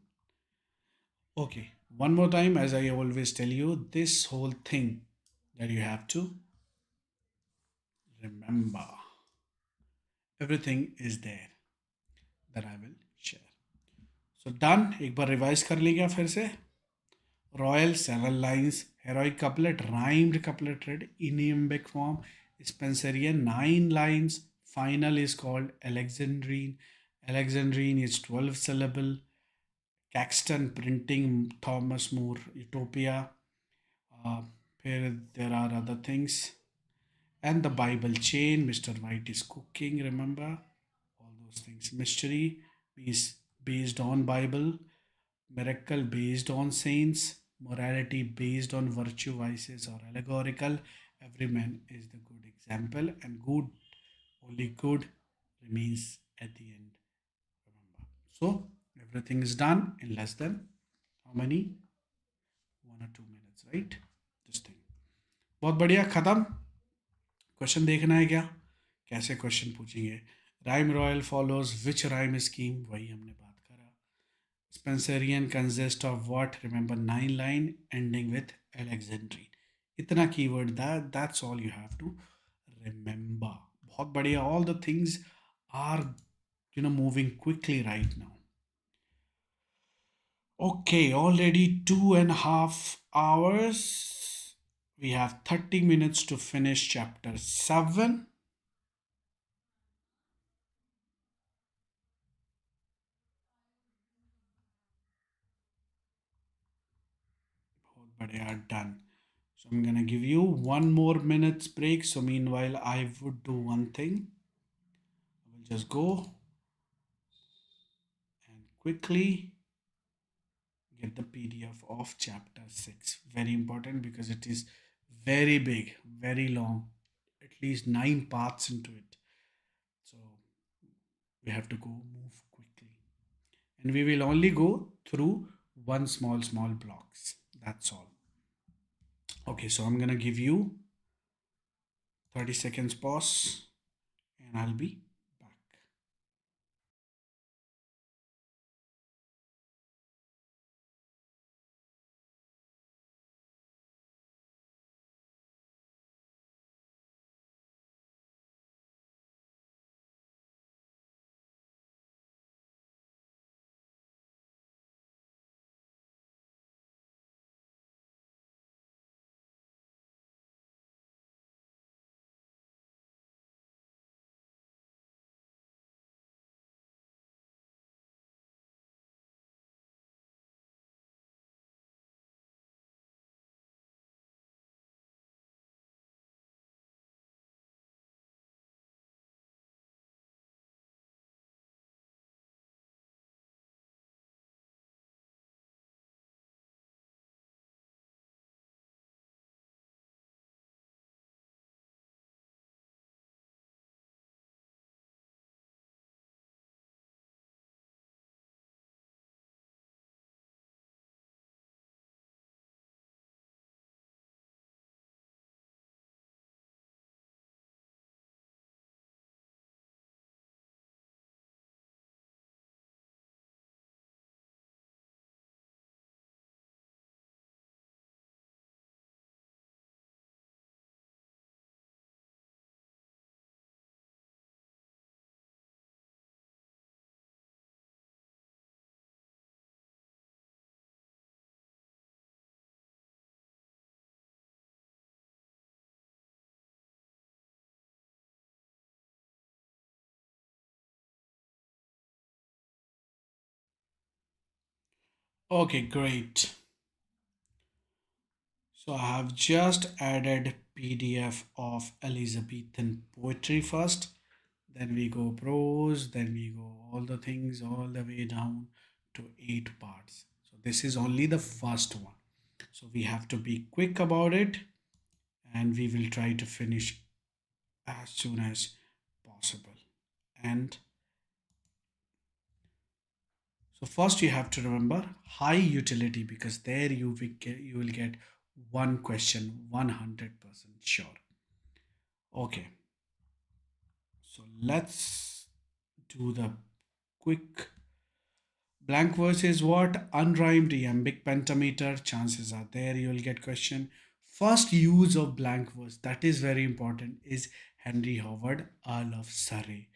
Okay, one more time, as I always tell you, this whole thing that you have to remember. Everything is there that I will share. So done. एक बार revise कर लिया फिर से. Royal 7 lines, heroic couplet, rhymed couplet read, iambic form, Spenserian 9 lines, final is called Alexandrine. Alexandrine is 12 syllable. Caxton printing, Thomas More, Utopia. Here there are other things. And the Bible chain, Mr. White is cooking, remember? All those things. Mystery is based on Bible. Miracle based on saints. Morality based on virtue, vices, or allegorical. Every man is the good example, and good, only good remains at the end. Remember. So everything is done in less than how many? 1 or 2 minutes, right? This thing. बहुत बढ़िया. खत्म. Question देखना है क्या? कैसे question पूछेंगे? Rhyme royal follows which rhyme scheme, वही हमने बात करा. Spenserian consist of what? Remember 9 line ending with alexandrine. इतना keyword that's all you have to remember. बहुत बढ़िया. All the things are moving quickly right now. Okay, already 2.5 hours. We have 30 minutes to finish chapter 7. badhiya, done. So I'm gonna give you 1 more minute's break. So meanwhile, I would do one thing. I will just go and quickly get the PDF of chapter 6. Very important because it is very big, very long, at least 9 parts into it. So we have to go move quickly. And we will only go through one small blocks. That's all. Okay, so I'm gonna give you 30 seconds pause and I'll be back. Okay, great. So I have just added PDF of Elizabethan poetry first. Then we go prose, then we go all the things all the way down to 8 parts. So this is only the first one. So we have to be quick about it and we will try to finish as soon as possible. And so first you have to remember high utility because there you will get one question 100% sure. Okay, so let's do the quick. Blank verse is what? Unrhymed iambic pentameter. Chances are there you'll get question. First use of blank verse, that is very important, is Henry Howard, Earl of Surrey.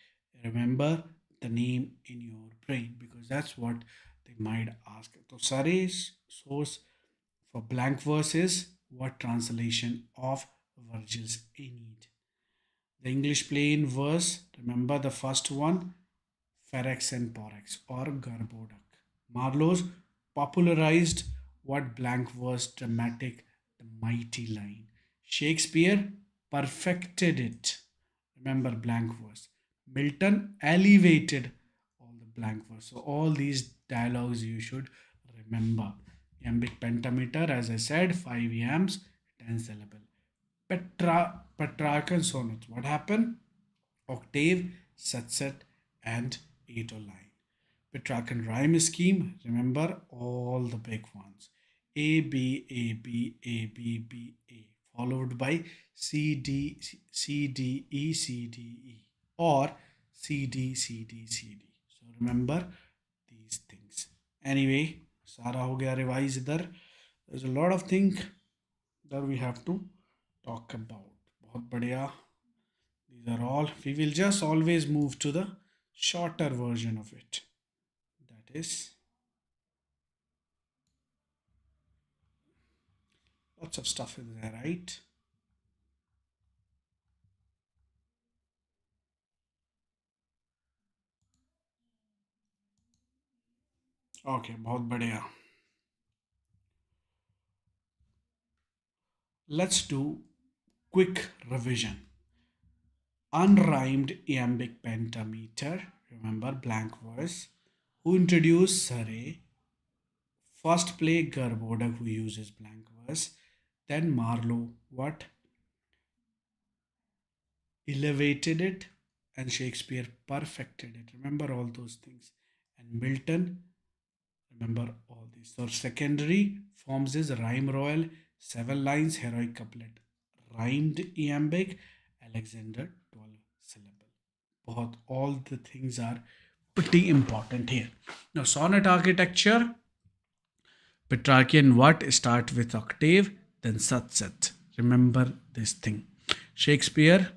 Remember the name in your brain because that's what they might ask. So Surrey's source for blank verse is what translation of Virgil's Aeneid. The English plain verse, remember the first one, Ferex and Porrex or Garbodak. Marlowe's popularized what blank verse dramatic, the mighty line. Shakespeare perfected it. Remember blank verse. Milton elevated all the blank verse. So all these dialogues you should remember. Iambic pentameter, as I said, 5 yams, 10 syllable. Petrarchan sonnets. What happened? Octave, setstet, and 8 or 9. Petrarchan rhyme scheme, remember all the big ones. A, B, A, B, A, B, B, A, followed by C, D, C, D, E, C, D, E, or C, D, C, D, C, D. So remember these things. Anyway, सारा हो गया revise इधर. There's a lot of things that we have to talk about. बहुत बढ़िया. These are all. We will just always move to the shorter version of it. That is lots of stuff in there, right? Okay, बहुत बढ़िया. Let's do quick revision. Unrhymed iambic pentameter, remember blank verse. Who introduced Surrey? First play Gerboda, who uses blank verse. Then Marlowe, what? Elevated it, and Shakespeare perfected it. Remember all those things. And Milton, remember all these. So secondary forms is rhyme royal, 7 lines, heroic couplet. Rhymed iambic, Alexander, 12 syllable. बहुत all the things are pretty important here. Now sonnet architecture, Petrarchian what start with octave, then sat. Remember this thing. Shakespeare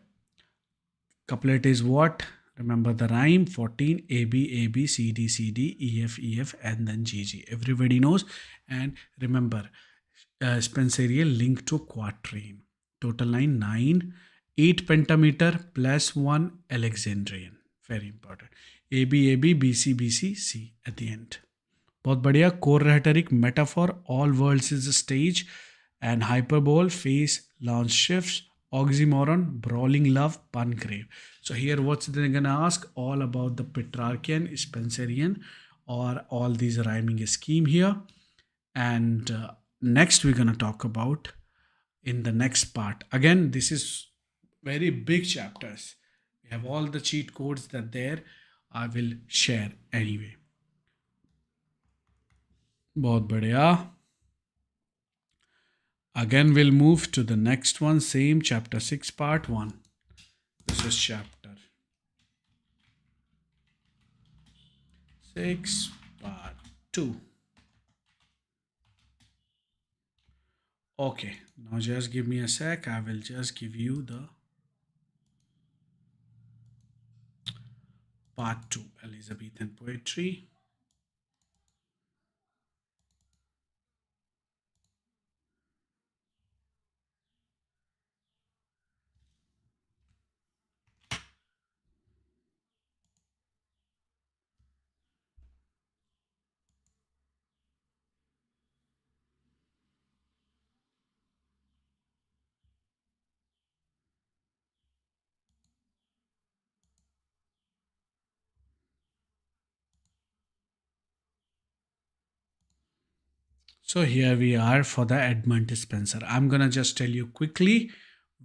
couplet is what? Remember the rhyme 14 A B C D E F and then G G. Everybody knows. And remember Spenserian link to quatrain. Total line 9. 8 pentameter plus 1 Alexandrian. Very important. A B C C at the end. बहुत बढ़िया. Core rhetoric metaphor, all worlds is a stage, and hyperbole, face, launch shifts, oxymoron, brawling love, pun grave. So here what's they're gonna ask? All about the Petrarchian, Spenserian, or all these rhyming scheme here. And next we're gonna talk about in the next part. Again, this is very big chapters. We have all the cheat codes that there I will share anyway. बहुत बढ़िया. Again, we'll move to the next one, same chapter 6, part 1. This is chapter 6, part 2. Okay, now just give me a sec. I will just give you the part 2, Elizabethan poetry. So here we are for the Edmund Spenser. I'm gonna just tell you quickly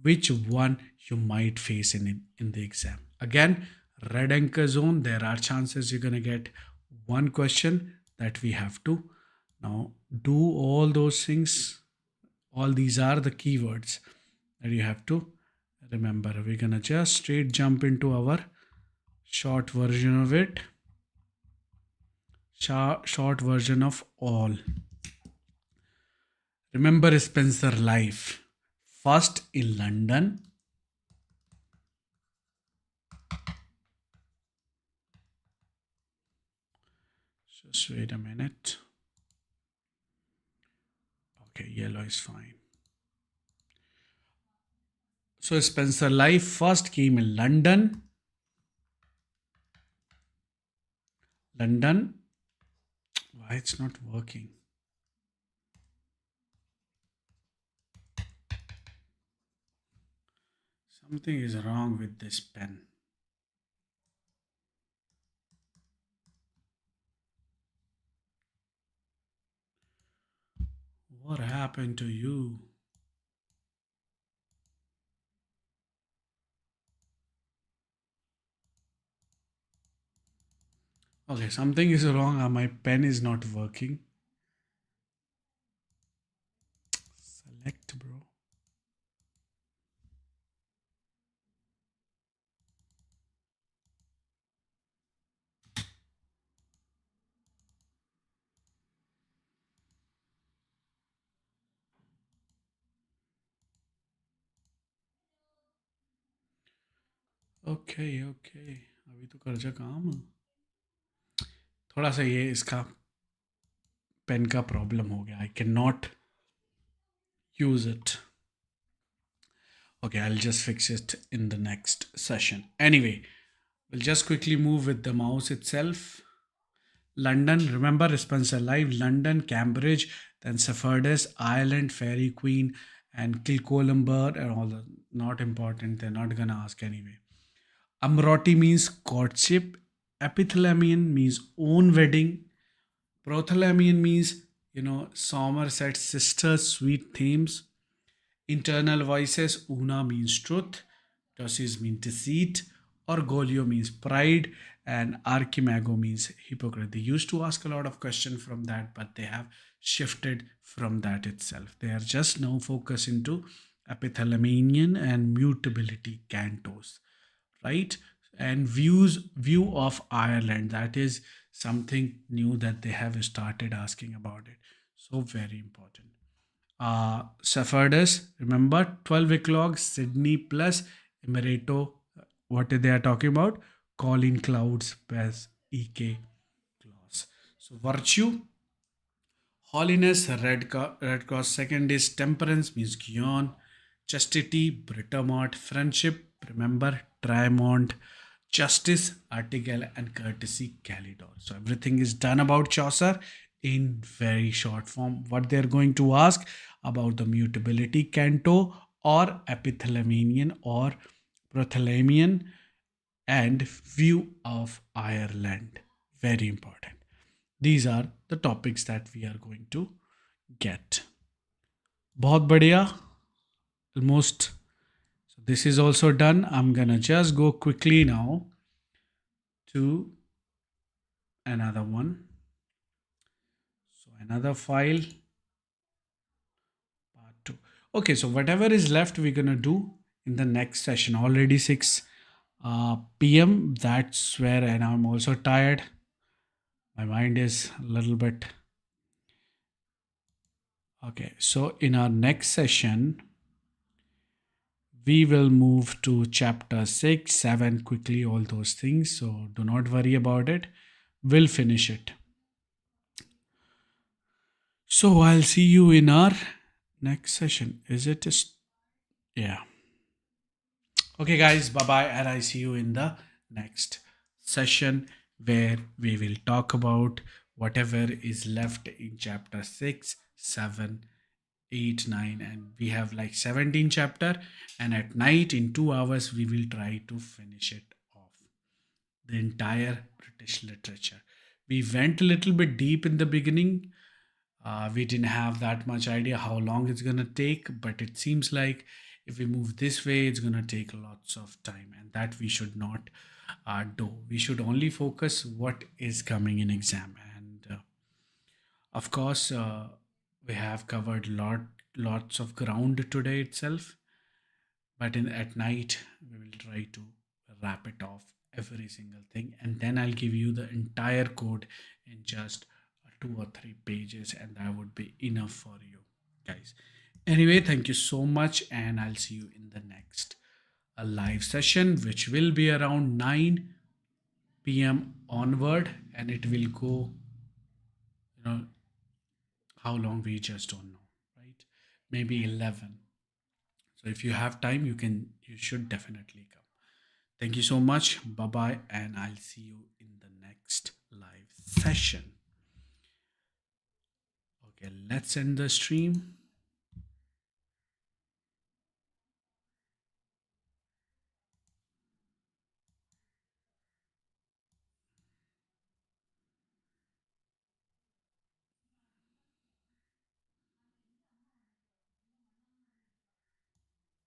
which one you might face in the exam. Again, red anchor zone, there are chances you're gonna get one question that we have to now do all those things. All these are the keywords that you have to remember. We're gonna just straight jump into our short version of it. Short version of all. Remember Spencer life. First in London. Just wait a minute. Okay, yellow is fine. So Spencer life first came in London. London. Why it's not working? Something is wrong with this pen. What happened to you? Okay, something is wrong. My pen is not working. Select, bro. Okay okay अभी तो कर जा काम. थोड़ा सा ये इसका pen का प्रॉब्लम हो गया. I can not use it. Okay, I'll just fix it in the next session. Anyway, we'll just quickly move with the mouse itself. London, remember Spencer Live, London, Cambridge, then Sephardes, Ireland, Fairy Queen, and Kilcolumber and all the not important. They're not gonna ask anyway. Amroti means courtship. Epithalamion means own wedding. Prothalamion means, Somerset sisters' sweet themes. Internal voices, Una means truth, Dosis means deceit, Orgoglio means pride, and Archimago means hypocrite. They used to ask a lot of questions from that, but they have shifted from that itself. They are just now focused into epithalaminian and mutability cantos, right? And view of Ireland. That is something new that they have started asking about it. So very important. Sephardists, remember 12 o'clock, Sydney plus Emirato. What they are talking about? Colin Clouds plus EK clause. So virtue, holiness, red cross. Second is temperance, means Guion. Chastity, Britomart. Friendship, remember Trimont. Justice, article, and courtesy, Calidor. So everything is done about Chaucer in very short form. What they're going to ask about the mutability canto or epithalaminian or prothalamian and view of Ireland. Very important. These are the topics that we are going to get. बहुत बढ़िया. Almost. So this is also done. I'm gonna just go quickly now to another one. So another file, part 2. Okay, so whatever is left, we're gonna do in the next session. Already 6 p.m. That's where, and I'm also tired. My mind is a little bit. Okay, so in our next session, we will move to chapter 6, 7 quickly, all those things. So do not worry about it. We'll finish it. So I'll see you in our next session. Is it just, yeah. Okay, guys, bye bye. And I see you in the next session where we will talk about whatever is left in chapter 6, 7, 8, 9, and we have like 17 chapter, and at night in 2 hours we will try to finish it off, the entire British literature. We went a little bit deep in the beginning. We didn't have that much idea how long it's going to take, but it seems like if we move this way, it's going to take lots of time, and that we should not do. We should only focus what is coming in exam. And of course, we have covered lots of ground today itself, but at night we will try to wrap it off every single thing, and then I'll give you the entire code in just 2 or 3 pages, and that would be enough for you guys. Anyway, thank you so much, and I'll see you in the next live session, which will be around 9 p.m. onward, and it will go, how long we just don't know, right? Maybe 11. So if you have time, you should definitely come. Thank you so much. Bye bye, and I'll see you in the next live session. Okay, let's end the stream.